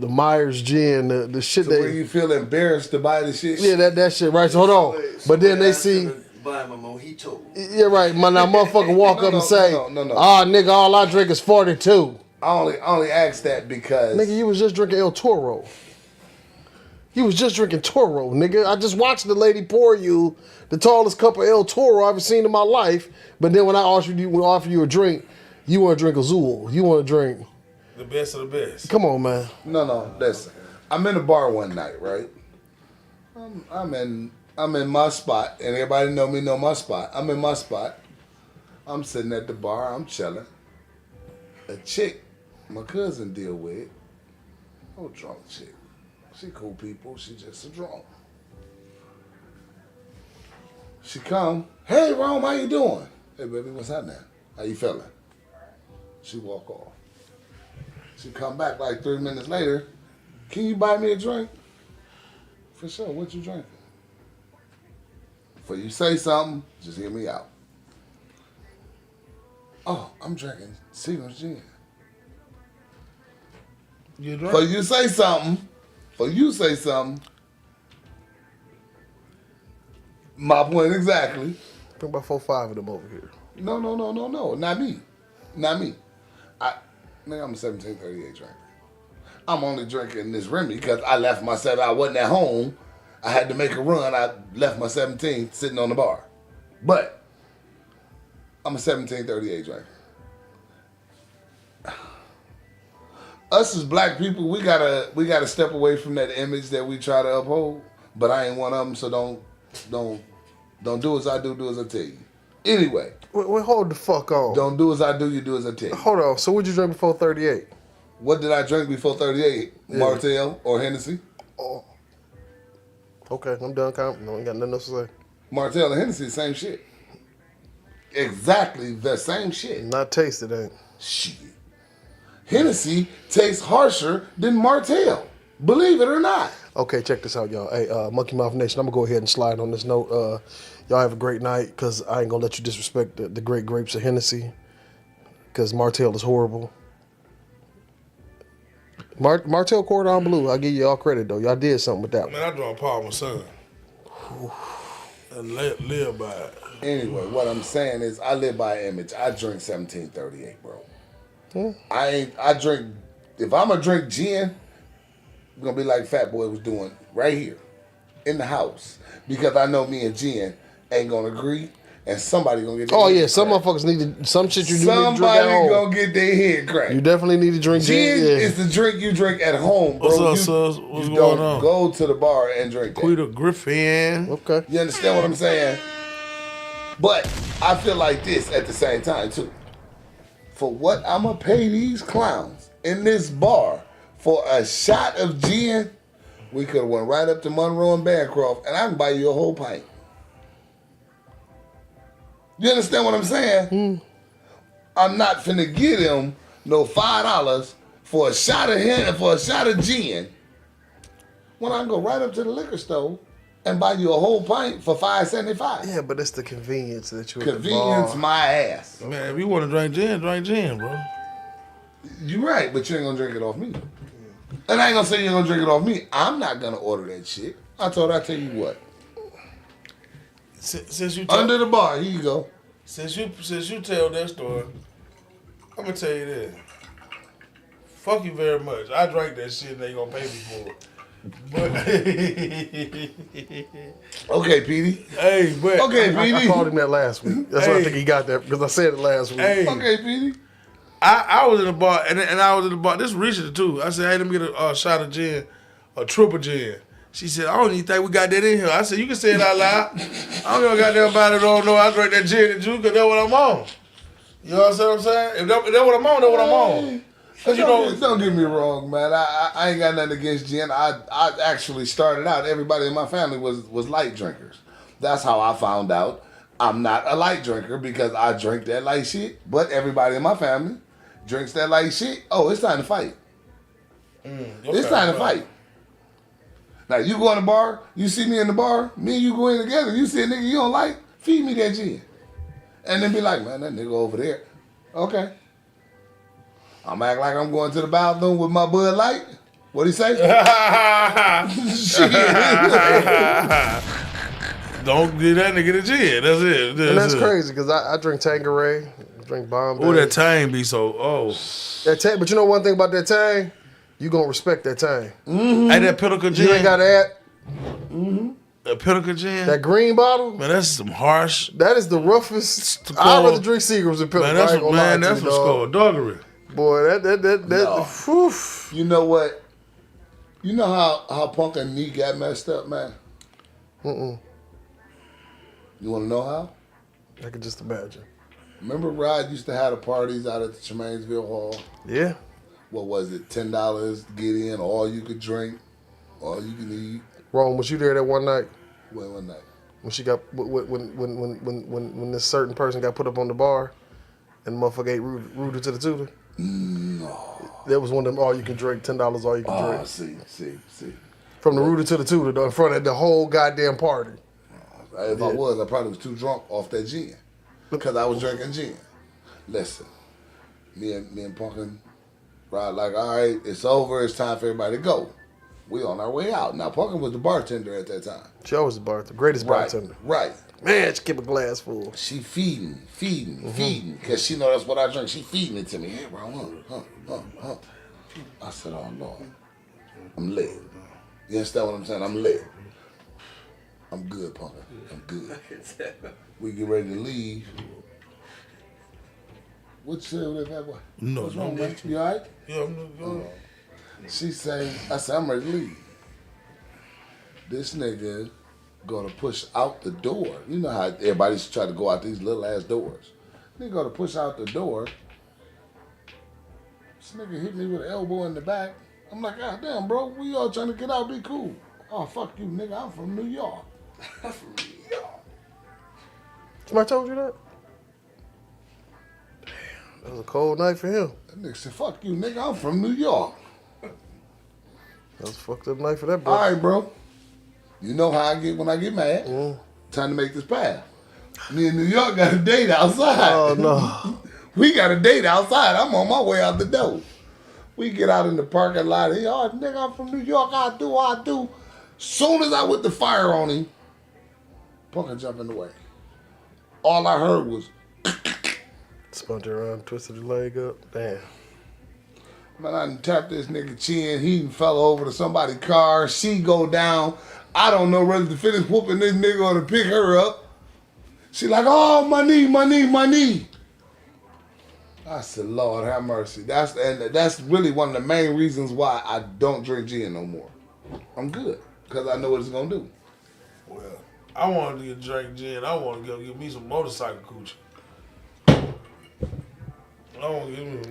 Myers gin, the shit So where you feel embarrassed to buy the shit? Yeah, that shit, right? So hold on. But then they see. Buy my mojito. Yeah, right. Now motherfucker walk up and say, no. Nigga, all I drink is 42. I only asked that because Nigga, you was just drinking El Toro. You was just drinking Toro, nigga. I just watched the lady pour you the tallest cup of El Toro I've ever seen in my life. But then when I offer you a drink, you want to drink Azul. You want to drink the best of the best. Come on, man. No. Listen, I'm in a bar one night, right? I'm in my spot, and everybody know my spot. I'm in my spot. I'm sitting at the bar. I'm chilling. A chick my cousin deal with, oh, drunk chick. She cool people. She just a drunk. She come, hey, Rome, how you doing? Hey, baby, what's happening? How you feeling? She walk off. She come back like 3 minutes later. Can you buy me a drink? For sure. What you drinking? Before you say something, just hear me out. Oh, I'm drinking Seagram's gin. You drink? For you say something. My point exactly. Bring about 4 or 5 of them over here. No. Not me. I'm a 1738 drinker. I'm only drinking this Remy because I left my 7. I wasn't at home. I had to make a run. I left my 17 sitting on the bar. But I'm a 1738 drinker. Us as black people, we gotta step away from that image that we try to uphold. But I ain't one of them, so don't do as I do as I tell you. Anyway. Wait, hold the fuck on. Don't do as I do, you do as I tell you. Hold on. So what'd you drink before 38? What did I drink before 38? Yeah. Martell or Hennessy? Oh. Okay, I'm done. No, I ain't got nothing else to say. Martell and Hennessy, same shit. Exactly the same shit. Not tasted, ain't. Shit. Hennessy tastes harsher than Martell. Believe it or not. Okay, check this out, y'all. Hey, Mucky Mouth Nation, I'm going to go ahead and slide on this note. Y'all have a great night, because I ain't going to let you disrespect the great grapes of Hennessy, because Martell is horrible. Martell Cordon Bleu, I'll give you all credit, though. Y'all did something with that one. Man, I draw Paul, my son. And live by it. Anyway, what I'm saying is I live by an image. I drink 1738, bro. I drink, if I'm going to drink gin, it's going to be like Fat Boy was doing right here in the house. Because I know me and gin ain't going to agree. And somebody going to get their head some cracked. motherfuckers need to, some shit you do need to drink at Somebody home. going to get their head cracked. You definitely need to drink Gin gin. is the drink you drink at home, bro. What's up, sus? What's you going don't on? go to the bar and drink that. Quita Griffin. Okay. You understand what I'm saying? But I feel like this at the same time, too. For what I'm going to pay these clowns in this bar for a shot of gin, we could have went right up to Monroe and Bancroft, and I can buy you a whole pint. You understand what I'm saying? I'm not finna give him no $5 for a shot of gin when I can go right up to the liquor store and buy you a whole pint for $5.75. Yeah, but it's the convenience that you Convenience my ass. Man, if you want to drink gin, bro. You're right, but you ain't gonna drink it off me. And I ain't gonna say you're gonna drink it off me. I'm not gonna order that shit. I tell you what. Since you Under the bar, here you go. Since you tell that story, I'm gonna tell you this. Fuck you very much. I drank that shit and they gonna pay me for it. But Okay, Petey. hey, but Okay, I Petey. called him that last week. That's why I think he got that, because I said it last week. hey, Okay, Petey. I was in the bar and I was in the bar. This is recent too. I said, hey, let me get a shot of gin, a triple gin. She said, I don't even think we got that in here. I said, you can say it out loud. I don't know goddamn about it, don't know. I drink that gin and juice because that's what I'm on. You know what I'm saying? If that's what I'm on, that's what I'm on. Cause you know, don't get me wrong, man. I ain't got nothing against gin. I actually started out. Everybody in my family was light drinkers. That's how I found out I'm not a light drinker because I drink that light shit. But everybody in my family drinks that light shit. Oh, it's time to fight. It's time to fight. Now you go in the bar, you see me in the bar, me and you go in together. You see a nigga you don't like, feed me that gin, and then be like, man, that nigga over there. Okay. I'm act like I'm going to the bathroom with my Bud Light. What'd he say? Don't give that nigga the gin. That's it. And that's crazy because I drink Tanqueray, drink Bombay. Oh, that Tang be so, That Tang, but you know one thing about that Tang? You gonna respect that Tang. Mm-hmm. Hey, that Pinnacle gin. You ain't got that. That Pinnacle gin. That green bottle. Man, that's some harsh. That is the roughest. I'd rather drink Seagram's than Pinnacle. Man, that's some skullduggery. Boy, that whew. You know what? You know how Punk and Nee got messed up, man? You want to know how? I can just imagine. Remember Rod used to have the parties out at the Tremainsville Hall? Yeah. What was it? $10 to get in, all you could drink, all you can eat. Rome, was you there that one night? One night. When she got when this certain person got put up on the bar, and the motherfucker ate rooted to the tutor. No. That was one of them all you can drink, $10 all you can drink. See. From the rooted to the tutor, though, in front of the whole goddamn party. If I was, I probably was too drunk off that gin. Because I was drinking gin. Listen, me and Punkin Rod like, all right, it's over, it's time for everybody to go. We on our way out. Now, Punkin was the bartender at that time. She always the bartender, greatest bartender. Right. Man, she kept a glass full. She feeding. Because she know that's what I drink. She feeding it to me. Hey, bro, huh. I said, oh, Lord. I'm lit. You understand what I'm saying? I'm lit. I'm good, Punkin. I'm good. We get ready to leave. What you say that boy? No, what's wrong, man? You all right? Yeah, I'm good. She say, I said, I'm ready to leave. This nigga gonna push out the door. You know how everybody's trying to go out these little ass doors. Nigga gonna push out the door. This nigga hit me with an elbow in the back. I'm like, God damn, bro, we all trying to get out, be cool. Oh, fuck you, nigga, I'm from New York. I'm from New York. Somebody told you that? Damn, that was a cold night for him. That nigga said, fuck you, nigga, I'm from New York. That was a fucked up night for that bro. All right, bro. You know how I get when I get mad. Time to make this path. Me and New York got a date outside. Oh, no. We got a date outside. I'm on my way out the door. We get out in the parking lot. He, oh, nigga, I'm from New York. I do. Soon as I went to fire on him, Punkin jumped in the way. All I heard was... Spun around, twisted his leg up. Damn. Man, I done tapped this nigga chin. He done fell over to somebody's car. She go down. I don't know whether to finish whooping this nigga or to pick her up. She like, oh, my knee. I said, Lord, have mercy. That's really one of the main reasons why I don't drink gin no more. I'm good, because I know what it's going to do. Well, I wanted to drink gin. I want to go get me some motorcycle coochie.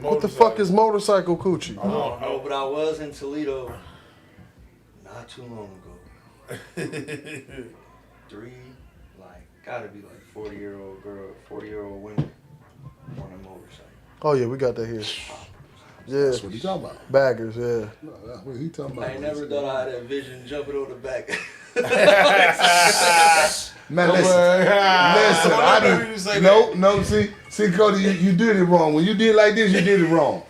What the fuck is motorcycle coochie? I don't know, but I was in Toledo not too long ago. Gotta be like 40-year-old girl, 40-year-old women on a motorcycle. Oh yeah, we got that here. Yeah. That's what he talking about. Baggers, yeah. No, that's what he talking about. I ain't never thought I had that vision jumping on the back. Man, listen. I didn't. No. See, Cody, you did it wrong. When you did like this, you did it wrong.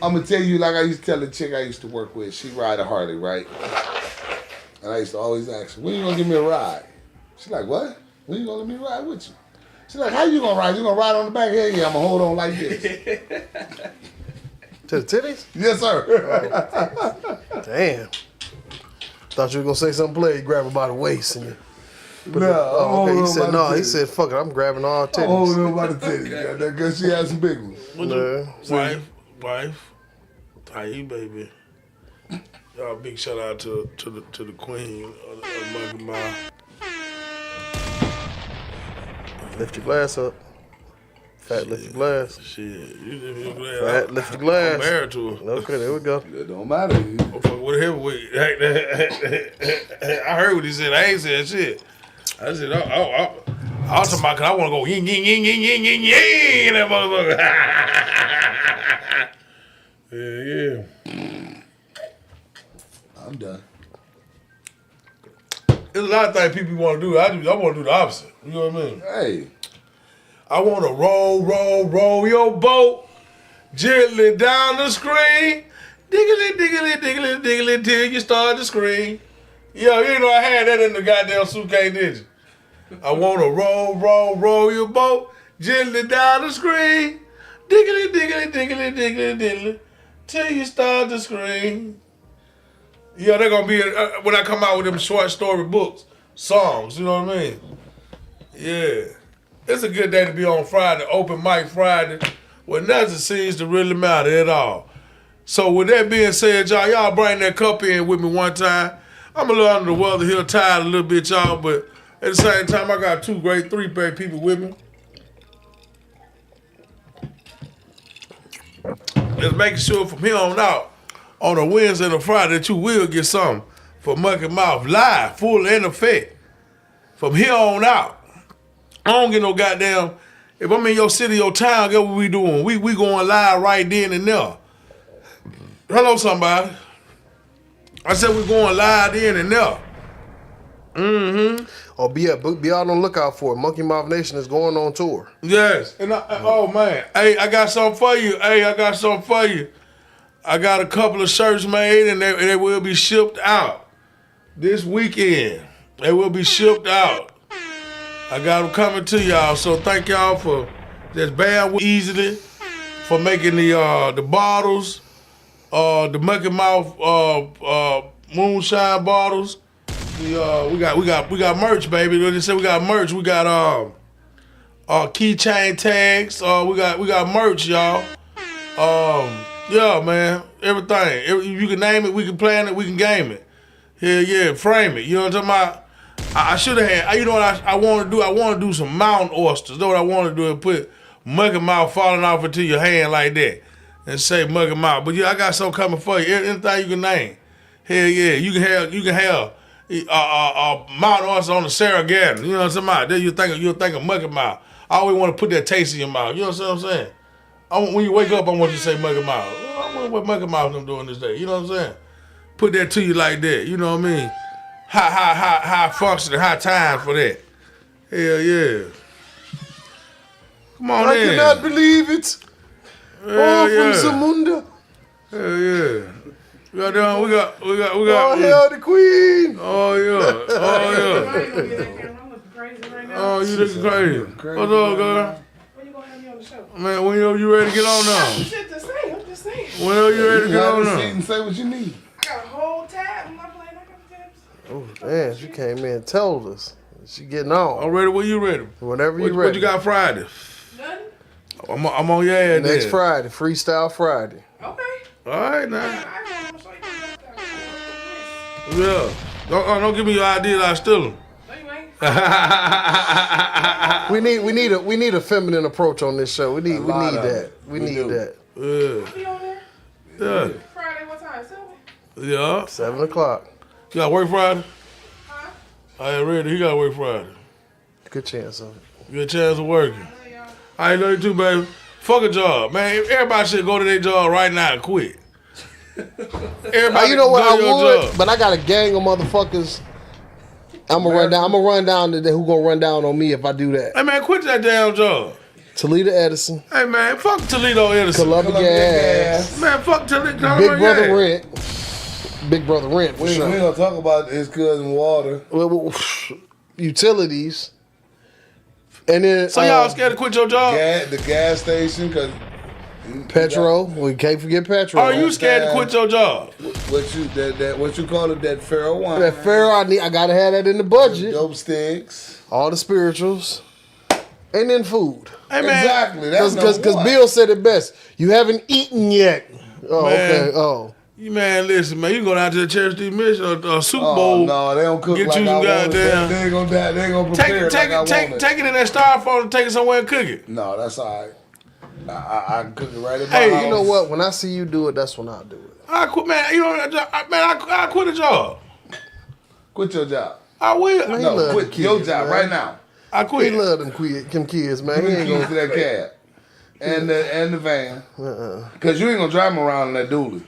I'm gonna tell you, like I used to tell the chick I used to work with. She ride a Harley, right? And I used to always ask her, when you gonna give me a ride? She's like, what? When you gonna let me ride with you? She's like, how you gonna ride? You gonna ride on the back? Hell yeah, I'm gonna hold on like this. To the titties? Yes, sir. Damn. Thought you were gonna say something play. You grab her by the waist and you. Okay. He said no. He said, "Fuck it, I'm grabbing all titties." I'm holding her by the titties, because she has some big ones. Wife, how you, baby? Y'all big shout out to the queen of Mucky Mouth. Lift your glass up. Fat, lift your glass. Shit, you lift your glass. Fat, lift your glass. I'm married to her. Okay, there we go. It don't matter. Oh, fuck, what the heavyweight? I heard what he said. I ain't said shit. I said, I was talking about because I want to go yin, yin, yin, yin, yin, yin, yin, that motherfucker. Yeah. I'm done. There's a lot of things people want to do. I want to do the opposite. You know what I mean? Hey. I want to roll your boat gently down the screen. Diggly, diggly, diggly, diggly, till you start to scream. Yo, you know I had that in the goddamn suitcase, did you? I want to roll your boat gently down the screen. Diggly, diggly, diggly, diggly, diggly, till you start to scream. Yeah, they're going to be, when I come out with them short story books, songs, you know what I mean? Yeah. It's a good day to be on Friday, open mic Friday, when nothing seems to really matter at all. So with that being said, y'all bring that cup in with me one time. I'm a little under the weather here, tired a little bit, y'all, but at the same time, I got two great three-pack people with me. Just making sure from here on out, on a Wednesday and a Friday, that you will get something for Mucky Mouth live, full in effect. From here on out. I don't get no goddamn, if I'm in your city, your town, guess what we doing? We going live right then and there. Hello, somebody. I said we going live then and there. Mm-hmm. Oh, be out on the lookout for it. Mucky Mouth Nation is going on tour. Yes. And oh, man. Hey, I got something for you. I got a couple of shirts made, and they will be shipped out this weekend. They will be shipped out. I got them coming to y'all, so thank y'all for just bearing with easily, for making the bottles, the Mucky Mouth moonshine bottles. We got merch, baby. They said we got merch. We got keychain tags. We got merch, y'all. Yeah, man, everything. You can name it, we can plan it, we can game it. Yeah, frame it. You know what I'm talking about? I should have had, you know what I want to do? I want to do some mountain oysters. That's what I want to do, and put Mucky Mouth falling off into your hand like that and say Mucky Mouth. But yeah, I got something coming for you. Anything you can name. Hell yeah, you can have mountain oysters on the Sarah Garden. You know what I'm talking about? Then you'll think of Mucky Mouth. I always want to put that taste in your mouth. You know what I'm saying? When you wake up, I want you to say Mucky Mouth. I wonder what Mucky Mouth them doing this day. You know what I'm saying? Put that to you like that. You know what I mean? High functioning, high time for that. Hell yeah. Come on in. I cannot believe it. Hell From Zamunda. Hell yeah. We got. Oh, hell, the queen. Oh yeah. Oh, you looking crazy. What's up, girl? When you gonna have me on the show? Man, when you ready to get on now? Shit to say, I'm just saying. When you ready to get on now? And say what you need. I got a whole tab. I'm not playing. I got the tabs. Oh, man, she came in and told us. She getting on. I'm ready. When you ready? Whenever you ready. What you got Friday? Nothing? I'm on your ass Next then. Friday, Freestyle Friday. Okay. All right now. I'm gonna show you that. Yeah. Don't give me your ideas. I steal them. No, you ain't. We need a feminine approach on this show. We need that. We need do. that. Yeah. Be on there. Yeah. Friday, what time? 7? Yeah. 7:00. You got work Friday? Huh? I ain't ready. He got work Friday. Good chance of it. Good chance of working. I know y'all. I love you too, baby. Fuck a job, man. Everybody should go to their job right now and quit. Everybody, You know what? go I to your would, job. but I got a gang of motherfuckers. I'm gonna run down to who gonna run down on me if I do that. Hey man, quit that damn job. Toledo Edison, Hey man, fuck Toledo Edison. Columbia Gas, Man, fuck Toledo. Big Brother Rent, Big Brother Rent for We sure. gonna talk about his cousin Water. Utilities, and then So y'all scared to quit your job? The gas station, cause petrol. We can't forget petrol. Are you scared to quit your job? what you call it, that Pharaoh wine, That fair, I gotta have that in the budget. dope sticks. All the spirituals, and then food. Hey man, Exactly. That's Because number one. Bill said it best. You haven't eaten yet. Oh, Man. okay. Oh, Man, listen, man, you go down to the charity mission or Super Bowl. Oh no, they don't cook Get like you I want it. goddamn- They ain't gonna die. They ain't gonna prepare it like I want it. Take it in that styrofoam and take it somewhere and cook it. No, that's all right. I can cook it right in my Hey, house. You know what? When I see you do it, that's when I do it. I quit, man. You know, I quit a job. Quit your job. I will. Man, he No, love quit the your kids, job man. right now. I He quit. love them kids, man. He He ain't keys gonna. to that cab and the van. Cause you ain't gonna drive him around in that dually.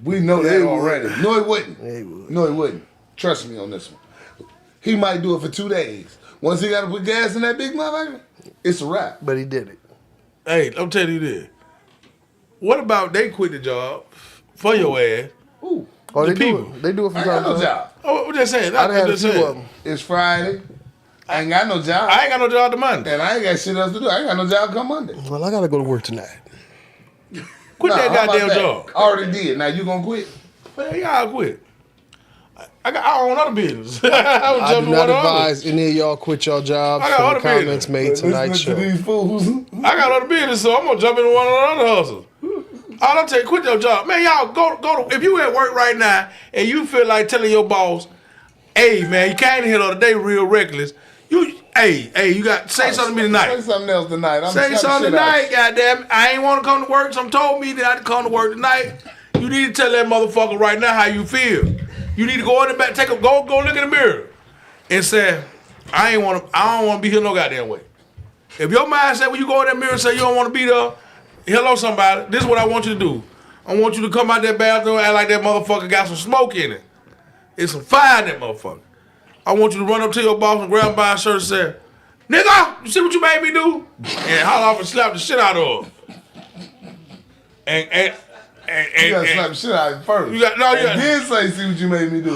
We know that already. No, he wouldn't. Yeah, he would. No, he wouldn't. Trust me on this one. He might do it for 2 days. Once he got to put gas in that big motherfucker, it's a wrap. But he did it. Hey, I'm telling you this. What about they quit the job for your ass? Ooh, Oh, The they do people. it. They do it I from ain't time got no to time. job. Oh, I'm just saying. I done had I'm a just few saying. of them. It's Friday. I ain't got no job. I ain't got no job to Monday. And I ain't got shit else to do. I ain't got no job come Monday. Well, I gotta go to work tonight. Quit Nah, that how about goddamn that? job. I already did. Now you gonna quit? Man, y'all quit. I own other business. I was I do jumping not one of others. advise any of y'all quit your jobs I got for the other comments business. made tonight's show. Listening to these fools. I got other business, so I'm gonna jump into one of the other hustles. All I'm telling you, quit your job. Man, y'all go to, if you at work right now and you feel like telling your boss, hey man, you came in here the other day real reckless. Hey, you got say something to me Say tonight. something else tonight. I'm Say slapping something shit out tonight, goddamn. I ain't wanna come to work. Some told me that I had to come to work tonight. You need to tell that motherfucker right now how you feel. You need to go in the back, go look in the mirror and say, I don't wanna be here no goddamn way. If your mind say when you go in that mirror and say you don't wanna be there, hello somebody, this is what I want you to do. I want you to come out that bathroom and act like that motherfucker got some smoke in it. It's some fire in that motherfucker. I want you to run up to your boss and grab him by his shirt and say, nigga, you see what you made me do? And holler off and slap the shit out of him. And You gotta slap the shit out of him first. You got- no, you and got- then say, see what you made me do.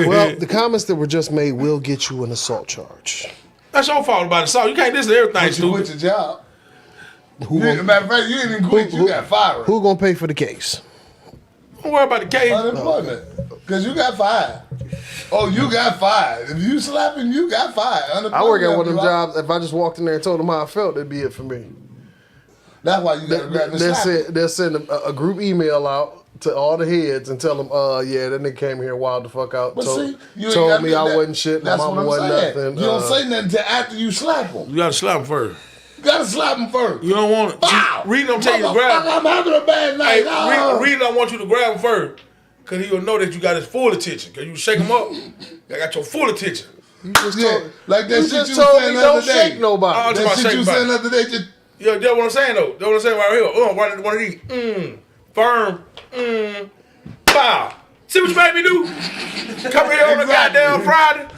Well, the comments that were just made will get you an assault charge. that's your fault about it. So you can't listen to everything, But you quit stupid. your job. Who Matter gonna, of fact, you didn't even quit. You got fired. who gonna pay for the case? Don't worry about the case. Unemployment. Because you got fired. Oh, you got fired. If you slapping, you got fired. I work at one of them Unemployment, jobs. If I just walked in there and told them how I felt, that'd be it for me. That's why you got to grab the slap. They'll send a group email out to all the heads and tell them, yeah, that nigga came here wild the fuck out. But see, you ain't told gotta me do I that. wasn't shit. My That's mama what I'm wasn't saying. nothing. You don't say nothing until after you slap them. You gotta slap him first. You got to slap them first. You don't want it. Wow. Reed don't tell you to grab him. I'm having a bad night. Hey, Reed don't want you to grab him first. Cause he'll know that you got his full attention. Cause you shake him up, I got your full attention. You just Yeah, told, like that you shit just you told saying me the don't other day. shake nobody. Oh, That shit you Shake said the body. other day, just Yeah, that's what I'm saying though. That's what I'm saying right here. One of these. Firm. Bow. See what you made me do? Come here on a goddamn Friday.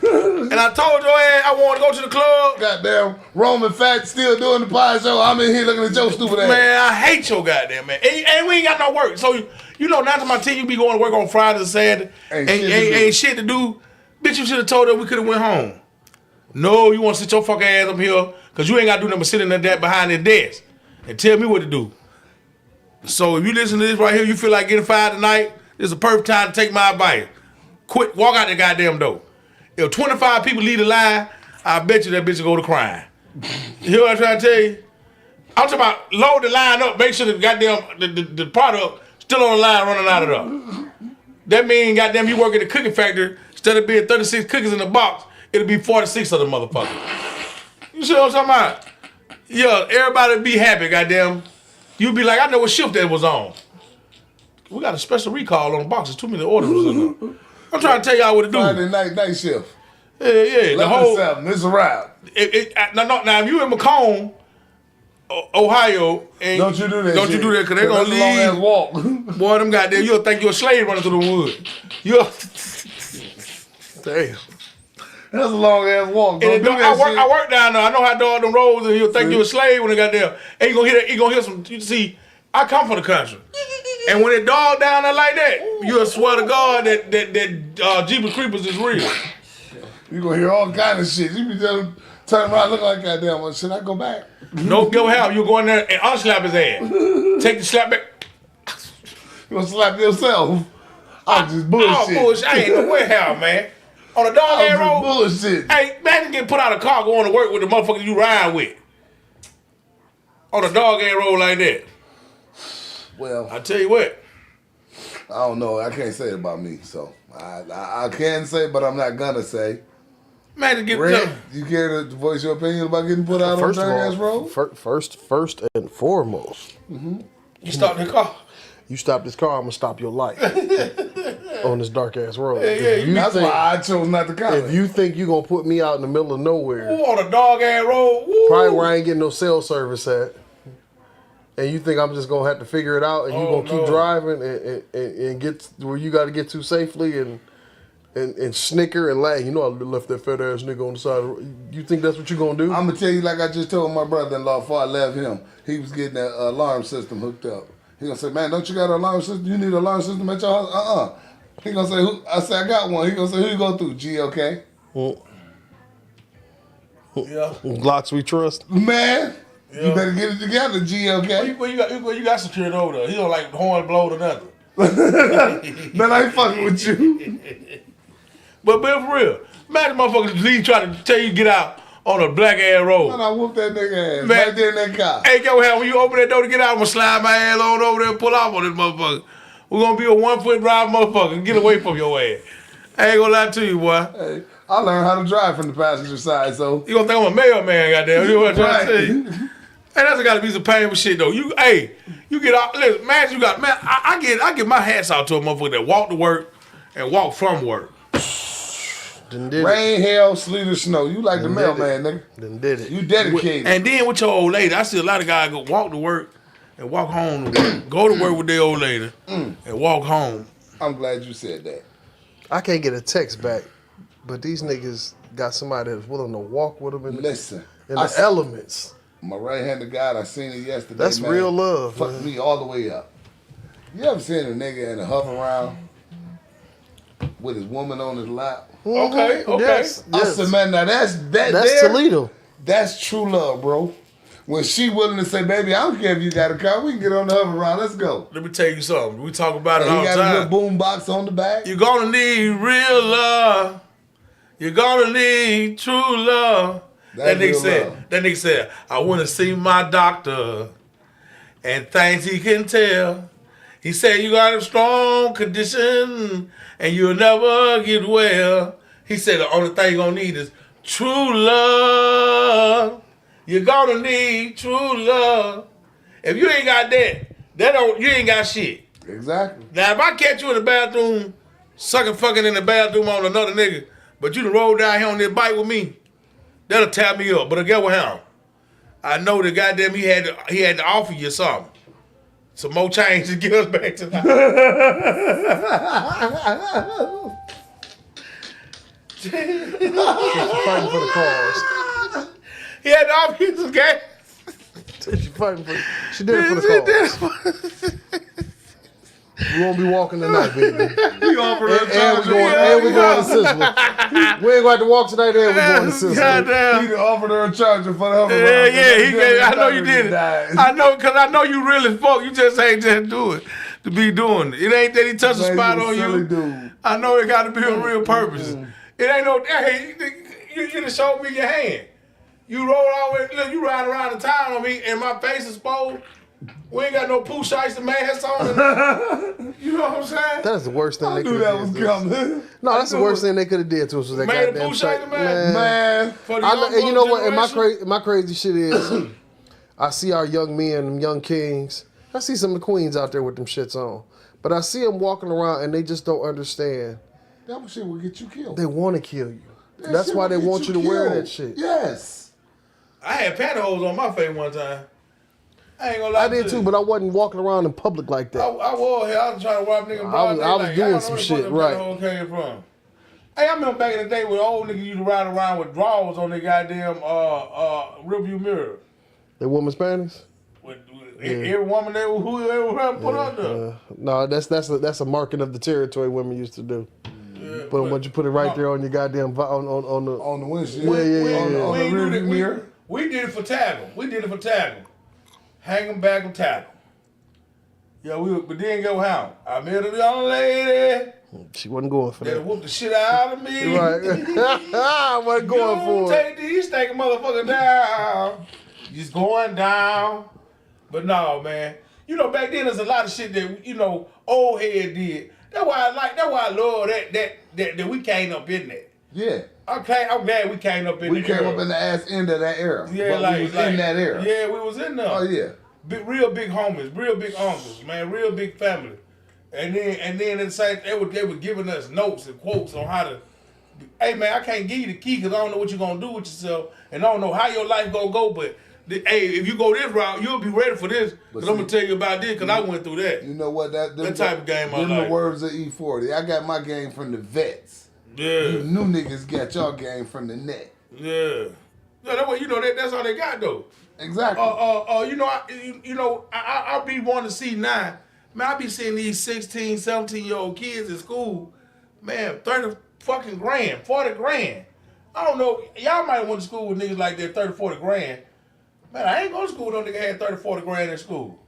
And I told your ass I want to go to the club. goddamn Roman Fat still doing the pie show. I'm in here looking at your stupid ass. Man, I hate your goddamn man. And we ain't got no work. So you know, not to my team, you be going to work on Friday and Saturday. Ain't shit to do. Bitch, you should have told her we could have went home. No, you want to sit your fucking ass up here because you ain't got to do nothing but sit in that behind that desk and tell me what to do. So if you listen to this right here, you feel like getting fired tonight, this is a perfect time to take my advice. Quit, walk out the goddamn door. If 25 people leave the line, I bet you that bitch will go to crying. You hear what I'm trying to tell you? I'm talking about load the line up, make sure the goddamn the product still on the line running out of there. That means goddamn you work at the cookie factory, instead of being 36 cookies in the box, it'll be 46 of the motherfuckers. You see what I'm talking about? Yeah, everybody be happy, goddamn. You be like, I know what shift that was on. We got a special recall on the boxes. Too many orders was in there. I'm trying to tell y'all what to do. Friday night shift. Yeah. The 11 whole. 7. It's a wrap. Now, if you in Macomb, Ohio, and Don't you do that. Don't you do that because they're gonna That's a long ass leave. walk. Boy, them goddamn, you'll think you're a slave running through the wood. Damn. That's a long ass walk. Don't And do that shit. I work down there. I know how to dog them roads, and you'll think you're a slave when they got there. And you gonna hear some. You see, I come from the country, and when it dog down there like that, you'll swear to God that Jeepers Creepers is real. You gonna hear all kind of shit. You be just turn around looking like goddamn. Well, should I go back? No, go how you go in there and unslap his ass. Take the slap back. You gonna slap yourself? I'm just bullshit. Oh, bullshit. I ain't no way how, man. On a dog ass I'm road. just bullshit. Hey, imagine getting put out of a car going to work with the motherfucker you ride with. On a dog ass road like that. Well, I tell you what. I don't know. I can't say it about me, so I can say, but I'm not gonna say. Man, to get Red, you care to voice your opinion about getting put out on Dark Ass Road? First and foremost, you stop the car. you stop this car, I'm gonna stop your life on this dark ass road. That's why I chose not to comment. If you think you're gonna put me out in the middle of nowhere, Ooh, on a dog ass road, woo. probably where I ain't getting no cell service at, and you think I'm just gonna have to figure it out, and you gonna keep driving and get where you got to get to safely and snicker and lag. You know I left that fat ass nigga on the side of the road. You think that's what you're gonna do? I'm gonna tell you like I just told my brother-in-law before I left him. He was getting that alarm system hooked up. He gonna say, man, don't you got an alarm system? You need an alarm system at your house? He gonna say, who? I said, I got one. He gonna say, who you go through? GLK? Yeah. Glocks we trust. Man, you better get it together, GLK. Well, you got secured over there. He don't like horn blowed or nothing. Man, I ain't fucking with you. But for real, imagine motherfuckers leave trying to tell you to get out on a black ass road. Man, I whooped that nigga ass Man, right there in that car. Hey, yo, when you open that door to get out, I'm gonna slide my ass on over there and pull off on this motherfucker. We're gonna be a 1 foot drive motherfucker and get away from your ass. I ain't gonna lie to you, boy. Hey, I learned how to drive from the passenger side, so. You gonna think I'm a mailman, goddamn. You know what I'm trying to tell you? Hey, that's gotta be some painful shit though. You get out. Listen, man, I get my hats out to a motherfucker that walk to work and walk from work. Rain, hail, sleet, or snow. You like the mailman, nigga. Then did it. You dedicated. And then with your old lady, I see a lot of guys go walk to work and walk home to work. Go to work with their old lady and walk home. I'm glad you said that. I can't get a text back, but these niggas got somebody that's willing to walk with them in Listen, the elements. My right-handed guy, I seen it yesterday. That's man, real love. Fucked me all the way up. You ever seen a nigga in a hover around with his woman on his lap? Okay. Yes. I said, man, now that's Toledo. That's true love, bro. When she willing to say, baby, I don't care if you got a car, we can get on the hover around, let's go. Let me tell you something. We talk about it all And the he got a time. little boom box on the back. You're gonna need real love. You're gonna need true love. That nigga said, I wanna see my doctor and things he can tell. He said, you got a strong condition and you'll never get well. He said, the only thing you're gonna need is true love. You're gonna need true love. If you ain't got that, you ain't got shit. Exactly. Now, if I catch you in the bathroom, fucking in the bathroom on another nigga, but you done roll down here on this bike with me, that'll tap me up. But again, with him, I know that goddamn he had to offer you something. Some more change to get us back to life. Fighting for the cause. He had to offer you some gas. She did it for the cause. We won't be walking tonight, baby. We offered her And we going to Sizzler. We ain't going to walk tonight, and we going to Sizzler. Goddamn. He offered her a charger for the hover Yeah, around. he gave. I know you did it. I know, because I know you really fuck. You just ain't just do it to be doing it. It ain't that he touched a spot on you. Dude. I know it got to be a real purpose. It ain't no, hey, you just showed me your hand. You roll all the way, look, you ride around the town on me and my face is exposed. We ain't got no poo shites and mask on. You know what I'm saying? That's the worst thing I they knew could that have was did. coming. No, that's the worst thing they could have did to us was that Man, the goddamn poo shite. shite, man. Man. And you know what? And my crazy shit is, I see our young men, them young kings. I see some of the queens out there with them shits on, but I see them walking around and they just don't understand. That shit will get you killed. They want to kill you. That's why they want you to wear that shit. Yes. I had pantyhose on my face one time. I ain't gonna lie. I did too, but I wasn't walking around in public like that. I was here. I was trying to wipe nigga I was doing some shit, right. Came from. Hey, I remember back in the day when old niggas used to ride around with drawers on their goddamn rearview mirror. They women's panties? Every woman there, whoever put up there. No, that's a marking of the territory women used to do. But once you put it right there on your goddamn on the windshield. Yeah. On the rearview mirror. We did it for tackle. Hang them back and tackle. Yeah, but then go how? I met a young lady. She wasn't going for that. That whooped the shit out of me. Right. I wasn't going for it. Take these, take a motherfucker down. Just going down. But no, man. you know, back then there's a lot of shit that, you know, old head did. That's why I love that we came up in that. Yeah. I'm glad we came up in We came up in the ass end of that era. Yeah, but we was in that era. Yeah, we was in there. Oh yeah. Real big homies, real big uncles, man, real big family. And then in the same, they were giving us notes and quotes on how to. Hey man, I can't give you the key because I don't know what you're gonna do with yourself, and I don't know how your life gonna go. But hey, if you go this route, you'll be ready for this. Because I'm gonna tell you about this because I went through that. You know what? That type of game I like. Them the words of E40. I got my game from the vets. Yeah. You new niggas got your game from the net. Yeah. No, that way, you know that's all they got though. Exactly. I'll be wanting to see now. Man, I be seeing these 16, 17-year-old kids in school, man, 30 fucking grand, 40 grand. I don't know. Y'all might went to school with niggas like that, 30, 40 grand. Man, I ain't going to school with no nigga had 30, 40 grand in school.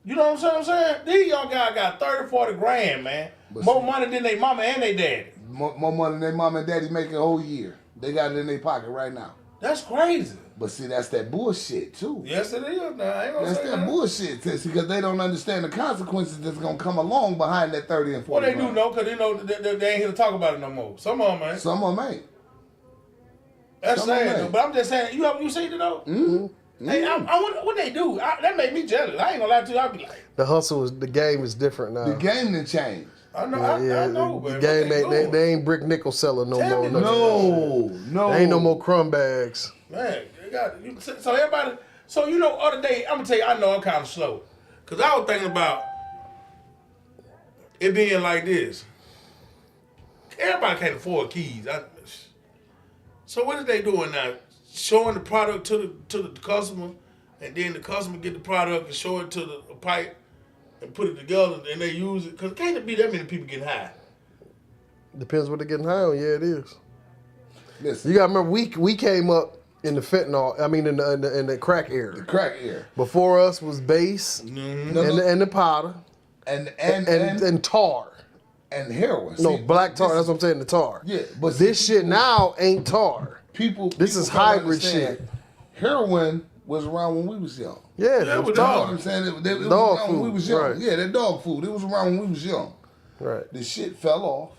You know what I'm saying? These young guys got 30, 40 grand, man. But more money than their mama and their daddy. More money than their mama and daddy make a whole year. They got it in their pocket right now. That's crazy. But see, that's that bullshit too. Yes, it is. Now, I ain't gonna That's say that bullshit, because they don't understand the consequences that's gonna come along behind that 30 and 40. Well, they do know, because they know they ain't here to talk about it no more. Some of them ain't. Some of them ain't. That's sad, but I'm just saying, you seen it though? Mm-hmm. Hey, I wonder what they do. That made me jealous. I ain't gonna lie to you. I be like, the game is different now. The game done changed. I know, I know, the man. game they ain't brick nickel selling no more. No. There ain't no more crumb bags. Man, they got so everybody. So you know, other day I'm gonna tell you, I know I'm kind of slow, cause I was thinking about it being like this. Everybody can't afford keys. So what are they doing now? Showing the product to the customer, and then the customer get the product and show it to the pipe and put it together, and they use it. Cause can't it be that many people getting high? Depends what they're getting high on. Yeah, it is. Listen, You gotta remember, we came up in the fentanyl. I mean, in the crack era. the crack era. Before us was base Mm-hmm. and the powder and tar. And heroin. No, See, black tar. That's what I'm saying. The tar. Yeah, but this shit now ain't tar. This is don't hybrid understand. shit. Heroin was around when we was young. Yeah, Yeah, it was but You know what tar. I'm saying? It was Dog around when we food, was young. right. Yeah, that dog food. It was around when we was young. Right. The shit fell off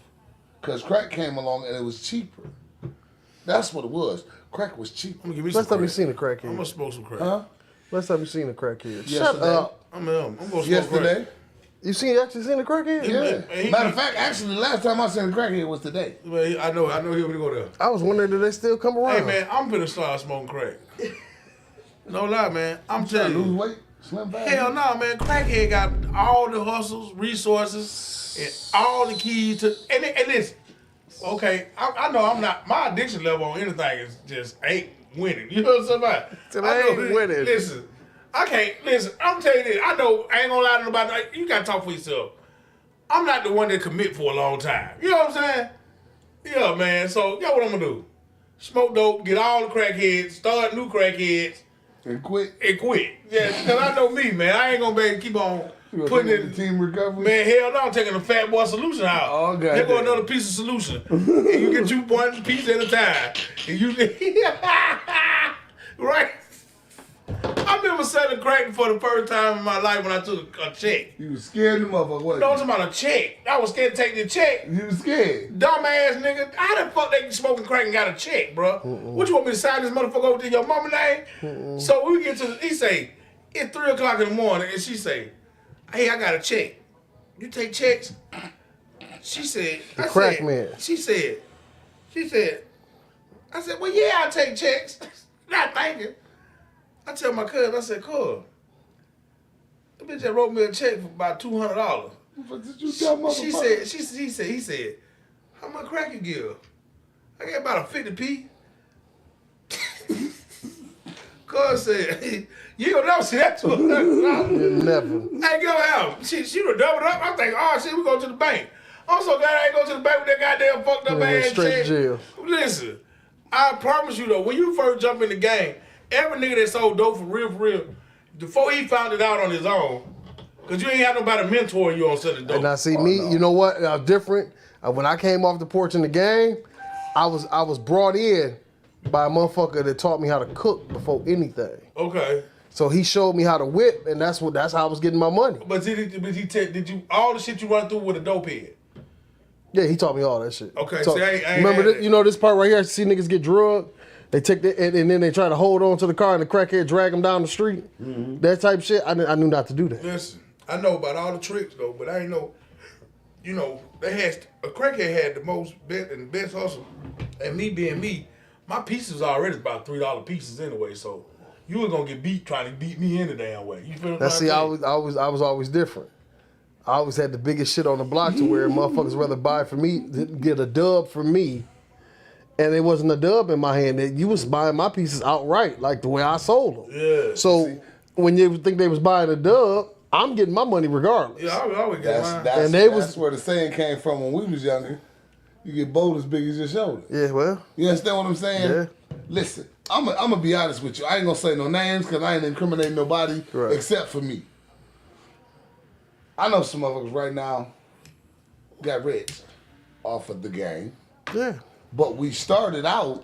because crack came along and it was cheaper. That's what it was. Crack was cheaper. I'm gonna give me some Last time you crack. seen a I'm crackhead? gonna smoke some crack. Huh? Last time you seen a crackhead? Shut Yesterday. up. I'm gonna smoke Yesterday? crack. You actually seen a crackhead? Yeah. Matter of fact, actually, the last time I seen a crackhead was today. Man, I know he would go there. I was wondering, do they still come around? Hey man, I'm finna start smoking crack. No lie, man. I'm Trying telling to lose you. weight? Slim fast? Hell no, man. Crackhead got all the hustles, resources, and all the keys to. And listen, okay, I know I'm not. My addiction level on anything is just ain't winning. You know what I'm saying? Till I ain't winning. Listen, I can't. Listen, I'm telling you this. I know I ain't gonna lie to nobody. You gotta talk for yourself. I'm not the one that commit for a long time. You know what I'm saying? Yeah, man. So, what I'm gonna do? Smoke dope, get all the crackheads, start new crackheads, And quit? and quit. Yeah, because I know me, man. I ain't gonna be able to keep on You gonna putting take in. the team recovery? Man, hell no, I'm taking a fat boy solution out. Oh, God Here go damn. another piece of solution. And you get you one piece at a time. And you right? I remember selling crack for the first time in my life when I took a check. You was scared of the motherfucker, wasn't No, you? I'm talking about a check. I was scared to take the check. You was scared. Dumbass nigga. How the fuck they smoking crack and got a check, bro? What you want me to sign this motherfucker over to your mama name? So we get to, he say, it's 3 o'clock in the morning, and she say, hey, I got a check. You take checks? She said, crack man. She said, I said, well, yeah, I take checks. Not thinking. I tell my cousin, I said, cuz, the bitch that wrote me a check for about $200. What did you tell motherfucker? He said, how much crack you give? I gave about a 50p. Cuz said, you gonna never see that $200. Never. I ain't gonna have. She would double up. I'm thinking, oh shit, we go to the bank. I'm so glad I ain't go to the bank with that goddamn fucked up Yeah, ass straight check. to jail. Listen, I promise you though, when you first jump in the game, every nigga that sold dope for real, before he found it out on his own, cause you ain't have nobody mentoring you on selling dope. And I see me, you know what? I was different. When I came off the porch in the game, I was brought in by a motherfucker that taught me how to cook before anything. Okay. So he showed me how to whip, and that's how I was getting my money. But did you all the shit you run through with a dope head? Yeah, he taught me all that shit. Okay, So, see, I ain't remember had this, you know this part right here? I see niggas get drugged. They take and then they try to hold on to the car and the crackhead drag them down the street. That type of shit. I knew not to do that. Listen, I know about all the tricks though, but I ain't know. You know, a crackhead had the most bet and best hustle, and me being me, my pieces was already about $3 pieces anyway. So you were gonna get beat trying to beat me any damn way. You feel what I'm saying? I was always different. I always had the biggest shit on the block to where motherfuckers rather buy from me, get a dub from me, and it wasn't a dub in my hand. You was buying my pieces outright, like the way I sold them. Yeah. So when you think they was buying a dub, I'm getting my money regardless. Yeah, I would always get mine. That's where the saying came from when we was younger. You get bold as big as your shoulder. Yeah, well. You understand what I'm saying? Yeah. Listen, I'm gonna be honest with you. I ain't gonna say no names because I ain't incriminating nobody except for me. I know some motherfuckers right now got rich off of the game. Yeah. But we started out,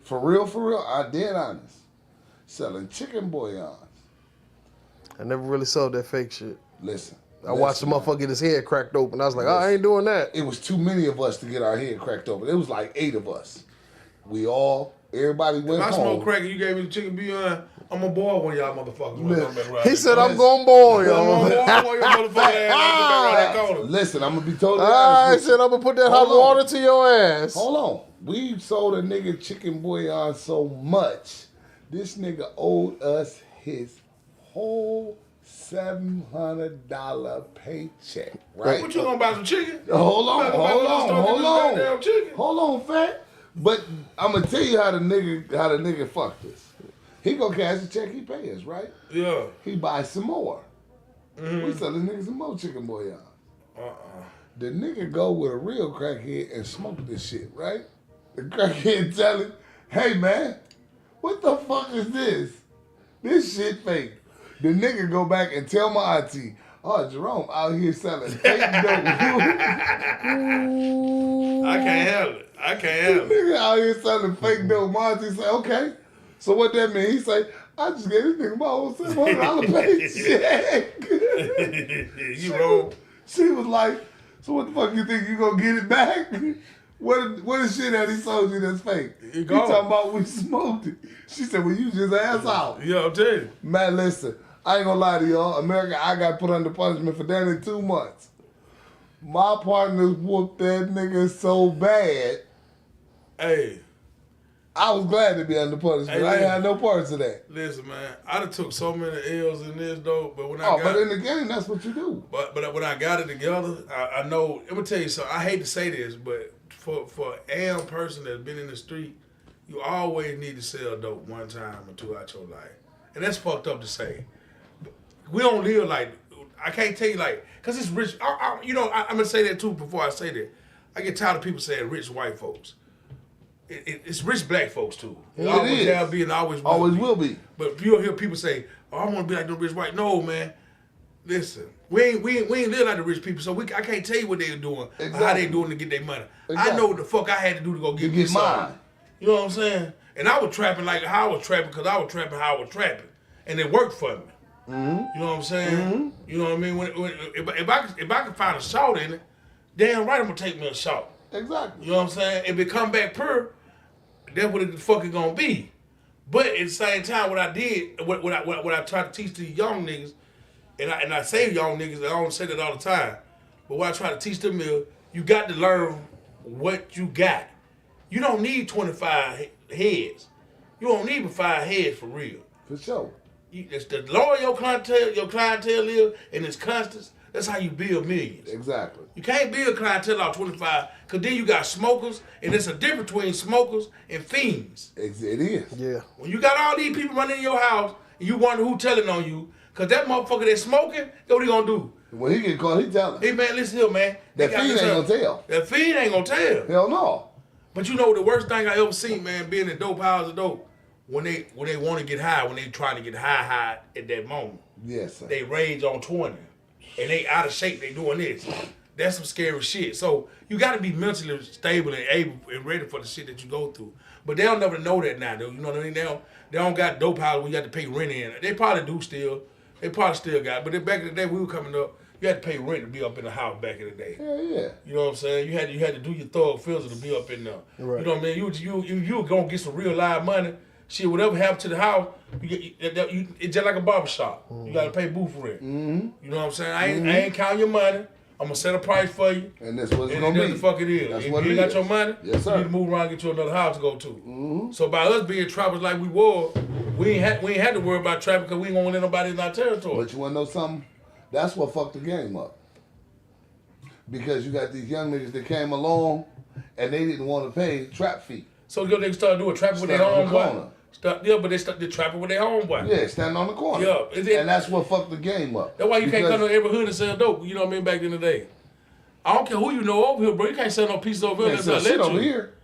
for real, I'm dead honest, selling chicken bouillons. I never really sold that fake shit. Listen. I watched the motherfucker get his head cracked open. I was like, I ain't doing that. It was too many of us to get our head cracked open. It was like 8 of us. Everybody went home. If I smoke crack and you gave me the chicken bouillon, I'm gonna boil one of y'all motherfuckers. He said, I'm gonna boil y'all. I'm gonna boil your motherfucking ass. Listen, I'm gonna be totally I honest. said, I'm gonna put that hot water to your ass. Hold on. We sold a nigga chicken bouillon so much, this nigga owed us his whole $700 paycheck, right? What you gonna buy some chicken? Hold on, fat. But I'm gonna tell you how the nigga fucked us. He gonna cash the check, he pay us, right? Yeah. He buys some more. We sell this nigga some more chicken bouillon. The nigga go with a real crackhead and smoke this shit, right? The crackhead tell him, hey man, what the fuck is this? This shit fake. The nigga go back and tell my auntie, oh, Jerome out here selling fake dope. I can't handle it. The nigga out here selling fake dope. My auntie say, okay. So what that mean? He say, I just gave this nigga my whole $700 paycheck. You wrong. She was like, so what the fuck you think you gonna get it back? What is shit that he sold you that's fake? He talking about we smoked it. She said, well, you just ass out. Yeah, I'm telling you. Man, listen, I ain't gonna lie to y'all. America, I got put under punishment for damn near 2 months. My partners whooped that nigga so bad. Hey. I was glad to be under punishment. I ain't had no parts of that. Listen, man, I done took so many L's in this though, but when but in the game, that's what you do. But when I got it together, I know. Let me tell you something. I hate to say this, but for a person that's been in the street, you always need to sell dope 1 time or 2 out your life, and that's fucked up to say. We don't live like. I can't tell you like, cause it's rich. I'm gonna say that too before I say that. I get tired of people saying rich white folks. It's rich black folks too. It always have been, always will be. But you'll hear people say, "Oh, I want to be like the rich white." No, man. Listen, we ain't live like the rich people, so I can't tell you what they're doing, or how they doing to get their money. Exactly. I know what the fuck I had to do to go get me mine. You know what I'm saying? And I was trapping like how I was trapping because I was trapping how I was trapping, and it worked for me. Mm-hmm. You know what I'm saying? Mm-hmm. You know what I mean? If I can find a shot in it, damn right I'm gonna take me a shot. Exactly. You know what I'm saying? If it come back pure, that's what the fuck it gonna be. But at the same time, what I did, what I try to teach these young niggas, and I say young niggas, I don't say that all the time, but what I try to teach them is, you got to learn what you got. You don't need 25 heads. You don't need but 5 heads for real. For sure. It's the lower your clientele is, and it's constants. That's how you build millions. Exactly. You can't build clientele out 25, because then you got smokers, and there's a difference between smokers and fiends. It is. Yeah. When you got all these people running in your house, and you wonder who telling on you, because that motherfucker that's smoking, what he gonna do? When he get caught, he telling. Hey, man, listen here, man. That fiend ain't gonna tell. That fiend ain't gonna tell. Hell no. But you know the worst thing I ever seen, man, being in dope houses, dope, when they want to get high, when they trying to get high at that moment. Yes, sir. They rage on 20. And they out of shape, they doing this. That's some scary shit. So you got to be mentally stable and able and ready for the shit that you go through. But they'll never know that now, though. You know what I mean? They don't got dope houses where you got to pay rent in. They probably do still. They probably still got it. But back in the day, we were coming up, you had to pay rent to be up in the house back in the day. Yeah. You know what I'm saying? You had to do your thug filter to be up in there. Right. You know what I mean? You were gonna get some real live money. Shit, whatever happened to the house, it's just like a barbershop. You gotta pay booth rent. You know what I'm saying? I ain't counting your money. I'm gonna set a price for you. And that's what it's and gonna be. That's the fuck it is. That's if what you it ain't is. got your money, Yes, sir. you need to move around and get you another house to go to. So by us being trappers like we were, we ain't had to worry about trapping because we ain't gonna let nobody in our territory. But you wanna know something? That's what fucked the game up. Because you got these young niggas that came along and they didn't want to pay trap fee. So your niggas started doing trapping with their Stand on the homeboy. corner. But they started trapping with their homeboy. Yeah, standing on the corner. Yeah. And that's what fucked the game up. That's why you can't Because come to every hood and sell dope. You know what I mean? Back in the day. I don't care who you know over here, bro. You can't sell no pieces over here. can't That's sell not shit let over you. here.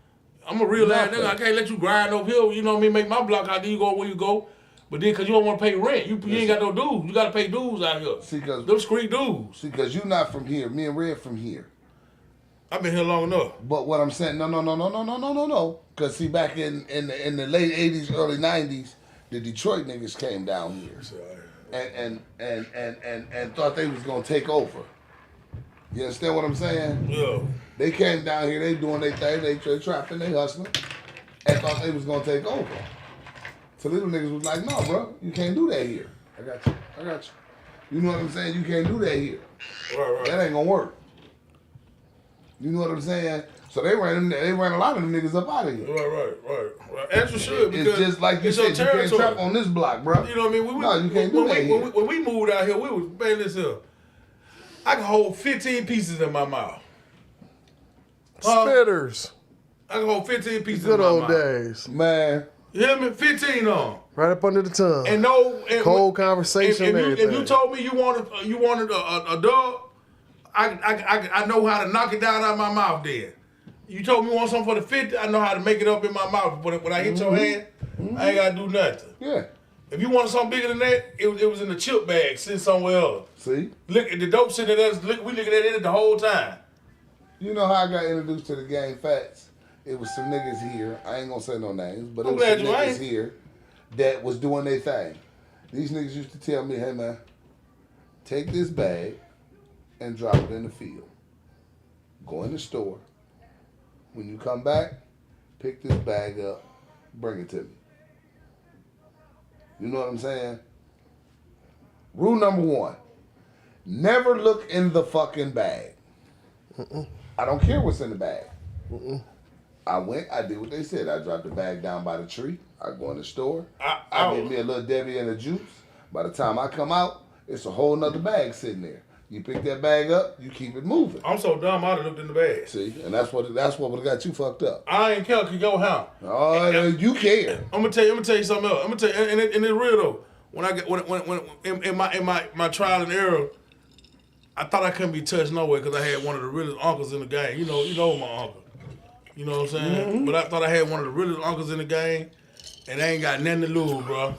I'm a real ass Nothing. nigga. I can't let you grind over here. You know what I mean? Make my block out there. You go where you go. But then, because you don't want to pay rent, you ain't got no dues. You got to pay dues out here. See, cause Them street dues. you not from here. Me and Red from here. I've been here long enough. But what I'm saying, no. Because see, back in the late '80s, early '90s, the Detroit niggas came down here and thought they was gonna take over. You understand what I'm saying? Yeah. They came down here, they doing their thing, they trapping, they hustling, and thought they was gonna take over. So little niggas was like, no, bro, you can't do that here. I got you. You know what I'm saying? You can't do that here. Right. That ain't gonna work. You know what I'm saying? So they ran a lot of them niggas up out of here. Right. As you should, It's just like you said, you can't trap on this block, bro. You know what I mean? No, you can't do that here. When we moved out here, we was, man, listen, I can hold 15 pieces in my mouth. Spitters. I can hold 15 pieces Good in my old mouth. days. Man, You hear me? 15 on. Right up under the tongue. And no, and Cold conversation and if everything. you told me you wanted a dog, I know how to knock it down out of my mouth then. You told me you want something for the 50, I know how to make it up in my mouth. But when I hit your hand, I ain't gotta do nothing. yeah. If you wanted something bigger than that, it was in the chip bag, sitting somewhere else. See? Look at the dope sitting there, we looking at it the whole time. You know how I got introduced to the game Fats? It was some niggas here. I ain't gonna say no names, but it I'm was some glad you niggas ain't. here that was doing their thing. These niggas used to tell me, hey man, take this bag and drop it in the field. Go in the store. When you come back, pick this bag up, bring it to me. You know what I'm saying? Rule number 1, never look in the fucking bag. I don't care what's in the bag. I went, I did what they said. I dropped the bag down by the tree. I go in the store. I get me a little Debbie and a juice. By the time I come out, it's a whole nother bag sitting there. You pick that bag up, you keep it moving. I'm so dumb, I'd have looked in the bag. See, and that's what would've got you fucked up. I ain't care, cause your house. Oh, you care. I'm gonna tell you something else. I'm gonna tell you, and it's real though. When I get when in my trial and error, I thought I couldn't be touched no way because I had one of the realest uncles in the game. You know my uncle. You know what I'm saying? But I thought I had one of the realest uncles in the game, and I ain't got nothing to lose, bro.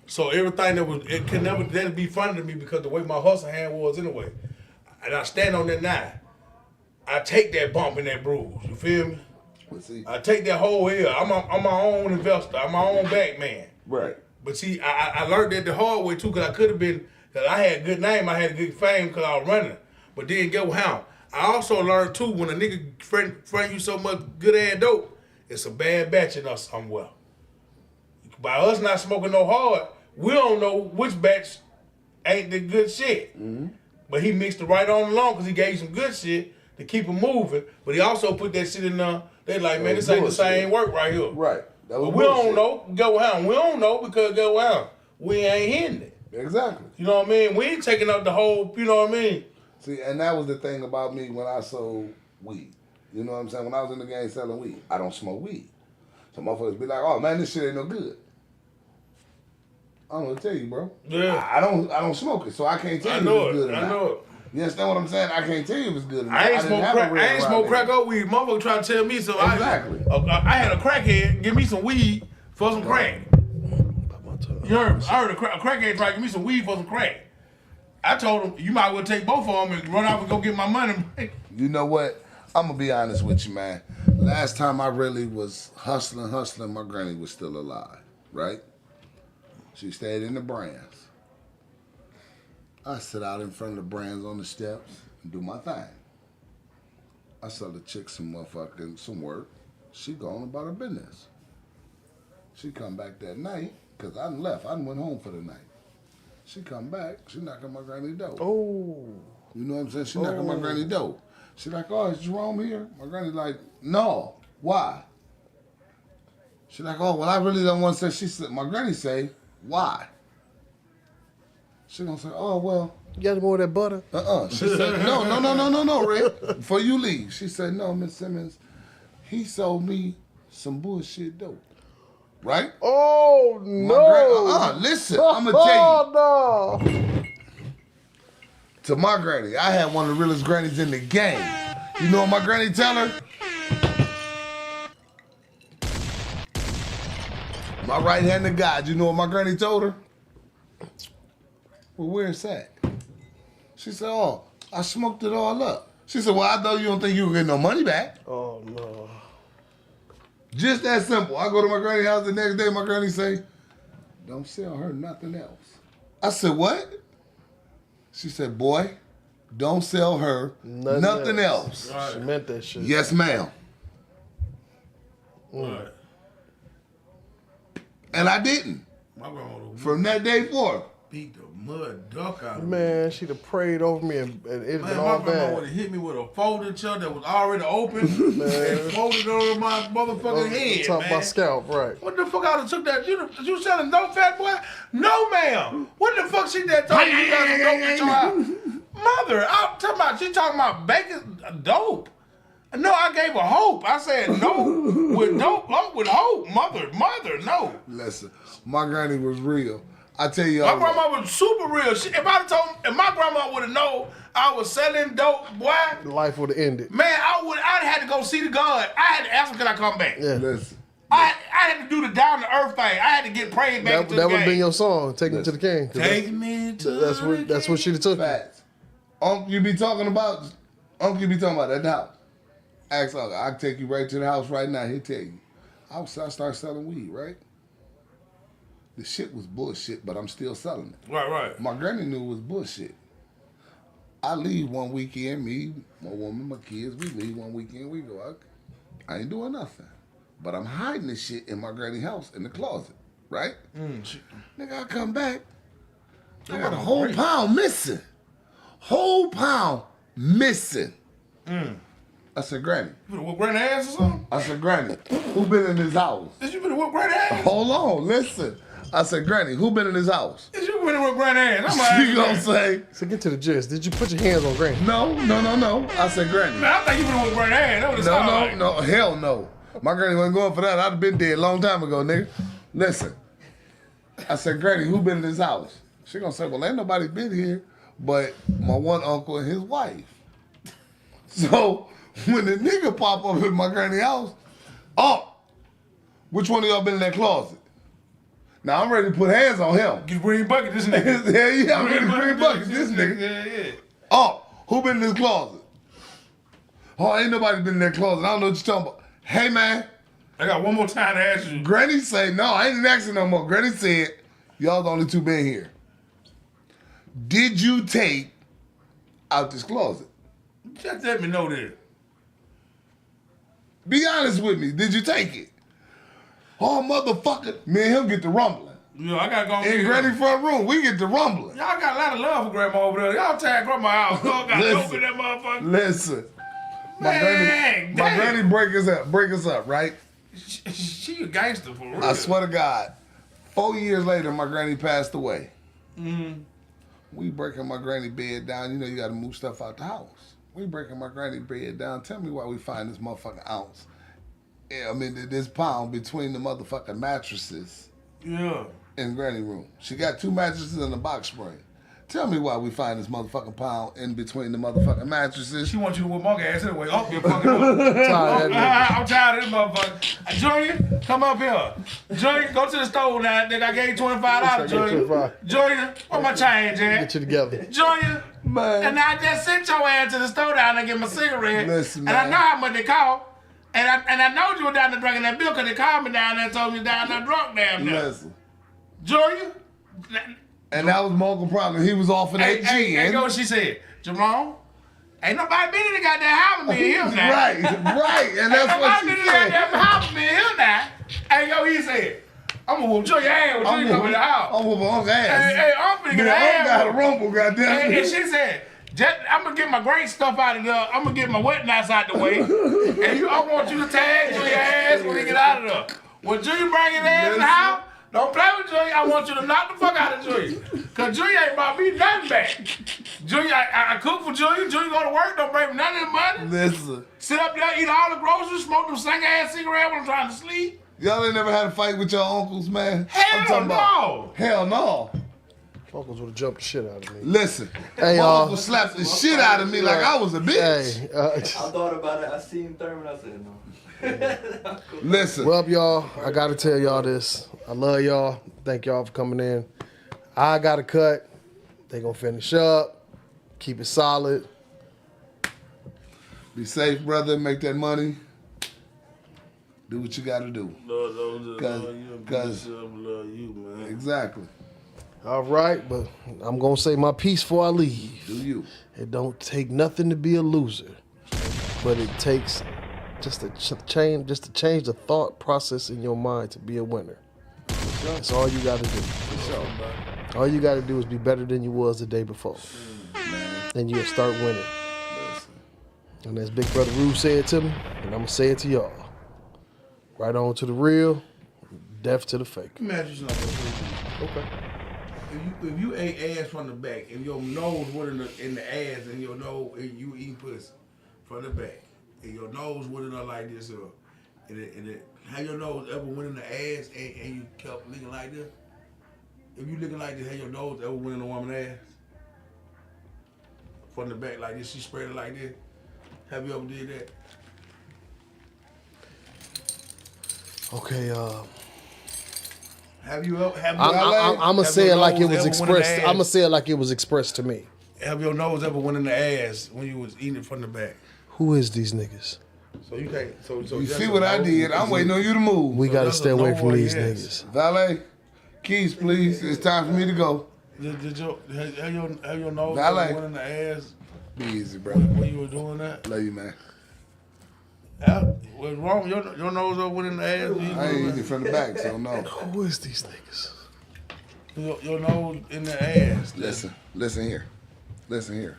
So everything it can never that'd be funny to me because the way my hustle hand was anyway. And I stand on that now. I take that bump and that bruise. You feel me? See, I take that whole hill. I'm my own investor. I'm my own back man. right. But see, I learned that the hard way too, because I could have been, because I had a good name, I had a good fame because I was running. But then go how? I also learned too, when a nigga friend you so much good ass dope, it's a bad batch in us somewhere. By us not smoking no hard, we don't know which batch ain't the good shit. But he mixed it right on along because he gave some good shit to keep it moving. But he also put that shit in there. They like, man, this ain't the same work right here. Right. That was But we don't bullshit. know. Go how? We don't know because go how? We ain't hitting it. Exactly. You know what I mean? We ain't taking up the whole, you know what I mean? See, and that was the thing about me when I sold weed. You know what I'm saying? When I was in the game selling weed, I don't smoke weed. So motherfuckers be like, oh man, this shit ain't no good. I'm gonna tell you, bro. Yeah. I don't smoke it, so I can't tell I you know if it's it. good or I not. know it. You understand what I'm saying? I can't tell you if it's good or not. I ain't didn't smoke have a crack. red I ain't around smoke there. crack or weed. Motherfucker trying to tell me so. Exactly. I had a crackhead give me some weed for some crack. You heard me? I heard a crackhead try to give me some weed for some crack. I told him, you might well take both of them and run off and go get my money. You know what? I'm gonna be honest with you, man. last time I really was hustling, my granny was still alive, right? She stayed in the brands. I sit out in front of the brands on the steps and do my thing. I sell the chick some work. She gone about her business. She come back that night, because I done left. I done went home for the night. She come back, she knock on my granny door. Oh. You know what I'm saying? She knock on my granny door. She like, oh, is Jerome here? My granny like, no. Why? She like, oh, well, I really don't want to say. She said, my granny say, why? She gonna say, oh, well. You got more of that butter? She said, no, Rick. Before you leave. She said, no, Miss Simmons, he sold me some bullshit dope. Right? Oh, no. Listen, I'm going to tell you. Oh, no. To my granny, I had one of the realest grannies in the game. You know what my granny tell her? My right-handed God, you know what my granny told her? Well, where's that? She said, oh, I smoked it all up. She said, well, I know you don't think you will get no money back. Oh, no. Just that simple. I go to my granny's house the next day, my granny say, don't sell her nothing else. I said, what? She said, boy, don't sell her nothing else. Right. She meant that shit. Yes, ma'am. Right. And I didn't. My grandmother From that day forth. beat the mud duck out of me. Man, she'd have prayed over me and it'd Man, been my all grandma would bad. have hit me with a folding chair that was already open and folded over my motherfucking head, Talk man. about scalp, right. What the fuck I done took that? You selling dope, fat boy? No, ma'am. What the fuck she that told you got some dope at your house? Mother, she talking about baking dope. No, I gave her hope. I said no with dope, with hope. Mother, no. Listen, my granny was real. I tell you, My grandma was super real. If my grandma would have known I was selling dope, boy, Life would have ended. man, I'd had to go see the God. I had to ask him, can I come back? Yeah. listen, I had to do the down to earth thing. I had to get prayed back That into the would have been game. your song, Take Me to the King. 'Cause Take me to that's what she'd have took. facts. Uncle, you be talking about that house. Ask Uncle, I can take you right to the house right now. He'll tell you. I start selling weed, right? The shit was bullshit, but I'm still selling it. Right. My granny knew it was bullshit. I leave one weekend, me, my woman, my kids, we leave one weekend, we go out. I ain't doing nothing. But I'm hiding this shit in my granny house in the closet, right? Nigga, I come back, I got a whole pound missing. Whole pound missing. I said, Granny. You finna whoop granny ass or something? I said, Granny, who been in this house? Is you finna whoop granny ass? Hold on, listen. I said, Granny, who been in this house? Is you finna whoop granny ass? I'm like, She gonna say, So get to the gist. Did you put your hands on Granny? no. I said, Granny. man, I think you finna whoop granny ass. That what it sound like. No, hell no. My granny wasn't going for that. I'd have been dead a long time ago, nigga. Listen. I said, Granny, who been in this house? She gonna say, well, ain't nobody been here but my one uncle and his wife. So, when the nigga pop up in my granny house, which one of y'all been in that closet? Now, I'm ready to put hands on him. Get green bucket, this nigga. Hell yeah, I'm ready to bring buckets, this nigga. Yeah. Who been in this closet? Oh, ain't nobody been in that closet. I don't know what you're talking about. Hey, man. I got one more time to ask you. Granny say, no, I ain't asking no more. Granny said, y'all the only two been here. Did you take out this closet? Just let me know that. Be honest with me. Did you take it? Oh, motherfucker. Me and him get to rumbling. You know, I gotta go In Granny front room, we get to rumbling. Y'all got a lot of love for grandma over there. Y'all tag grandma out. Y'all got dope in that motherfucker. Listen. Man, My damn. granny break us up, right? She a gangster for real. I swear to God. 4 years later, my granny passed away. We breaking my granny bed down. You know you got to move stuff out the house. We breaking my granny bed down. Tell me why we find this motherfucking ounce. Yeah, I mean, this pound between the motherfucking mattresses Yeah. in granny room. She got 2 mattresses and a box spring. Tell me why we find this motherfucking pound in between the motherfucking mattresses. She wants you to whip my ass anyway. Oh, you fucking up. Tired of that I'm tired of this motherfucker. Junior, come up here. Junior, go to the store now. Nigga, I gave you $25, Junior. $25. Junior, where my change at? Get you together. Junior, Man. and I just sent your ass to the store down and get my cigarette. Listen, and I man. know how much they cost. And I know you were down there drinking that beer because they called me down there and told me down there drunk down there. Listen. Junior? And that was my uncle problem. He was off in that Hey, gin. you know what she said? Jerome, ain't nobody been in the goddamn house with me and him now. right. And that's what she Ain't nobody been in the said. goddamn house with me and him now. Hey, yo, he said, I'm gonna whoop your ass when you come in the house. I'm whooping Uncle ass. Hey, I'm finna get Man, an Uncle got a ass. rumble, goddamn. And she said, I'm gonna get my great stuff out of there. I'm gonna get my wet nights out the way. And I want you to tag Junior ass when he get out of there. When Junior bring his ass in the house, don't play with Junior. I want you to knock the fuck out of Junior. Cause Junior ain't brought me nothing back. Junior, I cook for Junior. Junior go to work, don't bring me none of the money. Listen. Sit up there, eat all the groceries, smoke them sing ass cigarettes when I'm trying to sleep. Y'all ain't never had a fight with your uncles, man? Hell no. Hell no. Uncles would have jumped the shit out of me. Listen. Hey, my y'all. uncle slapped the shit out of me like I was a bitch. Hey, I thought about it. I seen Thurman. I said no. Listen. well, y'all, I gotta tell y'all this. I love y'all. Thank y'all for coming in. I got a cut. They gonna finish up. Keep it solid. Be safe, brother. Make that money. Do what you gotta do. Lord, Cause- love you, man. Exactly. All right, but I'm gonna say my piece before I leave. Do you. It don't take nothing to be a loser, but it takes just to change the thought process in your mind to be a winner. That's all you gotta do. All you gotta do is be better than you was the day before, and you'll start winning. And as Big Brother Rue said to me, and I'm gonna say it to y'all: right on to the real, death to the fake. Imagine something. Okay. If you ate ass from the back, if your nose went in the ass and your nose, and you eat pussy from the back, and your nose went in like this, have your nose ever went in the ass and you kept licking like this? If you licking like this, have your nose ever went in a woman's ass? From the back like this, she spread it like this? Have you ever did that? Okay. Have you ever? I'm gonna say it like it was expressed. I'm gonna say it like it was expressed to me. Have your nose ever went in the ass when you was eating it from the back? Who is these niggas? So you can't. So You just see a what I no- did? I'm waiting on you to move. We gotta that's stay a away no from or these yes. niggas. Valet, keys, please. It's time for me to go. Have your nose Valet. ever went in the ass Be easy, brother. when you were doing that? Love you, man. What's wrong? Your nose ever went in the ass? when you I ain't doing eating it from the back, so no. Who is these niggas? that? Your nose in the ass. Listen here.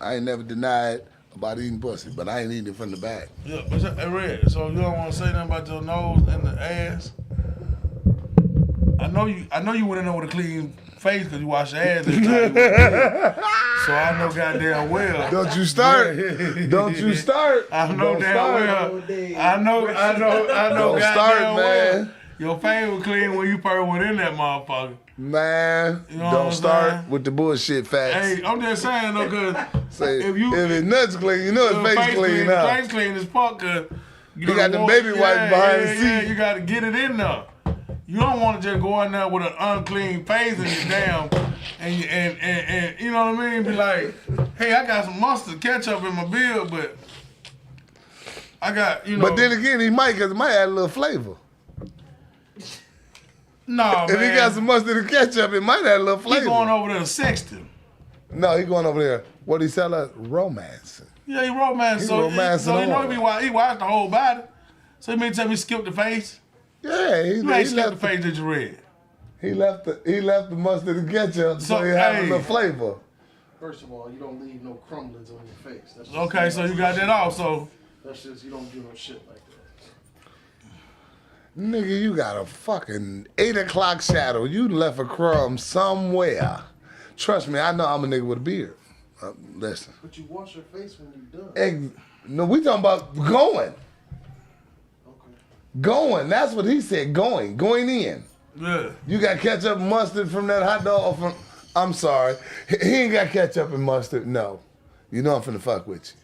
I ain't never denied about eating pussy, but I ain't eating it from the back. Yeah, but hey, Red, so you don't want to say nothing about your nose and the ass? I know you went in there with a clean face because you washed your ass every time you went in. So I know goddamn well. Don't you start. Don't you start. I know Don't damn start. well. I know Don't goddamn start, well. man. Your face was clean when you first went in that motherfucker. Man, You know what don't I'm start saying? with the bullshit facts. Hey, I'm just saying though, cause Say, if you his nuts clean, you know his face clean his now. face clean as fuck, cause you He gotta got the baby wipes behind the Yeah, seat. you gotta get it in there. You don't want to just go in there with an unclean face and you damn, and you know what I mean? Be like, hey, I got some mustard ketchup in my beer, but I got, you know. But then again, he might, because it might add a little flavor. nah, If man. he got some mustard and ketchup, it might add a little He flavor. going over there to Sexton. No, he going over there. What he sell us? Romancing. Yeah, he romance. He So romancing you know on. he watched the whole body. So you mean tell me skip the face? Yeah, he You ain't skip the left. face that you read. He left the mustard and ketchup, so So, he had a hey. little flavor. First of all, you don't leave no crumblings on your face. That's Okay, so you got that also. That's just, you don't do no shit like that. Nigga, you got a fucking 8 o'clock shadow. You left a crumb somewhere. Trust me, I know I'm a nigga with a beard. Listen. But you wash your face when you're done. No, we talking about going. Okay. Going. That's what he said. Going in. Yeah. You got ketchup and mustard from that hot dog? Or from? I'm sorry. He ain't got ketchup and mustard. No. You know I'm finna fuck with you.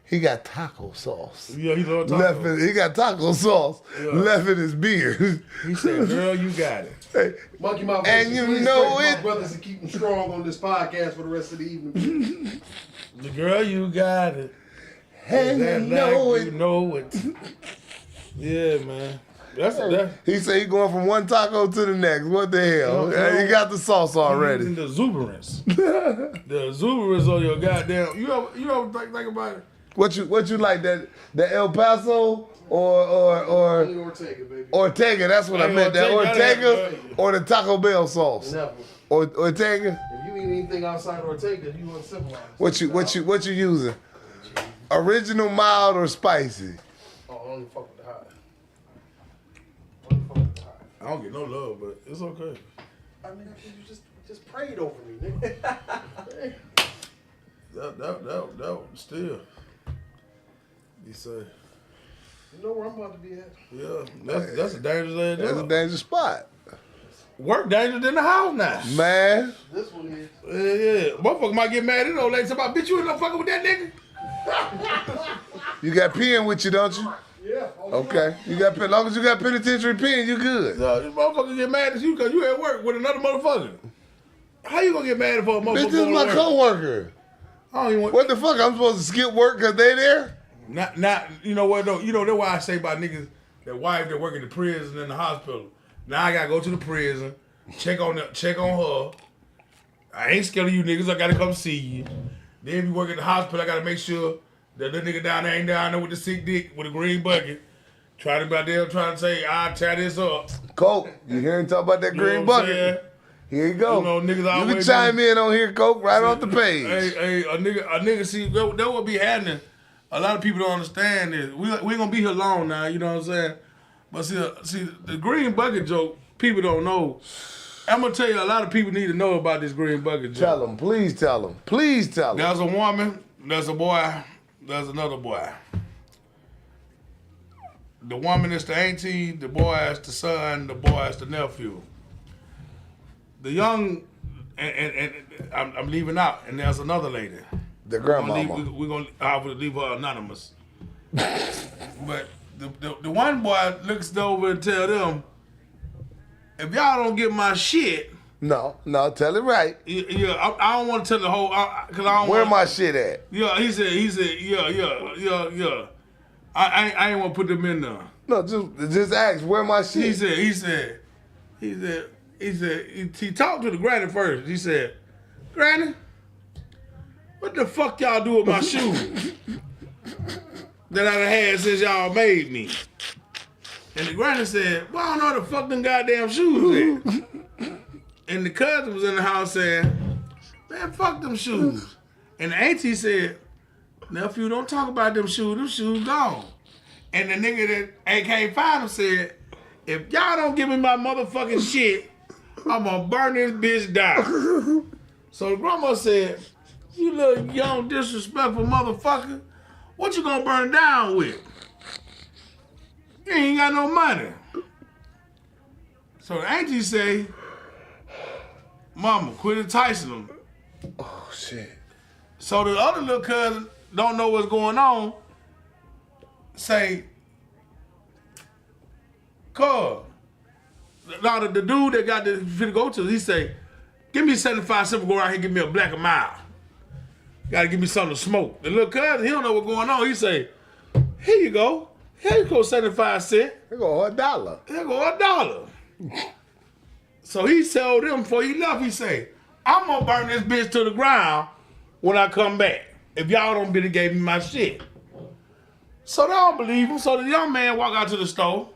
He got taco sauce. Yeah, he love Left taco. he got taco sauce Yeah. left in his beard. He said, girl, you got it. Hey, Monkey Mouth, And you please know pray for it. my brothers to keep them strong on this podcast for the rest of the evening. The girl, you got it. And That you know like it. you know it. Yeah, man. That's He said he going from one taco to the next. What the hell? No, He got the sauce already. using the exuberance. The exuberance on your goddamn. You ever think about it? What you like, that El Paso or Ortega, baby. Ortega? That's what I meant. That Ortega or the Taco Bell sauce. Never. Ortega. If you eat anything outside Ortega, you want civilized. What you using? Original, mild, or spicy? Oh, only fuck with the hot. Only fuck with the hot. I don't get no love, but it's okay. I mean, you just prayed over me, nigga. That still. You say, You know where I'm about to be at. yeah, that's a dangerous ass That's a job. dangerous spot, Work dangerous in the house now. man. This one is. Yeah. Motherfucker might get mad at old lady. Somebody, bitch, you ain't no fucking with that nigga. You got pen with you, don't you? Yeah. Okay. You got pen. As long as you got penitentiary pen, you good. No, this motherfucker get mad at you because you at work with another motherfucker. How you gonna get mad for a motherfucker? Bitch, this is going my to work? coworker. I don't even want. What the fuck? I'm supposed to skip work because they there? Not. You know what though? You know that's why I say about niggas that wife that work in the prison and the hospital. Now I gotta go to the prison, check on her. I ain't scared of you niggas. I gotta come see you. Then if you work in the hospital, I gotta make sure that the nigga down there ain't down there with the sick dick with a green bucket. Trying to say I'll tear this up. Coke, you hear him talk about that You know green what I'm saying? bucket? Here you go. You know, niggas You can always chime in on here, Coke, right off the page. Hey, a nigga, see, that would be happening. A lot of people don't understand this. We ain't gonna be here long now, you know what I'm saying? But see, the green bucket joke, people don't know. I'm gonna tell you, a lot of people need to know about this green bucket joke. Tell them, please tell them. Please tell them. There's a woman, there's a boy, there's another boy. The woman is the auntie, the boy is the son, the boy is the nephew. The young, and I'm leaving out, and there's another lady. The grandmama. We're gonna have to leave her anonymous. But the one boy looks over and tell them, if y'all don't get my shit, No, tell it right. yeah, I don't want to tell the whole, cause I don't. Where wanna, my shit at? Yeah, he said, yeah. I ain't want to put them in there. No, just ask where my shit. He talked to the granny first. He said, Granny, what the fuck y'all do with my shoes that I done had since y'all made me? And the granny said, well, I don't know where the fuck them goddamn shoes at. And the cousin was in the house saying, man, fuck them shoes. And the auntie said, nephew, don't talk about them shoes gone. And the nigga that can't find them said, if y'all don't give me my motherfucking shit, I'm gonna burn this bitch down. So the grandma said, you little young disrespectful motherfucker, what you gonna burn down with? You ain't got no money. So the auntie say, mama, quit enticing them. Oh, shit. So the other little cousin don't know what's going on, say, cuz, now the dude that got the finna go to, he say, give me 75 cents, go around here and give me a black and mild. Gotta give me something to smoke. The little cousin, he don't know what's going on. He say, here you go. Here you go, 75 cents. Here go $1. Here go $1. So he told them before he left, he say, I'm gonna burn this bitch to the ground when I come back. If y'all don't be gave me my shit. So they don't believe him. So the young man walk out to the store.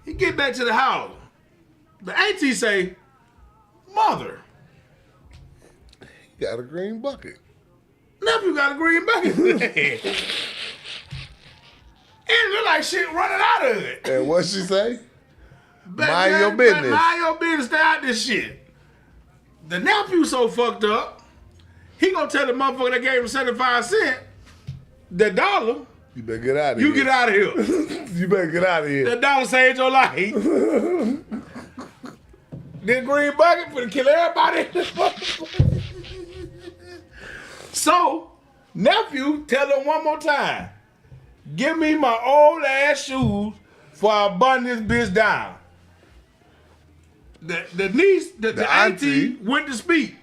He get back to the house. The auntie say, mother, Got a green bucket. nephew got a green bucket. And look like shit running out of it. And what she say? Mind Mind your business. Mind your business. Stay out this shit. The nephew so fucked up, he gonna tell the motherfucker that gave him 75 cents, the dollar, You better get out of you here. get out of here. You better get out of here. That dollar saved your life. This green bucket for to kill everybody. So, nephew, tell him one more time. Give me my old ass shoes before I burn this bitch down. The niece, the auntie auntie went to speak.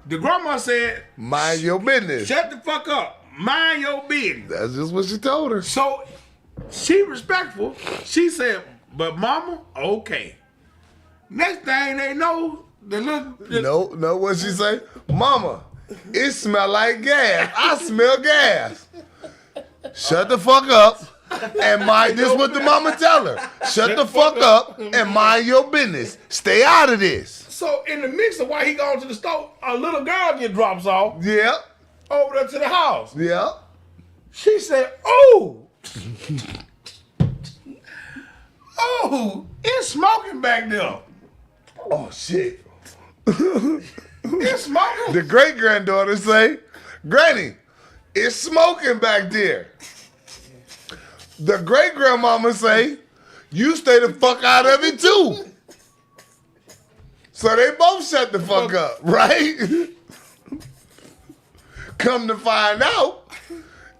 The grandma said, Mind your business. shut the fuck up. mind your business. That's just what she told her. So she respectful. She said, but mama, okay. Next thing they know, No, what she say? Mama, it smell like gas. I smell gas. Shut the fuck up and mind this. What the mama tell her? Shut the fuck up and mind your business. Stay out of this. So in the mix of why he going to the store, a little girl get drops off Yep. over there to the house. Yep. She said, "Oh, oh, it's smoking back there. Oh shit. It's smoking." The great granddaughter say, Granny, it's smoking back there. The great grandmama say, you stay the fuck out of it too. So they both shut the fuck up, right? Come to find out,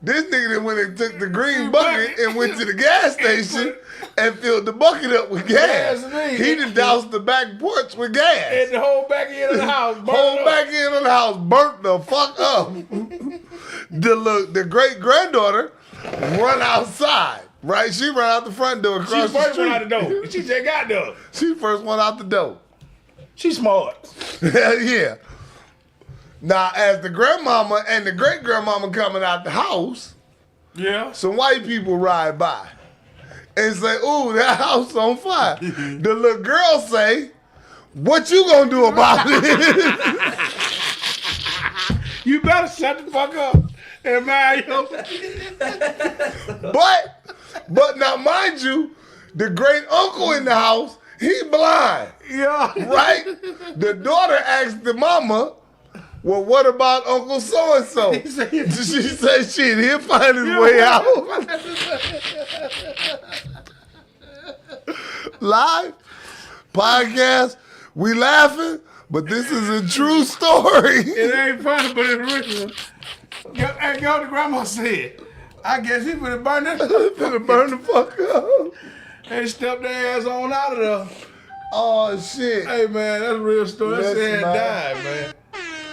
this nigga that went and took the green bucket and went to the gas station and filled the bucket up with gas. He done doused the back porch with gas. And the whole back end of the house burned Whole up. back end of the house burnt the fuck up. The great granddaughter run outside, right? She run out the front door She across the first street. one out the door. She just got there. She first one out the door. She smart. Yeah. Now, as the grandmama and the great grandmama coming out the house, Yeah. some white people ride by and say, "Ooh, that house on fire." The little girl say, "What you gonna do about it?" You better shut the fuck up and mind your But now, mind you, the great uncle in the house, he blind, Yeah. right? The daughter asked the mama, "Well, what about Uncle so-and-so?" She said, "Shit, he'll find his way out." Live podcast, we laughing, but this is a true story. It ain't funny, but it's real. Hey, yo, the grandma said, I guess he finna burn that. Finna burn the fuck up. They stepped their ass on out of there. Oh, shit. Hey, man, that's a real story. That Listen, shit had man. died, man.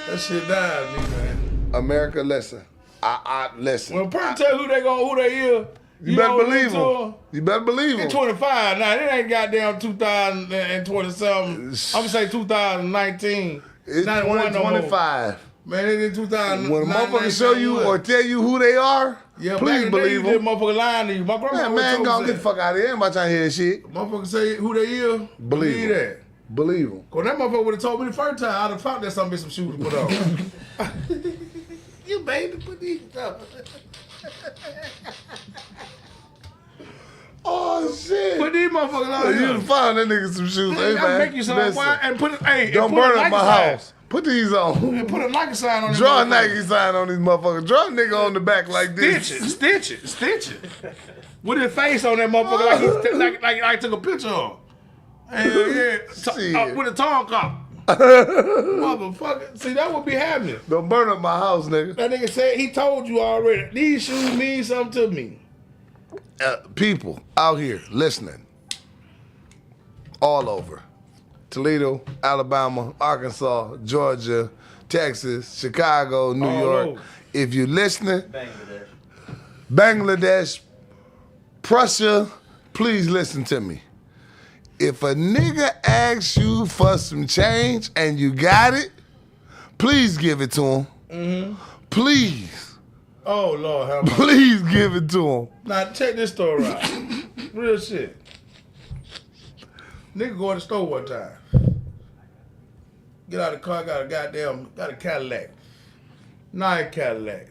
That shit died, me, man. America, listen. I listen. When a person tell who they is, You better don't believe listen to him. You better believe They him. 25 now. It ain't goddamn 2027. I'm gonna say 2019. It's 91 no more. 2025. Man, it in 2000. When a motherfucker show you or tell you who they are, yeah, please believe them. them. Motherfucker lying to you. My grandma Man, go told me get the fuck out of here. Everybody trying to hear this shit. Motherfucker say who they is. Believe 'em. that. Believe them. Cause that motherfucker would have told me the first time I'd have thought that some shoes to put on. You made to put these on. Oh, shit. Put these motherfuckers on. You done found that nigga some shoes. Hey, I'll man. make you some listen. and put it. Hey, Don't and put burn a up Nike my sign. house. Put these on. And put a Nike sign on it. Draw a Nike sign on these motherfuckers. Draw a nigga on the back like Stitch this. it. Stitch it. With his face on that motherfucker like I took a picture of. Hell yeah. Shit. With a tongue cop. Motherfucker. See, that would be happening. Don't burn up my house, nigga. That nigga said, he told you already, these shoes mean something to me. People out here listening, all over. Toledo, Alabama, Arkansas, Georgia, Texas, Chicago, New All York. over. If you're listening, Bangladesh. Bangladesh, Prussia, please listen to me. If a nigga asks you for some change and you got it, please give it to him. Mm-hmm. Please. Oh, Lord, have mercy. Please give it to him. Now, check this story out. Real shit. Nigga go in the store one time. Get out of the car, got a Cadillac. Nice Cadillac.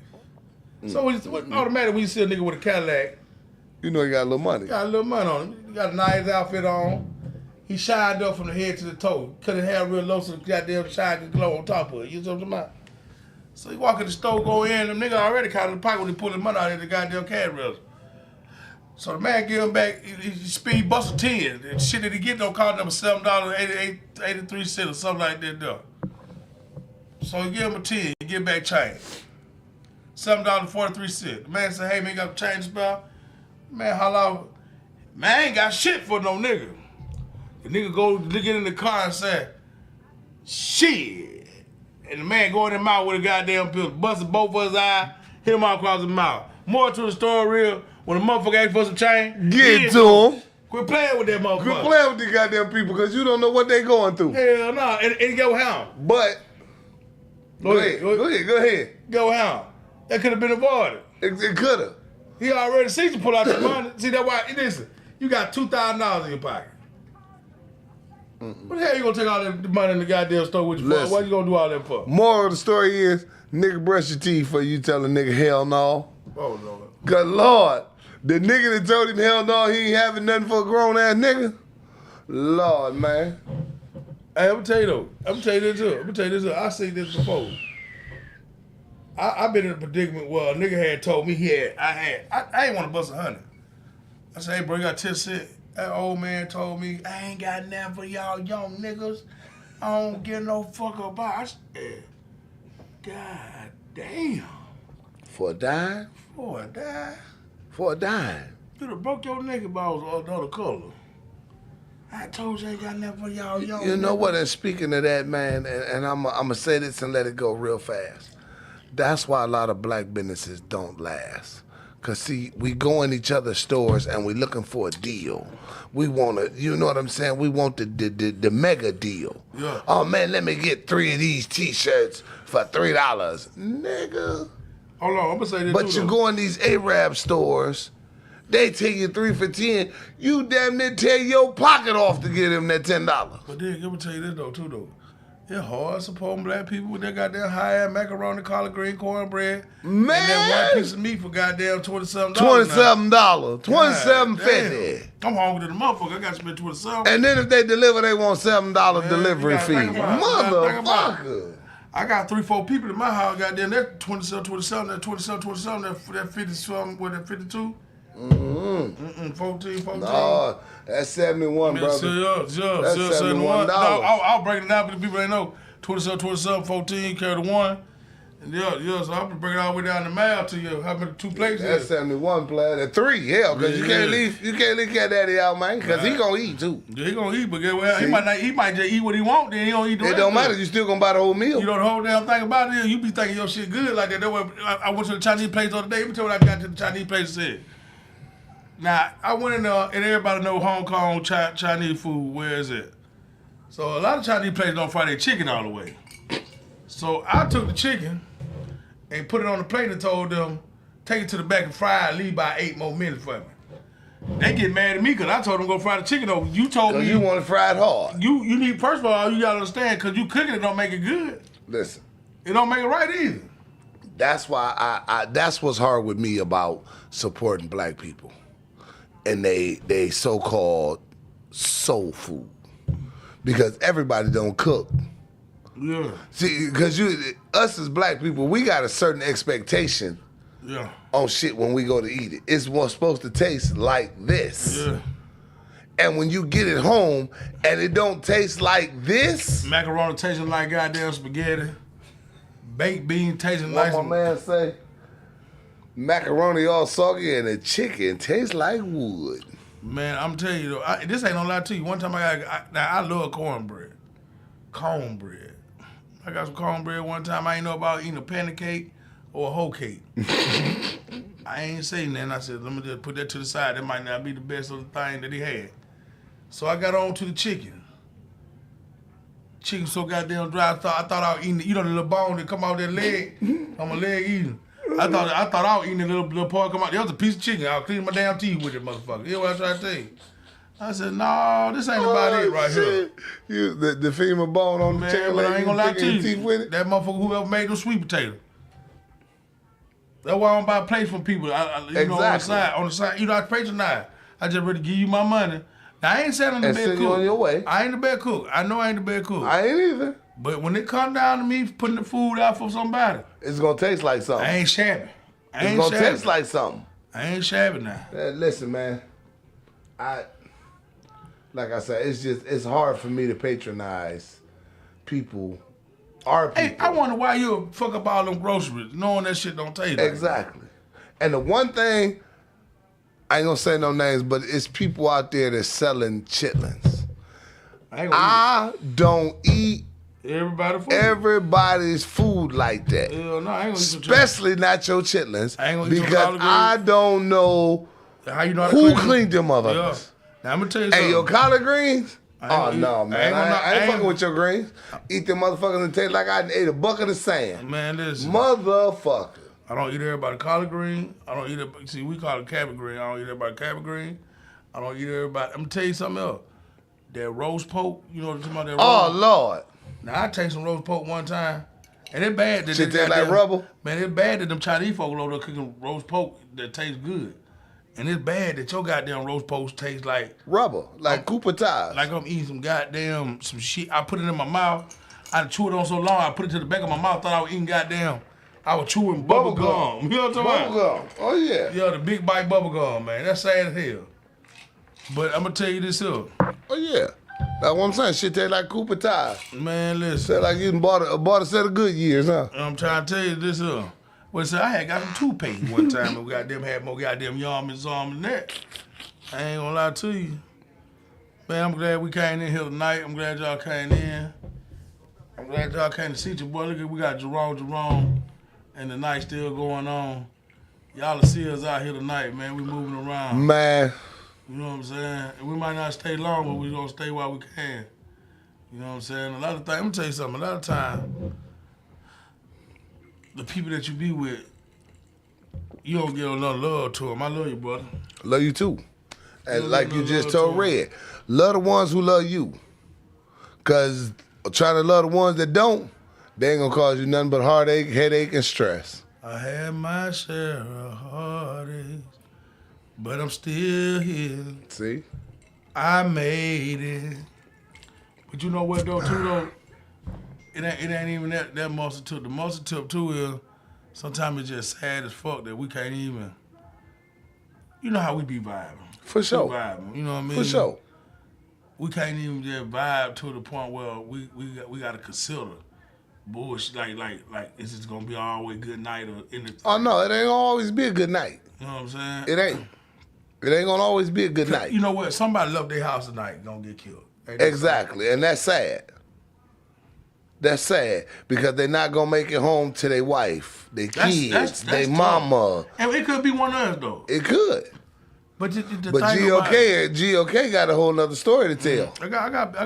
So automatically when you see a nigga with a Cadillac, You know he got a little money. got a little money on him. He got a nice outfit on. He shined up from the head to the toe. Cut his hair real low so the goddamn shine could glow on top of it. You know what I'm talking about? So he walk in the store, go in, them nigga already caught in the pocket when he pulled his money out of the goddamn cash register. So the man give him back, he speed bust a 10. The shit that he get don't cost him $7.83 or something like that though. So he give him a 10, he get back change. $7.43. The man said, hey man, you got change spell? Man, holla, man, I ain't got shit for no nigga. The nigga go get in the car and say, shit. And the man go in his mouth with a goddamn pill, busted both of his eyes, hit him all across the mouth. More to the story real, when a motherfucker ask for some change, Get to him. Quit playing with that motherfucker. Quit playing with these goddamn people because you don't know what they going through. Hell no, and go how? But go ahead. Go how? That could have been avoided. It could have. He already sees you pull out your money. See that why? Listen, you got $2,000 in your pocket. What the hell you gonna take all that money in the goddamn store with you for? What you gonna do all that for? Moral of the story is, nigga, brush your teeth for you tell a nigga hell no. Oh Lord. Cause Lord, the nigga that told him hell no, he ain't having nothing for a grown ass nigga. Lord, man. Hey, I'm gonna tell you though. I'm gonna tell you this too. I seen this before. I've been in a predicament where a nigga had told me I ain't want to bust 100. I said, hey bro, you got 10 cents. That old man told me, I ain't got nothing for y'all young niggas. I don't give no fuck about. I said, God damn. For a dime? For a dime? For a dime. You'd have broke your nigga balls of the other color. I told you I ain't got nothing for y'all young You know niggas. what, and speaking of that, man, and I'm going to say this and let it go real fast. That's why a lot of black businesses don't last. Because, see, we go in each other's stores and we looking for a deal. We want to, you know what I'm saying? We want the mega deal. Yeah. Oh, man, let me get 3 of these T-shirts for $3. Nigga. Hold on, I'm going to say this But too, you though. go in these Arab stores, they take you 3 for 10. You damn near tear your pocket off to get them that $10. But then, let me tell you this though, too, though. It's hard supporting black people with that goddamn high-ass macaroni, collard green, cornbread, Man. and that one piece of meat for goddamn $27. $27. $27.50. I'm hungry to the motherfucker. I got to spend $27. And then if they deliver, they want $7 Man, delivery you gotta fee. think about it. You gotta think about it. Motherfucker. I got 3-4 people in my house. Goddamn, that 27, that 27, that 50 something, what that 52? 14. No, that's 71, brother. That's $71. No, I'll break it down for the people that know. 27, 14, carry the 1. And so I'm gonna bring it all the way down the mile to you. How many 2 plates That's is? 71 player. 3, hell, because you can't leave Cat Daddy out, man, because he gonna eat too. Yeah, he gonna eat, but get well, he might just eat what he want, then he don't eat the It rest don't of matter, you still gonna buy the whole meal. You know the whole damn thing about it is you be thinking your shit good like that. That's what I went to the Chinese place the other day. Let me tell you what I got to the Chinese place and said. Now, I went in there, and everybody know Hong Kong Chinese food, where is it? So a lot of Chinese places don't fry their chicken all the way. So I took the chicken and put it on the plate and told them, take it to the back and fry it, leave by 8 more minutes for me. They get mad at me because I told them go fry the chicken over. You told me you want it fried hard. You need, first of all, you gotta understand, because you cooking it don't make it good. Listen. It don't make it right either. That's why that's what's hard with me about supporting black people and they so-called soul food, because everybody don't cook. Yeah. See, because us as black people, we got a certain expectation on shit when we go to eat it. It's what's supposed to taste like this. Yeah. And when you get it home and it don't taste like this. Macaroni tasting like goddamn spaghetti. Baked bean tasting What like my man say? Macaroni all soggy and the chicken tastes like wood. Man, I'm telling you though, this ain't no lie to you. One time I love cornbread. Cornbread. I got some cornbread one time. I ain't know about eating a pancake or a whole cake. I ain't saying that. I said, let me just put that to the side. That might not be the best of the thing that he had. So I got on to the chicken. Chicken so goddamn dry. I thought I was eating, you know, the little bone that come out that leg. I'm a leg eating. I thought I was eating the little part come out. There was a piece of chicken. I was cleaning my damn teeth with it, motherfucker. You know what I trying to tell you? I said, no, this ain't about it right here. The femur bone on the chicken Man, leg. I ain't gonna lie to you. Teeth with it? That motherfucker whoever made those sweet potatoes. That's why I don't buy plates from people. You know, on the side, you know, I patronize. I just ready to give you my money. Now, I ain't saying I'm the best cook. You on your way. I ain't the best cook. I know I ain't the best cook. I ain't either. But when it come down to me putting the food out for somebody, it's gonna taste like something. I ain't shabby. It's gonna taste like something. I ain't shabby now. Listen, man. Like I said, it's hard for me to patronize people. Our people. Hey, I wonder why you fuck up all them groceries, knowing that shit don't taste like exactly. And the one thing, I ain't gonna say no names, but it's people out there that's selling chitlins. I don't eat Everybody food. Everybody's food like that. Hell no, I ain't gonna eat Especially not your chitlins. I ain't gonna eat your because collard I greens. don't know How you know how to who clean cleaned them Yeah. motherfuckers. Now I'm gonna tell you Hey, something. your collard greens? I ain't Oh gonna eat- no, I man! ain't gonna- I ain't fucking with your greens. Eat them motherfuckers and taste like I ate a bucket of sand. Man, listen. Motherfucker. I don't eat everybody collard green. I don't eat it. See, we call it cabot green. I don't eat everybody cabot green. I don't eat everybody. I'm gonna tell you something else. That roast pork, you know what I'm talking about? That Oh roast. Lord. Now I taste some roast pork one time, and it's bad that Shit they taste like goddamn- rubber? Man, it's bad that them Chinese folk over there cooking roast pork that tastes good, and it's bad that your goddamn roast pork tastes like Rubber. Like Cooper tires. I'm eating some shit. I put it in my mouth. I chew it on so long, I put it to the back of my mouth. Thought I was eating goddamn. I was chewing bubble gum. You know what I'm talking about? Bubblegum. Oh yeah. Yeah, the big bite bubble gum, man. That's sad as hell. But I'm gonna tell you this here, Oh yeah. That's what I'm saying. Shit taste like Cooper tires. man. Listen, Taste like you done bought a set of good years, huh? I'm trying to tell you this here. Well, see, I had got some toothpaste one time and we goddamn had more goddamn yum and zom than that. I ain't gonna lie to you. Man, I'm glad we came in here tonight. I'm glad y'all came in. I'm glad y'all came to see your boy. Look at we got Jerome, and the night still going on. Y'all will see us out here tonight, man. We moving around. Man. You know what I'm saying? And we might not stay long, but we gonna stay while we can. You know what I'm saying? A lot of things, I'm gonna tell you something, a lot of time, the people that you be with, you don't get enough love to them. I love you, brother. Love you too. And Love like you, you just love told too. Red, love the ones who love you. Cause trying to love the ones that don't, they ain't gonna cause you nothing but heartache, headache, and stress. I had my share of heartaches, but I'm still here. See? I made it. But you know what though, too though? It ain't even that multitude. The multitude too is sometimes it's just sad as fuck that we can't even. You know how we be vibing. For sure. We vibing, you know what I mean? For sure. We can't even just vibe to the point where we gotta consider bullshit like is this gonna be always good night or in the Oh no, it ain't gonna always be a good night. you know what I'm saying? It ain't. It ain't gonna always be a good night. You know what? Somebody left their house tonight gonna get killed. Ain't that Exactly. And that's sad. That's sad. Because they're not gonna make it home to their wife, their kids, that's their tough. mama. And it could be one of us though. It could. But the But thing about it- GOK got a whole nother story to tell. I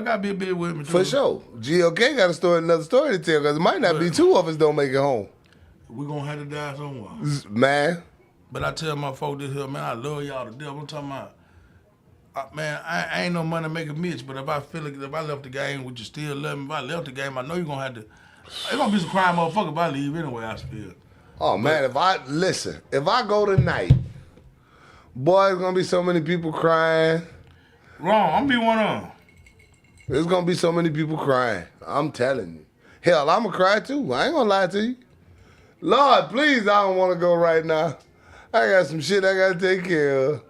got Big Big with me too. For sure. GOK got another story to tell because it might not be two of us don't make it home. We gonna have to die somewhere. Man. But I tell my folk this here, man, I love y'all to death. I'm talking about, man, I ain't no money making Mitch, but if I feel like if I left the game, would you still love me? If I left the game, I know you're gonna have to. It's gonna be some crying motherfucker if I leave anyway. I feel. Oh man, if I go tonight, boy, there's gonna be so many people crying. Wrong, I'm be one of them. There's gonna be so many people crying. I'm telling you. Hell, I'ma cry too. I ain't gonna lie to you. Lord, please, I don't wanna go right now. I got some shit I gotta take care of.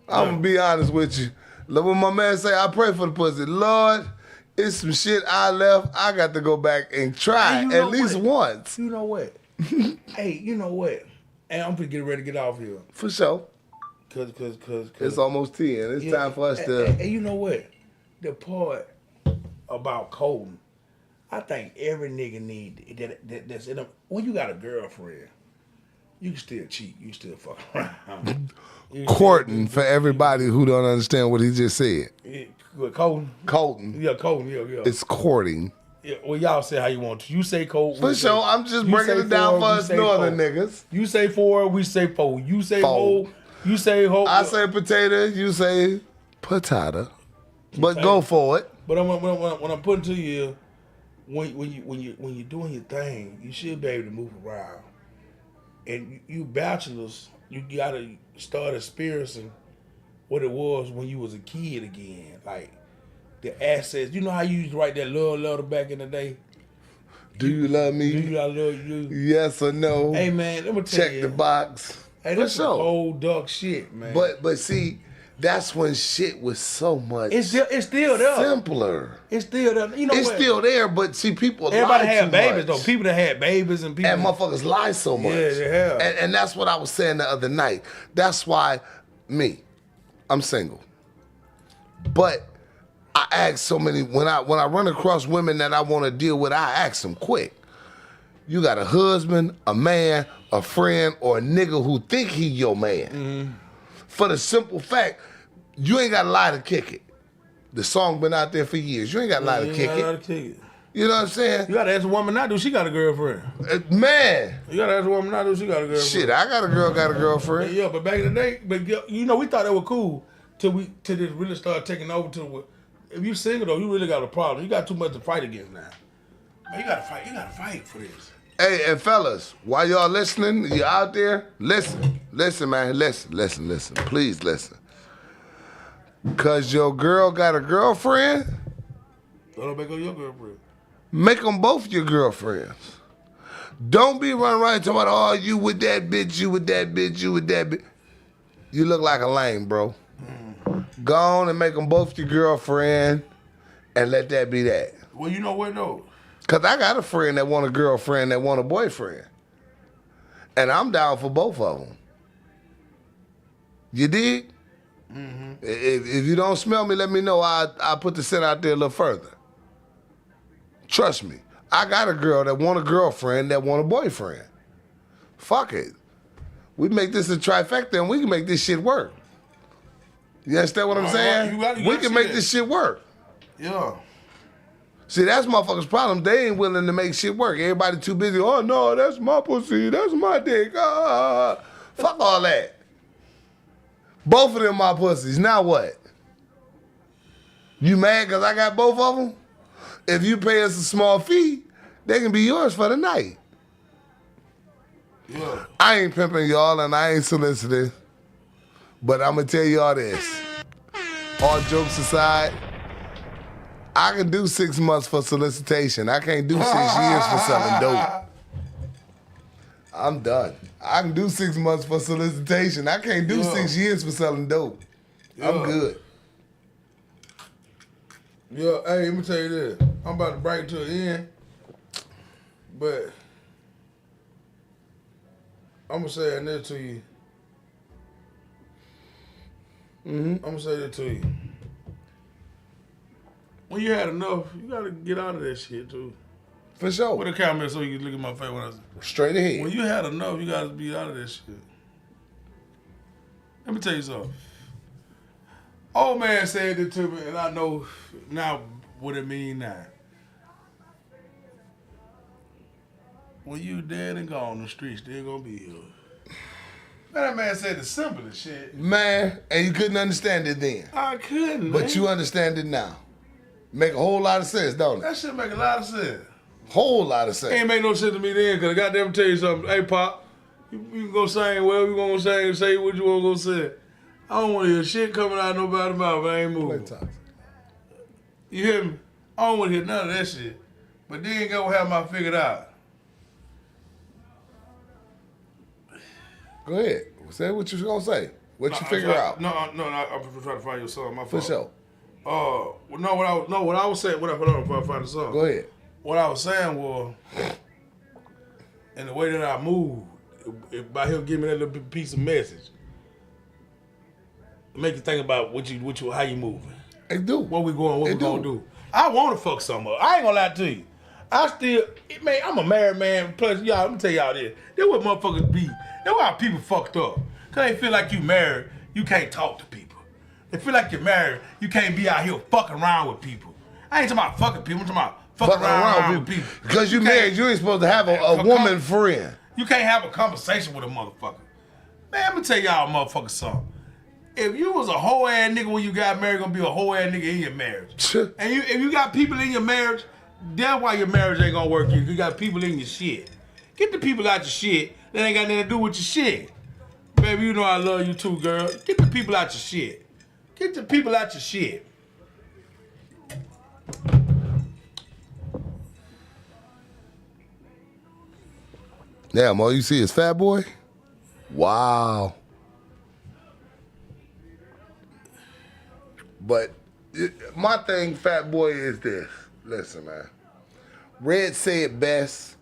I'm gonna be honest with you. Look what my man say, I pray for the pussy. Lord, it's some shit I left. I got to go back and try Hey, you know at least what? once. You know what? Hey, you know what? And I'm gonna get ready to get off here. For sure. Cause It's almost 10. It's time for us to. And you know what? The part about coding, I think every nigga need that's in a, when you got a girlfriend, you can still cheat, you can still fuck around. You can Courting for everybody who don't understand what he just said. still- With coding? Courting. Yeah, coding, yeah. It's courting. Yeah, well, y'all say how you want to. You say code. For sure. I'm just breaking it down for us northern niggas. You say 4, we say 4. You say Four. hoe, you say hoe. I say potato, you say patata. But go for it. But when I'm putting to you, when you're doing your thing, you should be able to move around. And you bachelors, you gotta start experiencing what it was when you was a kid again. Like the assets. You know how you used to write that love letter back in the day? Do you love me? Do you I love you? Yes or no? Hey man, let me tell Check you. the box. Hey, For that's some sure. old duck shit, man. But see, that's when shit was so much it's still there. simpler. It's still there. You know It's what? still there, but see, people Everybody lie had too babies much. though. People that had babies and people. And motherfuckers lie so much. Yeah, they have. And that's what I was saying the other night. That's why I'm single. But I ask so many, when I run across women that I want to deal with, I ask them quick. You got a husband, a man, a friend, or a nigga who think he your man. Mm-hmm. For the simple fact, you ain't got a lie to kick it. The song been out there for years. You ain't got a lie to kick it. You know what I'm saying? You gotta ask a woman now, do she got a girlfriend? Man. You gotta ask a woman now, do she got a girlfriend? Shit, I got a girlfriend. Yeah, but back in the day, but you know, we thought that was cool till this really started taking over to if you single though, you really got a problem. You got too much to fight against now. Man, you gotta fight for this. Hey, and fellas, while y'all listening, you out there, listen, man, listen, please listen. Cause your girl got a girlfriend, don't make her your girlfriend. Make them both your girlfriends. Don't be running around talking about, oh, you with that bitch, you with that bitch, you with that bitch. You look like a lame, bro. Go on and make them both your girlfriend and let that be that. Well, you know what, though? Because I got a friend that want a girlfriend that want a boyfriend. And I'm down for both of them. You dig? Mm-hmm. If you don't smell me, let me know. I'll put the scent out there a little further. Trust me. I got a girl that want a girlfriend that want a boyfriend. Fuck it. We make this a trifecta and we can make this shit work. You understand what I'm saying? We can make this shit work. Yeah. See, that's motherfuckers' problem. They ain't willing to make shit work. Everybody too busy. Oh, no, that's my pussy. That's my dick. Fuck all that. Both of them my pussies. Now what? You mad because I got both of them? If you pay us a small fee, they can be yours for the night. Yeah. I ain't pimping y'all and I ain't soliciting. But I'm going to tell y'all this. All jokes aside, I can do 6 months for solicitation. I can't do 6 years for selling dope. I'm done. I can do 6 months for solicitation. I can't do 6 years for selling dope. I'm good. Yeah, hey, let me tell you this. I'm about to break to the end, but I'm going to say this to you. I'm going to say this to you. When you had enough, you got to get out of that shit, too. For sure. With a camera so you can look at my face when I say. Straight ahead. When you had enough, you got to be out of that shit. Let me tell you something. Old man said it to me, and I know now what it mean now. When you dead and gone, the streets still gonna be here. Man, that man said the simplest shit. Man, and you couldn't understand it then. I couldn't, But you understand it now. Make a whole lot of sense, don't it? That shit make a lot of sense. Whole lot of sense. Ain't make no sense to me then, because I got to tell you something. Hey, Pop, you can go sing whatever you want to say what you want to go say. I don't want to hear shit coming out of nobody's mouth. I ain't moving. You hear me? I don't want to hear none of that shit. But then go have my figured out. Go ahead. Say what you gonna say. What you figure out. No, I'm trying to find your song. My fault. For sure. What I was saying. Hold on, before I find the song. Go ahead. What I was saying was, and the way that I moved, by him giving me that little piece of message, make you think about how you moving. It do. What we gonna do. I want to fuck some up. I ain't gonna lie to you. I'm a married man. Plus, y'all, let me tell y'all this. That's what motherfuckers be. That's why people fucked up. Cause they feel like you married, you can't talk to people. They feel like you're married, you can't be out here fucking around with people. I ain't talking about fucking people, I'm talking about fucking around with people. Because you married, you ain't supposed to have a woman friend. You can't have a conversation with a motherfucker. Man, let me tell y'all motherfucker something. If you was a whole ass nigga when you got married, gonna be a whole ass nigga in your marriage. And if you got people in your marriage, that's why your marriage ain't gonna work. You got people in your shit. Get the people out your shit that ain't got nothing to do with your shit. Baby, you know I love you too, girl. Get the people out your shit. Get the people out your shit. Damn, all you see is Fat Boy? Wow. But my thing, Fat Boy, is this. Listen, man. Red said best.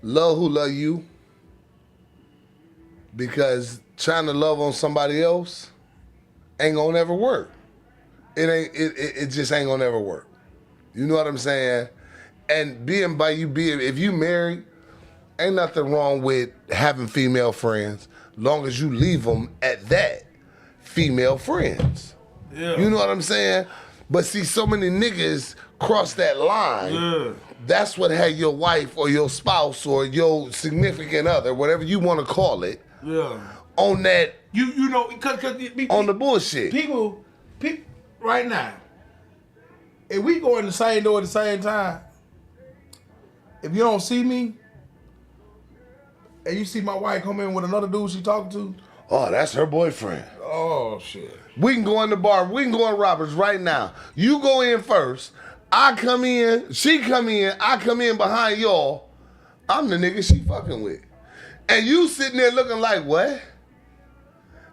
Love who love you. Because trying to love on somebody else ain't gonna never work. It just ain't gonna ever work. You know what I'm saying? And if you married, ain't nothing wrong with having female friends, long as you leave them at that, female friends. Yeah. You know what I'm saying? But see, so many niggas cross that line. Yeah. That's what had your wife or your spouse or your significant other, whatever you want to call it, Yeah. on that, You know, because on the bullshit. People, right now, if we go in the same door at the same time, if you don't see me, and you see my wife come in with another dude she talking to, Oh, that's her boyfriend. oh shit. We can go in the bar. We can go in Roberts right now. You go in first. I come in. She come in. I come in behind y'all. I'm the nigga she fucking with. And you sitting there looking like, what?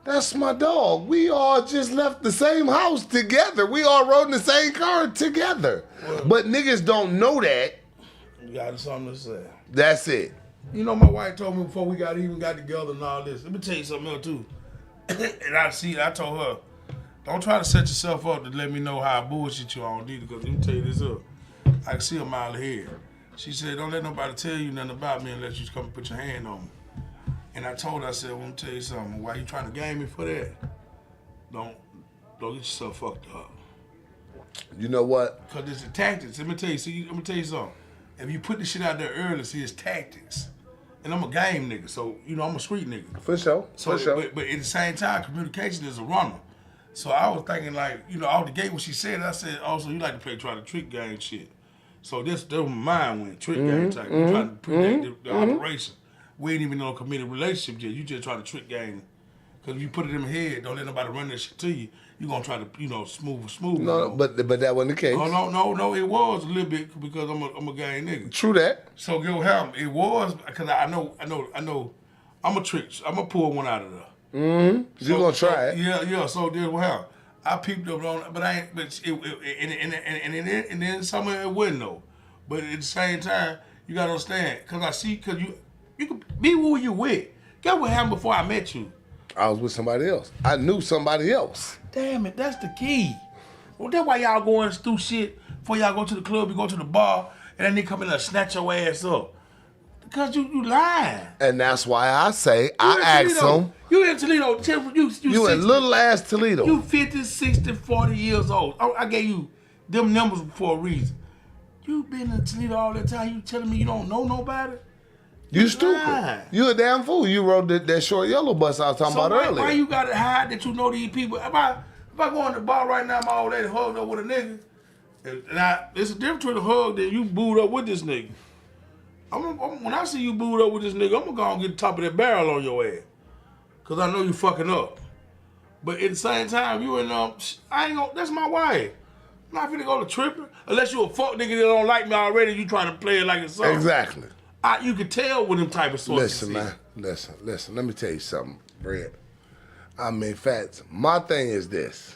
That's my dog. We all just left the same house together. We all rode in the same car together. But niggas don't know that. You got something to say. That's it. You know, my wife told me before we got together and all this. Let me tell you something else too. And I told her, don't try to set yourself up to let me know how I bullshit you on either, because let me tell you this up. I can see a mile ahead. She said, don't let nobody tell you nothing about me unless you come and put your hand on me. And I told her, I said, well, let me tell you something. Why you trying to game me for that? Don't get yourself fucked up. You know what? Because it's the tactics. Let me tell you something. If you put this shit out there early, see, it's tactics. And I'm a game nigga, so, you know, I'm a street nigga. For sure. So, but at the same time, communication is a runner. So I was thinking, like, you know, out the gate when she said it, I said, oh, so you like to play try to trick game shit. So that's where my mind went, trick game type. You trying to predict the operation. We ain't even in a committed relationship yet. You just try to trick game. Because if you put it in my head, don't let nobody run that shit to you. You gonna try to, you know, smooth. No, but that wasn't the case. Oh no, it was a little bit because I'm a game nigga. True that. So go help. It was because I know. I'm a trick. I'm gonna pull one out of there. You gonna try it? Yeah. So then what happened? I peeped up on, but I ain't. But and then some of it wasn't though. But at the same time, you gotta understand, because you can be who you with. Guess what happened before I met you? I was with somebody else. I knew somebody else. Damn it, that's the key. Well, that's why y'all going through shit before y'all go to the club, you go to the bar, and then they come in and snatch your ass up. Because you lying. And that's why I say, I asked them. You in Toledo. You in little ass Toledo. You 50, 60, 40 years old. I gave you them numbers for a reason. You been in Toledo all that time. You telling me you don't know nobody? You stupid. You a damn fool. You rode that short yellow bus I was talking about earlier. Why you gotta hide that you know these people? If I go in the bar right now, my old lady hugged up with a nigga, and there's a difference between a hug that you booed up with this nigga. When I see you booed up with this nigga, I'm gonna go and get the top of that barrel on your ass. Cause I know you fucking up. But at the same time, you and I ain't gonna, that's my wife. I'm not finna go to tripping. Unless you a fuck nigga that don't like me already, you trying to play it like it's something. Exactly. You can tell with them type of sources. Listen, man. Listen. Let me tell you something, Brett. I mean, facts. My thing is this.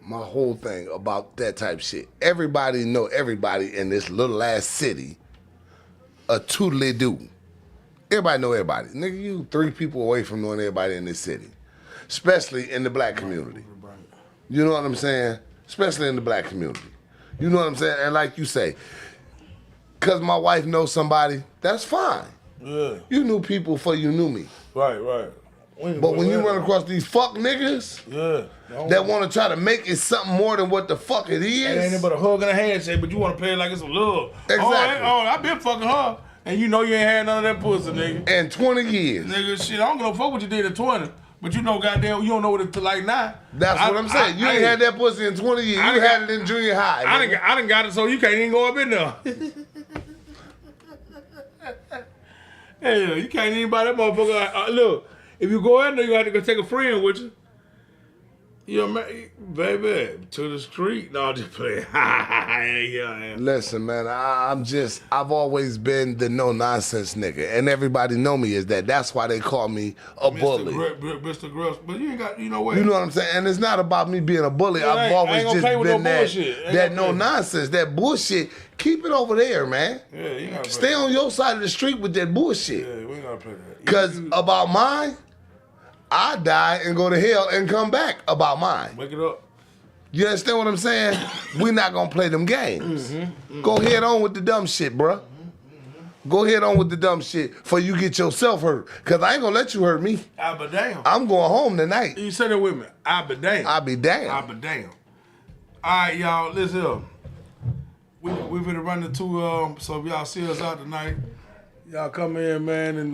My whole thing about that type of shit. Everybody know everybody in this little ass city a toodly do. Everybody know everybody. Nigga, you 3 people away from knowing everybody in this city. Especially in the black community. You know what I'm saying? Especially in the black community. You know what I'm saying? And like you say, because my wife knows somebody, that's fine. Yeah. You knew people before you knew me. Right. But when you run across these fuck niggas that want to try to make it something more than what the fuck it is. It ain't but a hug and a handshake, but you want to play it like it's a love. Exactly. I been fucking her, and you know you ain't had none of that pussy, nigga. In 20 years. Nigga, shit, I don't give a fuck what you did at 20. But you know, goddamn, you don't know what it's like now. That's what I'm saying. You ain't had that pussy in 20 years. You had it in junior high. I done got it so you can't even go up in there. Hell, you can't even buy that motherfucker. Look, if you go in there, you have to go take a friend with you. You know, baby, to the street. No, I'm just playing. Yeah. Listen, man, I've always been the no-nonsense nigga. And everybody know me as that. That's why they call me a bully. Mr. Gross. But you ain't got, you know what? You know what I'm saying? And it's not about me being a bully. Yeah, I've always just been that no no-nonsense, that bullshit. Keep it over there, man. Yeah, you gotta stay on your side of the street with that bullshit. Yeah, we ain't gotta play that. Because about mine, I die and go to hell and come back about mine. Wake it up. You understand what I'm saying? We not gonna play them games. Go head on with the dumb shit, bruh. Go head on with the dumb shit before you get yourself hurt. Cause I ain't gonna let you hurt me. I be damn. I'm going home tonight. You say that with me. I be damn. I'll be damned. I be damn. All right, y'all. Listen here. We finna run the two. So if y'all see us out tonight, y'all come in, man, and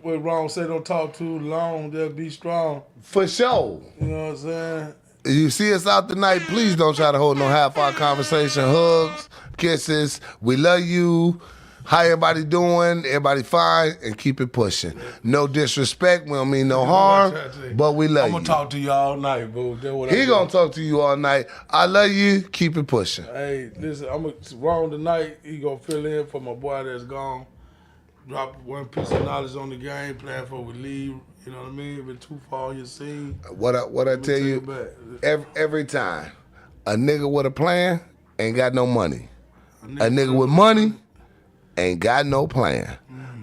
what Ron say, don't talk too long. Just be strong. For sure. You know what I'm saying? If you see us out tonight, please don't try to hold no half-hour conversation. Hugs, kisses. We love you. How everybody doing? Everybody fine? And keep it pushing. No disrespect. We don't mean no harm, but we love you. I'm gonna talk to you all night, boo. He gonna talk to you all night. I love you. Keep it pushing. Hey, listen, I'm gonna Ron tonight. He gonna fill in for my boy that's gone. Drop one piece of knowledge on the game plan for we leave. You know what I mean? If it's too far, you see. What I tell you, every time, a nigga with a plan ain't got no money. A nigga with money ain't got no plan.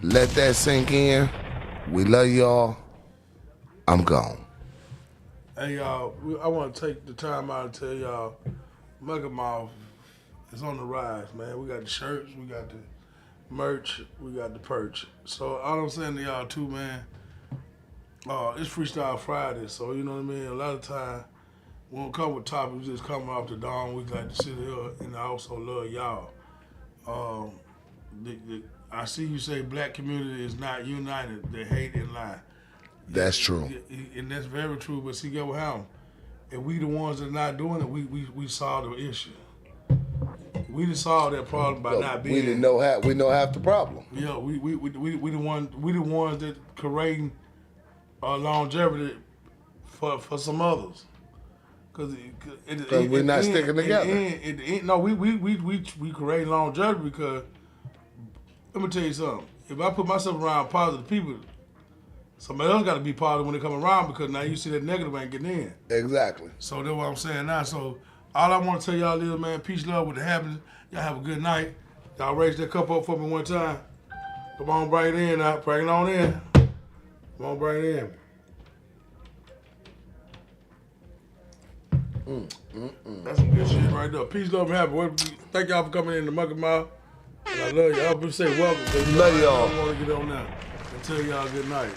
Let that sink in. We love y'all. I'm gone. Hey, y'all, I want to take the time out to tell y'all, Mucky Mouth is on the rise, man. We got the shirts, we got the merch, we got the perch. So all I'm saying to y'all too, man, it's Freestyle Friday, so you know what I mean? A lot of time, we don't come with topics, we just come off the dome. We like to sit here, and I also love y'all. I see you say black community is not united, they hate and lie. That's true. And that's very true, but see, get what happened. If we the ones that are not doing it, we solve the issue. We didn't solve that problem by not being. We didn't know half. We know half the problem. Yeah, we the ones that creating longevity for some others. Cause we're not sticking together. No, we create longevity because let me tell you something. If I put myself around positive people, somebody else got to be positive when they come around because now you see that negative ain't getting in. Exactly. So that's what I'm saying now. So all I want to tell y'all is, man, peace, love with the happiness. Y'all have a good night. Y'all raise that cup up for me one time. Come on, bring it in now. Bring it on in. Come on, bring it in. That's some good shit right there. Peace, love, and happiness. Thank y'all for coming in to Mucky Mouth. And I love y'all. I say welcome. Love y'all. I want to get on now and tell y'all good night.